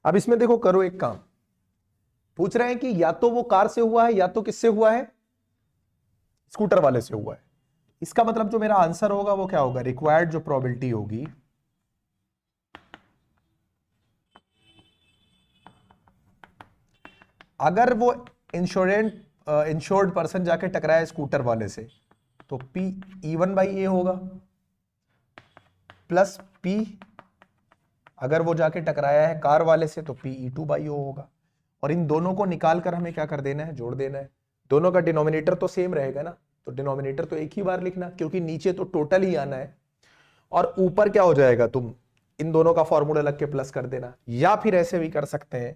अब इसमें देखो, करो एक काम, पूछ रहे हैं कि या तो वो कार से हुआ है या तो किससे हुआ है, स्कूटर वाले से हुआ है। इसका मतलब जो मेरा आंसर होगा वो क्या होगा, रिक्वायर्ड जो प्रोबेबिलिटी होगी अगर वो इंश्योर्ड पर्सन जाके टकराया स्कूटर वाले से तो P E1/A होगा, प्लस P अगर वो जाके टकराया है कार वाले से तो P E2/O होगा। और इन दोनों को निकाल कर हमें क्या कर देना है, जोड़ देना है। दोनों का डिनोमिनेटर तो सेम रहेगा ना, तो डिनोमिनेटर तो एक ही बार लिखना, क्योंकि नीचे तो टोटल ही आना है। और ऊपर क्या हो जाएगा, तुम इन दोनों का फॉर्मूला लग के प्लस कर देना। या फिर ऐसे भी कर सकते हैं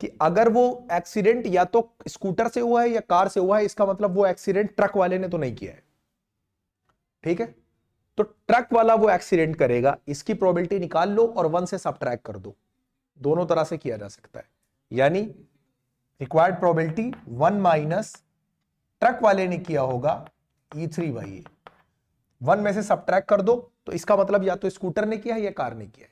कि अगर वो एक्सीडेंट या तो स्कूटर से हुआ है या कार से हुआ है, इसका मतलब वो एक्सीडेंट ट्रक वाले ने तो नहीं किया है। ठीक है, तो ट्रक वाला वो एक्सीडेंट करेगा, इसकी प्रोबेबिलिटी निकाल लो और 1 से सबट्रैक्ट कर दो। दोनों तरह से किया जा सकता है, यानी रिक्वायर्ड प्रोबेबिलिटी 1 माइनस ट्रक वाले ने किया होगा E3/A, 1 में से सबट्रैक्ट कर दो, तो इसका मतलब या तो स्कूटर ने किया है या कार ने किया है।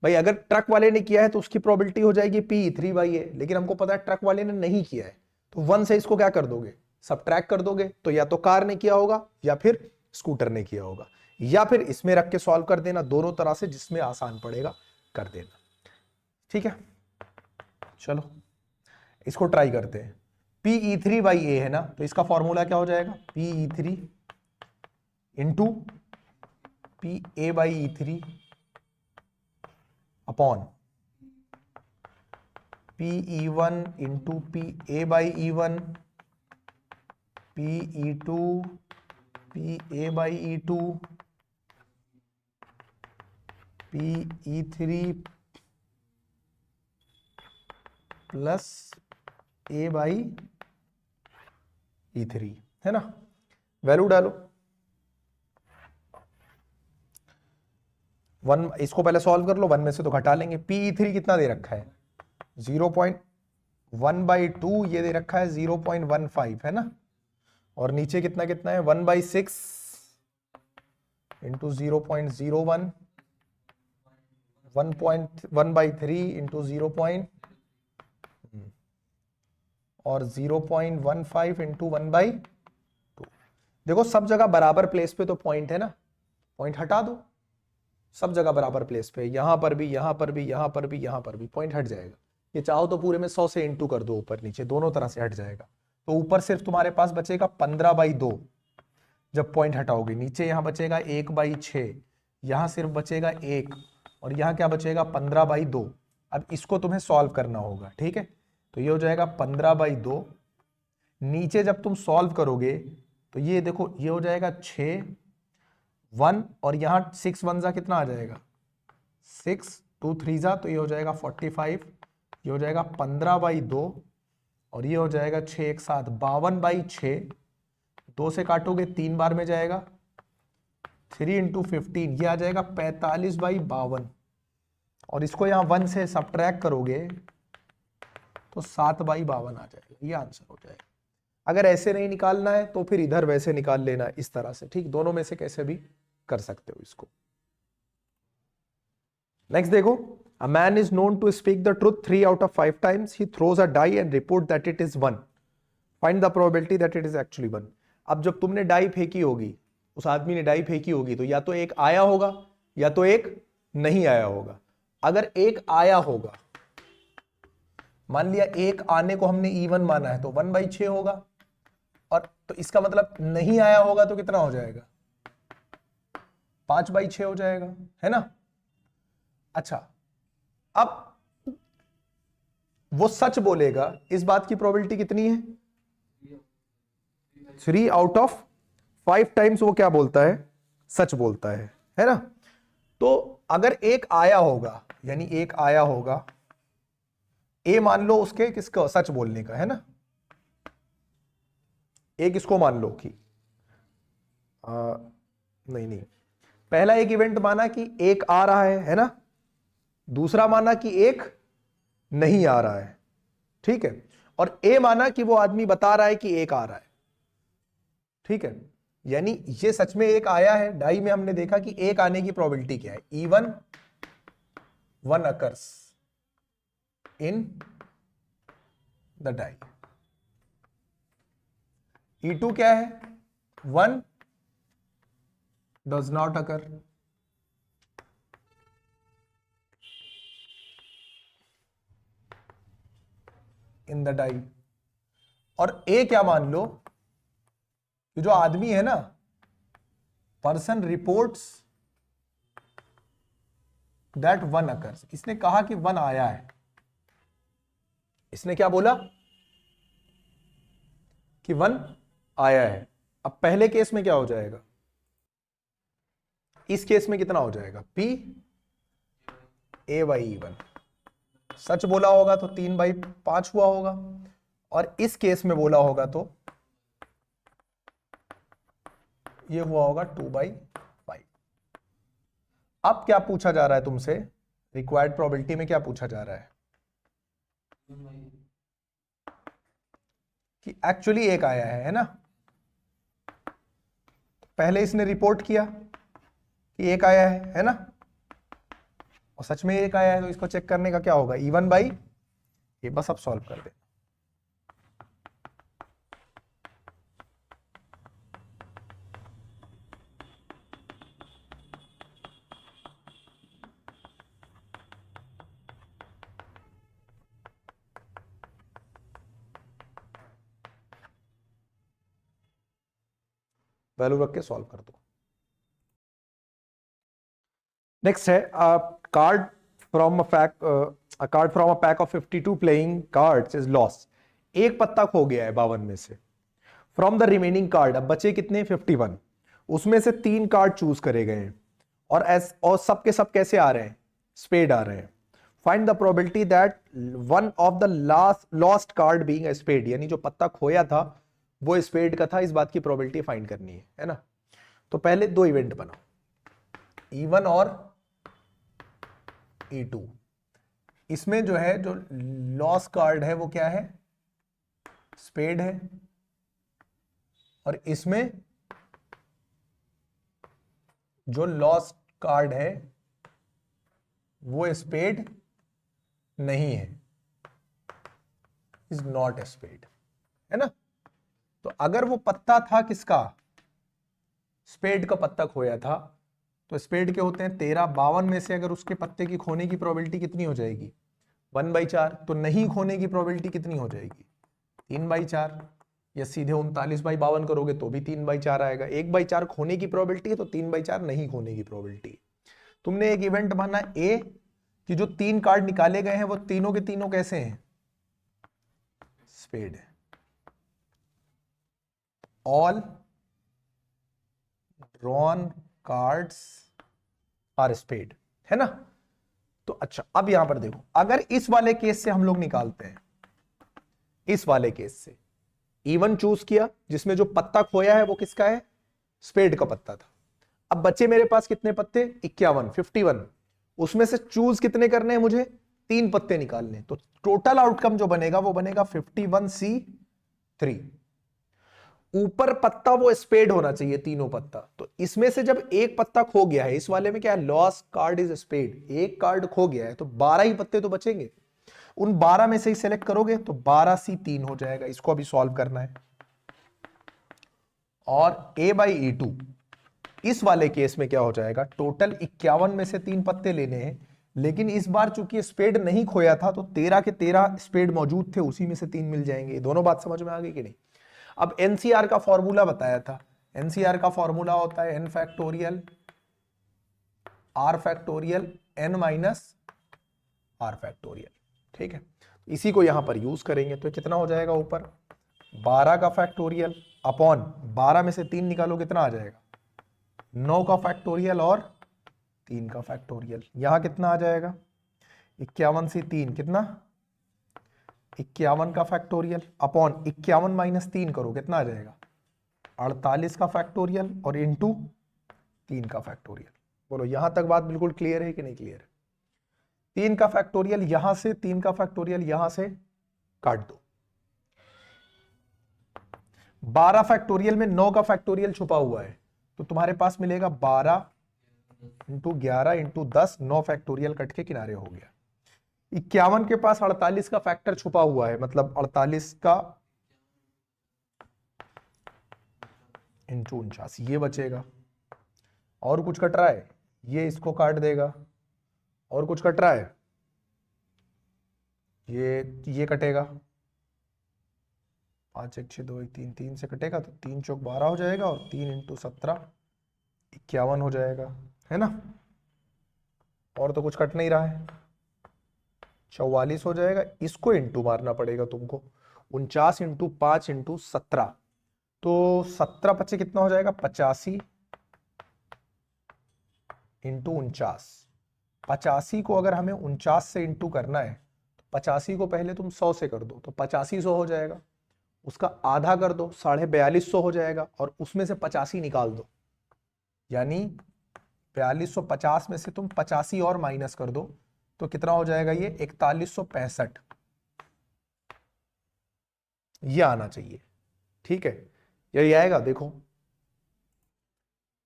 भाई अगर ट्रक वाले ने किया है तो उसकी प्रोबेबिलिटी हो जाएगी P3/A, लेकिन हमको पता है ट्रक वाले ने नहीं किया है, तो 1 से इसको क्या कर दोगे, सबट्रैक्ट कर दोगे। तो या तो कार ने किया होगा या फिर स्कूटर ने किया होगा, या फिर इसमें रख के सॉल्व कर देना, दोनों तरह से जिसमें आसान पड़ेगा कर देना। ठीक है, चलो इसको ट्राई करते हैं। Pe3/A है ना, तो इसका फॉर्मूला क्या हो जाएगा, Pe3 into PA/E3 upon PE1 into PA/E1 PE2 PA/E2 PE3 plus A/E3 है ना। वैल्यू डालो 1, इसको पहले सॉल्व कर लो, 1 में से तो घटा लेंगे। PE3 कितना दे रखा है 0.1/2, ये दे रखा है 0.15 है ना, और नीचे कितना कितना है 1/6 इंटू 0.01, 1/3 इंटू 0. और 0.15 इंटू 1/2। देखो सब जगह बराबर प्लेस पे तो पॉइंट है ना, पॉइंट हटा दो, सब जगह बराबर प्लेस पे, यहां पर भी, यहां पर भी, यहां पर भी, यहां पर भी पॉइंट हट जाएगा। ये चाहो तो पूरे में 100 से इंटू कर दो, ऊपर नीचे दोनों तरह से हट जाएगा। तो ऊपर सिर्फ तुम्हारे पास बचेगा 15/2 जब पॉइंट हटाओगे, नीचे यहां बचेगा 1/6, यहां सिर्फ बचेगा 1, और यहां क्या बचेगा 15/2। अब इसको तुम्हें सॉल्व करना होगा, ठीक है। तो ये हो जाएगा 15/2, नीचे जब तुम सॉल्व करोगे तो ये देखो ये हो जाएगा 6, 1, और यहां 6 1 जा कितना आ जाएगा 6, 2 3 जा, तो ये हो जाएगा 45, ये हो जाएगा 15/2, और ये हो जाएगा 6 एक साथ 52/6, 2 से काटोगे 3 बार में जाएगा, 3 इंटू 15 ये आ जाएगा 45/52, और इसको यहां 1 से सब्ट्रैक्ट करोगे तो 7/52 आ जाएगा, ये आंसर हो जाएगा। अगर ऐसे नहीं निकालना है तो फिर इधर वैसे निकाल लेना, इस तरह से, ठीक, दोनों में से कैसे भी कर सकते हो इसको। नेक्स्ट देखो, a man is known to speak the truth 3 out of 5 times. He throws a die and report that it is 1. Find the probability that it is actually 1. अब जब तुमने डाई फेंकी होगी, उस आदमी ने डाई फेंकी होगी, तो या तो एक आया होगा या तो एक नहीं आया होगा। अगर एक आया होगा, मान लिया एक आने को हमने E1 माना है, तो 1/6 होगा, और तो इसका मतलब नहीं आया होगा तो कितना हो जाएगा 5/6 हो जाएगा, है ना। अच्छा, अब वो सच बोलेगा, इस बात की प्रोबेबिलिटी कितनी है 3 out of 5 टाइम्स वो क्या बोलता है, सच बोलता है ना। तो अगर एक आया होगा, यानी एक आया होगा, ए मान लो उसके किसका, सच बोलने का है ना, एक इसको मान लो कि नहीं नहीं, पहला एक इवेंट माना कि एक आ रहा है ना, दूसरा माना कि एक नहीं आ रहा है, ठीक है, और ए माना कि वो आदमी बता रहा है कि एक आ रहा है, ठीक है। यानी ये सच में एक आया है, डाई में हमने देखा कि एक आने की प्रोबेबिलिटी क्या है, even one occurs in the die. E2 क्या है, one does not occur in the die. और ए क्या मान लो कि जो आदमी है ना, person reports that one occurs, इसने कहा कि वन आया है, इसने क्या बोला कि वन आया है। अब पहले केस में क्या हो जाएगा, इस केस में कितना हो जाएगा, P A/E1, सच बोला होगा तो 3/5 हुआ होगा, और इस केस में बोला होगा तो ये हुआ होगा 2/5। अब क्या पूछा जा रहा है तुमसे, रिक्वायर्ड प्रोबेबिलिटी में क्या पूछा जा रहा है कि एक्चुअली एक आया है ना। पहले इसने रिपोर्ट किया कि एक आया है ना, और सच में एक आया है, तो इसको चेक करने का क्या होगा, E1 बाई ये, बस अब सॉल्व कर दे। वैल्यू रख के सॉल्व कर दो। नेक्स्ट है card from a pack of 52 playing cards is lost. एक पत्ता खो गया है 52 में से। फ्रॉम द रिमेनिंग कार्ड, अब बचे कितने 51, उसमें से 3 कार्ड चूज करे गए हैं, और सब के सब कैसे आ रहे हैं, स्पेड आ रहे हैं। Find the probability that one of the lost card being a spade, यानी जो पत्ता खोया था वो स्पेड का था, इस बात की प्रोबेबिलिटी फाइंड करनी है ना। तो पहले 2 इवेंट बनाओ, E1 और E2। इसमें जो है, जो लॉस कार्ड है वो क्या है, स्पेड है, और इसमें जो लॉस कार्ड है वो स्पेड नहीं है, इज नॉट ए स्पेड, है ना। तो अगर वो पत्ता था किसका, स्पेड का पत्ता खोया था, तो स्पेड के होते हैं 13, 52 में से अगर उसके पत्ते की खोने की प्रोबेबिलिटी कितनी हो जाएगी, 1/4। तो नहीं खोने की प्रोबेबिलिटी कितनी हो जाएगी, 3/4, या सीधे 39/52 करोगे तो भी 3/4 आएगा। 1/4 खोने की प्रोबेबिलिटी है, तो 3/4 नहीं खोने की प्रोबेबिलिटी। तुमने एक इवेंट माना ए कि जो 3 कार्ड निकाले गए हैं वो तीनों के तीनों कैसे हैं, स्पेड है, all drawn cards are spade, है ना। तो अच्छा, अब यहां पर देखो, अगर इस वाले केस से हम लोग निकालते हैं, इस वाले केस से E1 चूज किया, जिसमें जो पत्ता खोया है वो किसका है, स्पेड का पत्ता था। अब बचे मेरे पास कितने पत्ते, 51, उसमें से चूज कितने करने हैं मुझे, 3 पत्ते निकालने। तो टोटल आउटकम जो बनेगा वो बनेगा 51C3। ऊपर पत्ता वो स्पेड होना चाहिए, तीनों पत्ता। तो इसमें से जब एक पत्ता खो गया है, इस वाले में क्या है, लॉस्ट कार्ड इज स्पेड, एक कार्ड खो गया है, तो 12 ही पत्ते तो बचेंगे। उन 12 में से ही सेलेक्ट करोगे तो 12C3 हो जाएगा। इसको अभी सॉल्व करना है। और A/E2, इस वाले केस में क्या हो जाएगा, टोटल 51 में से 3 पत्ते लेने हैं, लेकिन इस बार चूंकि स्पेड नहीं खोया था तो 13 के 13 स्पेड मौजूद थे, उसी में से 3 मिल जाएंगे। दोनों बात समझ में आ गई कि नहीं। अब एनसीआर का फॉर्मूला बताया था, एनसीआर का फॉर्मूला होता है n factorial r factorial n minus r factorial, ठीक है। इसी को यहां पर यूज करेंगे तो कितना हो जाएगा, ऊपर 12 का फैक्टोरियल अपॉन 12 में से 3 निकालो कितना आ जाएगा, 9 का फैक्टोरियल और 3 का फैक्टोरियल। यहां कितना आ जाएगा, 51 से 3 कितना 51 का फैक्टोरियल अपॉन 51 माइनस 3 करो, कितना आ जाएगा 48 का फैक्टोरियल और इंटू 3 का फैक्टोरियल। बोलो यहां तक बात बिल्कुल क्लियर है कि नहीं क्लियर है? 3 का फैक्टोरियल यहां से, 3 का फैक्टोरियल यहां से काट दो। 12 फैक्टोरियल में 9 का फैक्टोरियल छुपा हुआ है, तो तुम्हारे पास मिलेगा 12 इंटू 11 इंटू 10, 9 फैक्टोरियल कट के किनारे हो गया। 51 के पास 48 का फैक्टर छुपा हुआ है, मतलब 48 का इंटू 49, ये बचेगा। और कुछ कट रहा है, ये इसको काट देगा। और कुछ कट रहा है, ये कटेगा। 5 1 6 2 1 3, 3 से कटेगा तो 3 चौक 12 हो जाएगा और 3 इंटू 17 51 हो जाएगा, है ना। और तो कुछ कट नहीं रहा है, 44 हो जाएगा। इसको इंटू मारना पड़ेगा तुमको, 49 इंटू 5 इंटू 17, तो 17 पच्चे कितना हो जाएगा 85 इंटू 49। 85 को अगर हमें 49 से इंटू करना है तो 85 को पहले तुम 100 से कर दो तो 8500 हो जाएगा, उसका आधा कर दो 4250 हो जाएगा और उसमें से 85 निकाल दो, यानी 4250 में से तुम 85 और माइनस कर दो तो कितना हो जाएगा ये 4165, ये आना चाहिए। ठीक है, यही आएगा। देखो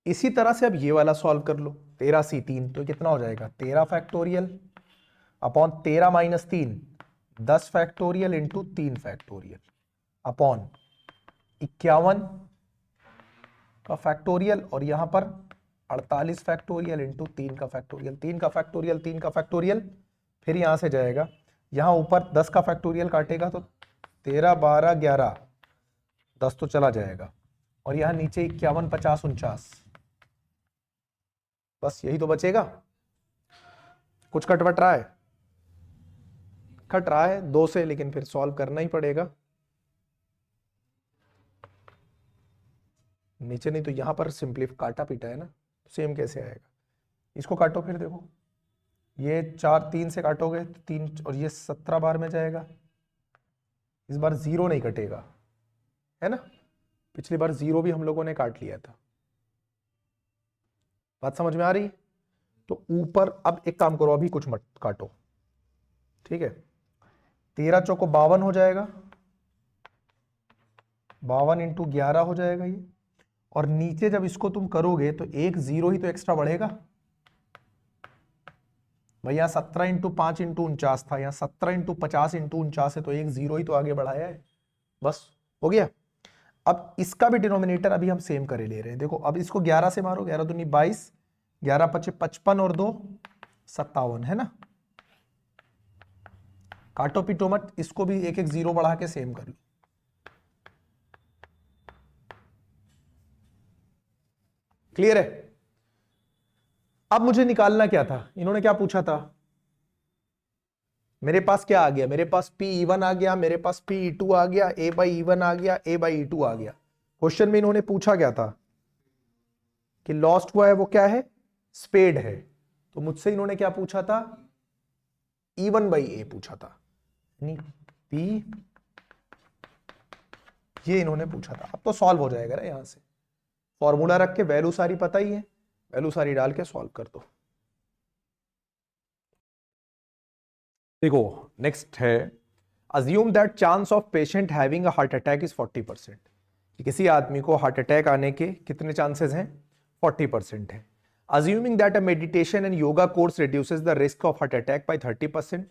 इसी तरह से अब ये वाला सॉल्व कर लो, 13C3 तो कितना हो जाएगा 13 factorial upon 13 minus 3 10 factorial into 3 factorial upon 51 का फैक्टोरियल और यहां पर 48 फैक्टोरियल इंटू 3 का फैक्टोरियल, 3 का फैक्टोरियल 3 का फैक्टोरियल, फिर यहां से जाएगा यहां ऊपर 10 का फैक्टोरियल काटेगा तो 13 12 11 10 तो चला जाएगा और यहां नीचे 51 50 49, बस यही तो बचेगा। कुछ कटवट रहा है, कट रहा है 2 से, लेकिन फिर सॉल्व करना ही पड़ेगा। नीचे नहीं तो यहां पर सिंपली काटा पीटा है ना, सेम कैसे आएगा। इसको काटो फिर, देखो ये 4 3 से काटोगे तो 3 और ये 17 बार में जाएगा। इस बार 0 नहीं कटेगा, है ना। पिछली बार 0 भी हम लोगों ने काट लिया था। बात समझ में आ रही है? तो ऊपर अब एक काम करो, अभी कुछ मत काटो, ठीक है। 13 चौको 52 हो जाएगा, 52 इंटू 11 हो जाएगा ये, और नीचे जब इसको तुम करोगे तो एक 0 ही तो एक्स्ट्रा बढ़ेगा भैया। 17 इंटू 5 इंटू 49 था, यहाँ 17 इंटू 50 इंटू 49 है, तो एक 0 ही तो आगे बढ़ाया है, बस हो गया। अब इसका भी डिनोमिनेटर अभी हम सेम करे ले रहे हैं। देखो अब इसको 11 से मारो, 11 दूनी 22, 11 पचे 55 और 2 57, है ना। काटो पीटो मत, इसको भी एक एक 0 बढ़ा के सेम कर लो। क्लियर है? अब मुझे निकालना क्या था, इन्होंने क्या पूछा था, मेरे पास क्या आ गया, मेरे पास P1 आ गया, मेरे पास P2 आ गया, A/E1 आ गया, A/E2 आ गया। क्वेश्चन में इन्होंने पूछा क्या था कि लॉस्ट हुआ है वो क्या है, स्पेड है। तो मुझसे इन्होंने क्या पूछा था, E1/A पूछा था, P ये इन्होंने पूछा था। अब तो सॉल्व हो जाएगा ना, यहां से फॉर्मूला रख के, वैल्यू सारी पता ही है, वैल्यू सारी डाल के सॉल्व कर दो। देखो नेक्स्ट है, assume that chance of patient having a heart attack is 40%। किसी आदमी को हार्ट अटैक आने के कितने चांसेस हैं, 40% है। Assuming that a meditation and yoga course reduces the risk of heart attack by 30%,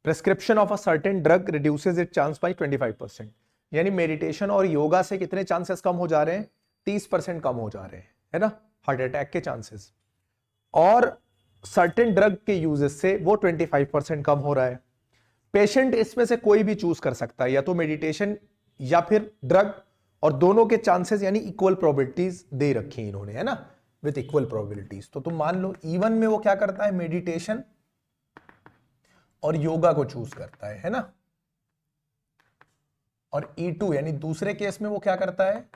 prescription of a certain drug reduces it chance by 25%। यानी meditation और योगा से कितने चांसेस कम हो जा रहे हैं, 30% कम हो जा रहे हैं, है ना, हार्ट अटैक के चांसेस। और सर्टेन ड्रग के यूजेस से वो 25% कम हो रहा है। पेशेंट इसमें से कोई भी चूज कर सकता है, या तो मेडिटेशन या फिर ड्रग, और दोनों के चांसेस यानी इक्वल प्रोबेबिलिटीज दे रखी है इन्होंने, है ना, विद इक्वल प्रोबेबिलिटीज। तो तुम मान लो E1 में वो क्या करता है, मेडिटेशन और योगा को चूज करता है ना, और E2 यानी दूसरे केस में वो क्या करता है,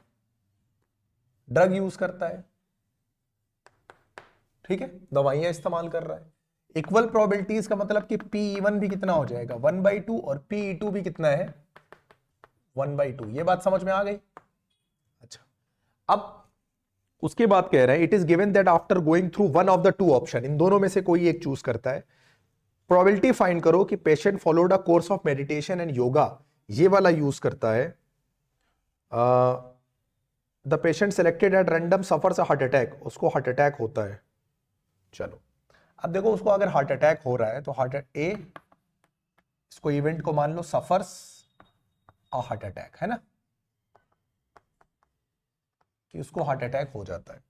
ड्रग यूज करता है, ठीक है, दवाइयां इस्तेमाल कर रहा है। इक्वल प्रोबेबिलिटीज का मतलब कि P1 भी कितना हो जाएगा 1/2 और P2 भी कितना है 1/2। ये बात समझ में आ गई। अच्छा, अब उसके बाद कह रहा है it is given that after going through one of the two option, इन दोनों में से कोई एक चूज करता है, प्रोबेबिलिटी फाइंड करो कि patient followed a course of meditation and yoga, ये वाला यूज करता है। The patient selected at random suffers a heart attack, उसको हार्ट अटैक होता है। चलो अब देखो, उसको अगर हार्ट अटैक हो रहा है तो इसको इवेंट को मान लो सफर्स अ हार्ट अटैक, है ना, कि उसको हार्ट अटैक हो जाता है।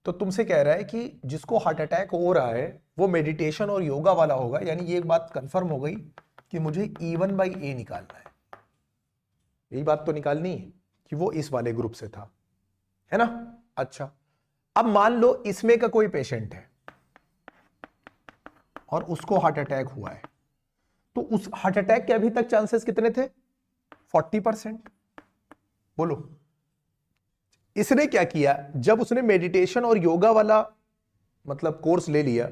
तो तुमसे कह रहा है कि जिसको हार्ट अटैक हो रहा है वो मेडिटेशन और योगा वाला होगा, यानी ये एक बात कंफर्म हो गई कि मुझे E1/A निकालना है। यही बात तो निकालनी है कि वो इस वाले ग्रुप से था, है ना। अच्छा, अब मान लो इसमें का कोई पेशेंट है और उसको हार्ट अटैक हुआ है, तो उस हार्ट अटैक के अभी तक चांसेस कितने थे 40%। बोलो, इसने क्या किया, जब उसने मेडिटेशन और योगा वाला मतलब कोर्स ले लिया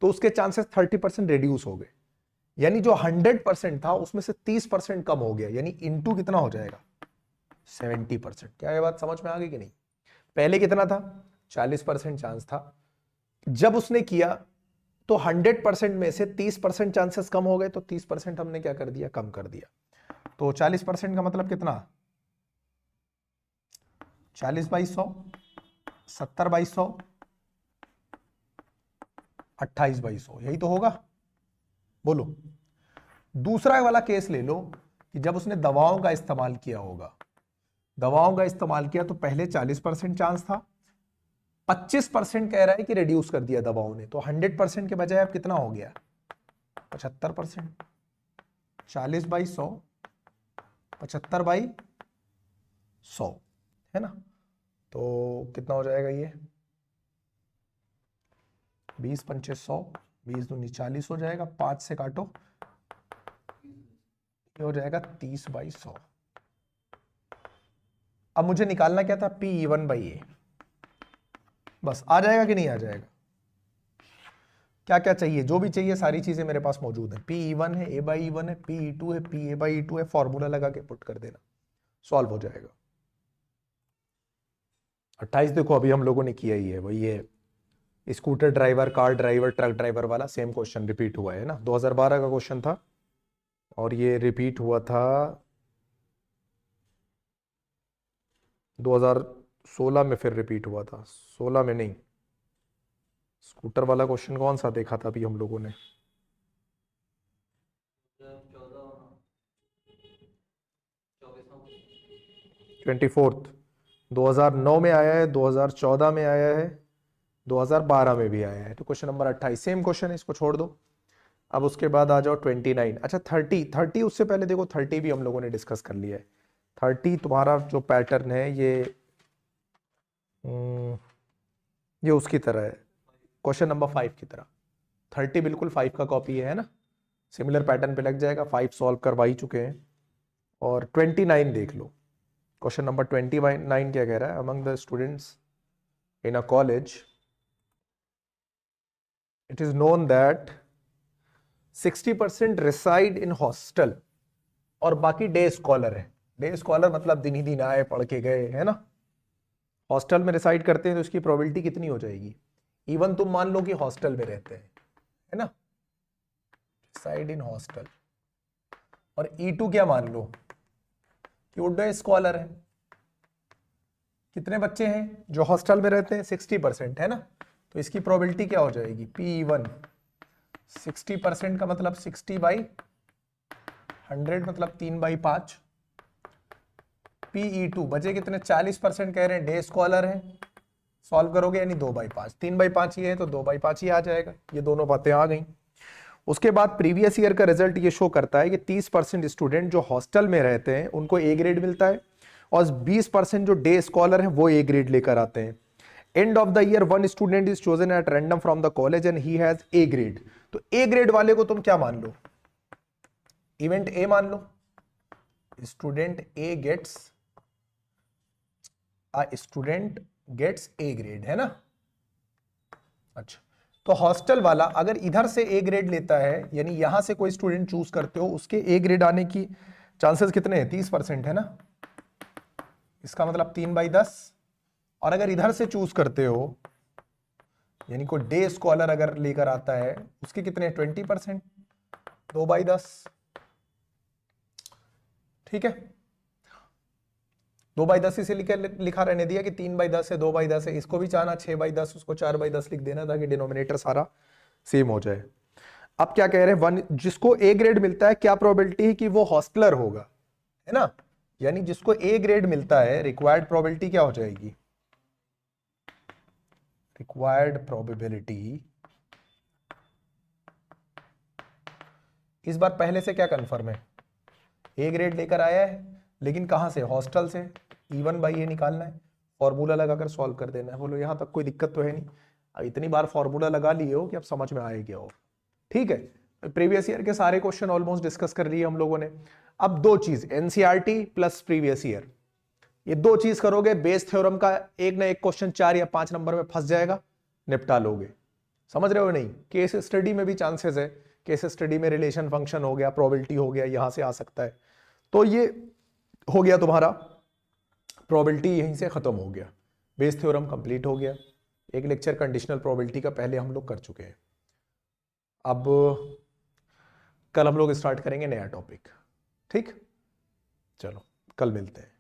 तो उसके चांसेस 30% रिड्यूस हो गए, यानी जो 100% था उसमें से 30% कम हो गया, यानी इनटू कितना हो जाएगा 70%। क्या ये बात समझ में आ गई कि नहीं। पहले कितना था 40% चांस था, जब उसने किया तो 100% में से 30% चांसेस कम हो गए, तो 30% हमने क्या कर दिया, कम कर दिया। तो 40% का मतलब कितना 40/100, 70/100, 28/100, यही तो होगा। बोलो, दूसरा वाला केस ले लो कि जब उसने दवाओं का इस्तेमाल किया होगा, दवाओं का इस्तेमाल किया तो पहले 40% चांस था, 25% कह रहा है कि रिड्यूस कर दिया दवाओं ने, तो 100% के बजाय अब कितना हो गया 75%। 40/100, 75/100, है ना। तो कितना हो जाएगा ये 20 पंचे 100, 20 दूनी 40 हो जाएगा, 5 से काटो, ये हो जाएगा 30/100। अब मुझे निकालना क्या था P1/A, बस आ जाएगा कि नहीं आ जाएगा। क्या क्या चाहिए, जो भी चाहिए सारी चीजें मेरे पास मौजूद है। P1 है, A/E1 है, P2 है, PA/E2 है, फॉर्मूला लगा के पुट कर देना, सॉल्व हो जाएगा। 28 देखो अभी हम लोगों ने किया ही है, वही है scooter driver, car driver, truck driver वाला सेम क्वेश्चन रिपीट हुआ है ना, 2012 का क्वेश्चन था और ये रिपीट हुआ था 2016 में, फिर रिपीट हुआ था 16 में नहीं। स्कूटर वाला क्वेश्चन कौन सा देखा था अभी हम लोगों ने 24th 2009 में आया है, 2014 में आया है, 2012 में भी आया है, तो क्वेश्चन नंबर 28 सेम क्वेश्चन है, इसको छोड़ दो। अब उसके बाद आ जाओ 29। अच्छा 30 उससे पहले देखो 30 भी हम लोगों ने डिस्कस कर लिया है। 30 तुम्हारा जो पैटर्न है ये उसकी तरह है, क्वेश्चन नंबर 5 की तरह। 30 बिल्कुल 5 का कॉपी है ना, सिमिलर पैटर्न पे लग जाएगा। 5 सॉल्व करवा ही चुके हैं। और 29 देख लो, क्वेश्चन नंबर 29 क्या कह रहा है, among the students in a college it is known that 60% reside in hostel और बाकी डे स्कॉलर है। डे स्कॉलर मतलब दिन ही दिन आए, पढ़ के गए, है ना। हॉस्टल में रिसाइड करते हैं तो इसकी प्रोबेबिलिटी कितनी हो जाएगी, इवन तुम मान लो कि हॉस्टल में रहते हैं, है ना, रिसाइड इन हॉस्टल। और E2 क्या मान लो कि वो डे स्कॉलर है। कितने बच्चे हैं जो हॉस्टल में रहते हैं 60%, है ना। तो इसकी प्रोबेबिलिटी क्या हो जाएगी P1 60% का मतलब 60/100 मतलब 3/5। PE2 बचे कितने 40% कह रहे हैं डे स्कॉलर है, सॉल्व करोगे यानी 2/5, 3/5 ये है तो 2/5 ही आ जाएगा। ये दोनों बातें आ गई। उसके बाद प्रीवियस ईयर का रिजल्ट ये शो करता है कि 30% स्टूडेंट जो हॉस्टल में रहते हैं उनको A ग्रेड मिलता है और 20% जो डे स्कॉलर हैं वो A ग्रेड लेकर आते हैं। End of the year one student is chosen at random from the college and he has A grade. तो A ग्रेड वाले को तुम क्या मान लो, इवेंट A मान लो, student A gets A grade, है ना। अच्छा, तो हॉस्टल वाला अगर इधर से ए ग्रेड लेता है, यानी यहां से कोई स्टूडेंट चूज करते हो, उसके ए ग्रेड आने की चांसेस कितने हैं? 30% है ना, इसका मतलब 3/10। और अगर इधर से चूज करते हो, यानी कोई डे स्कॉलर अगर लेकर आता है, उसके कितने? 20%, 2/10। ठीक है, 2/10 इसे लिखा रहने दिया कि 3/10 है, 2/10 है। इसको भी चाहना 6/10, उसको 4/10 लिख देना, ताकि डिनोमिनेटर सारा सेम हो जाए। अब क्या कह रहे हैं, वन जिसको ए ग्रेड मिलता है, क्या प्रोबेबिलिटी है कि वो हॉस्टलर होगा, है ना? यानी जिसको ए ग्रेड मिलता है, रिक्वायर्ड प्रोबेबिलिटी क्या हो जाएगी? रिक्वायर्ड प्रोबेबिलिटी, इस बार पहले से क्या कंफर्म है? ए ग्रेड लेकर आया है, लेकिन कहां से? हॉस्टल से। E1/A निकालना है, फॉर्मूला लगाकर सॉल्व कर देना है। बोलो यहां तक कोई दिक्कत तो है नहीं? अब इतनी बार फॉर्मूला लगा लिए हो कि अब समझ में आए क्या हो। ठीक है, प्रीवियस ईयर के सारे क्वेश्चन ऑलमोस्ट डिस्कस कर लिए हम लोगों ने। अब दो चीज, एनसीईआरटी प्लस प्रीवियस ईयर, ये दो चीज करोगे, बेस थ्योरम का एक ना एक क्वेश्चन 4 या 5 नंबर में फंस जाएगा, निपटा लोगे। समझ रहे हो नहीं? केस स्टडी में भी चांसेस है, केस स्टडी में रिलेशन फंक्शन हो गया, प्रोबेबिलिटी हो गया, यहां से आ सकता है। तो ये हो गया तुम्हारा, प्रोबेबिलिटी यहीं से खत्म हो गया, बेस थ्योरम कंप्लीट हो गया। एक लेक्चर कंडीशनल प्रोबेबिलिटी का पहले हम लोग कर चुके हैं। अब कल हम लोग स्टार्ट करेंगे नया टॉपिक। ठीक, चलो कल मिलते हैं।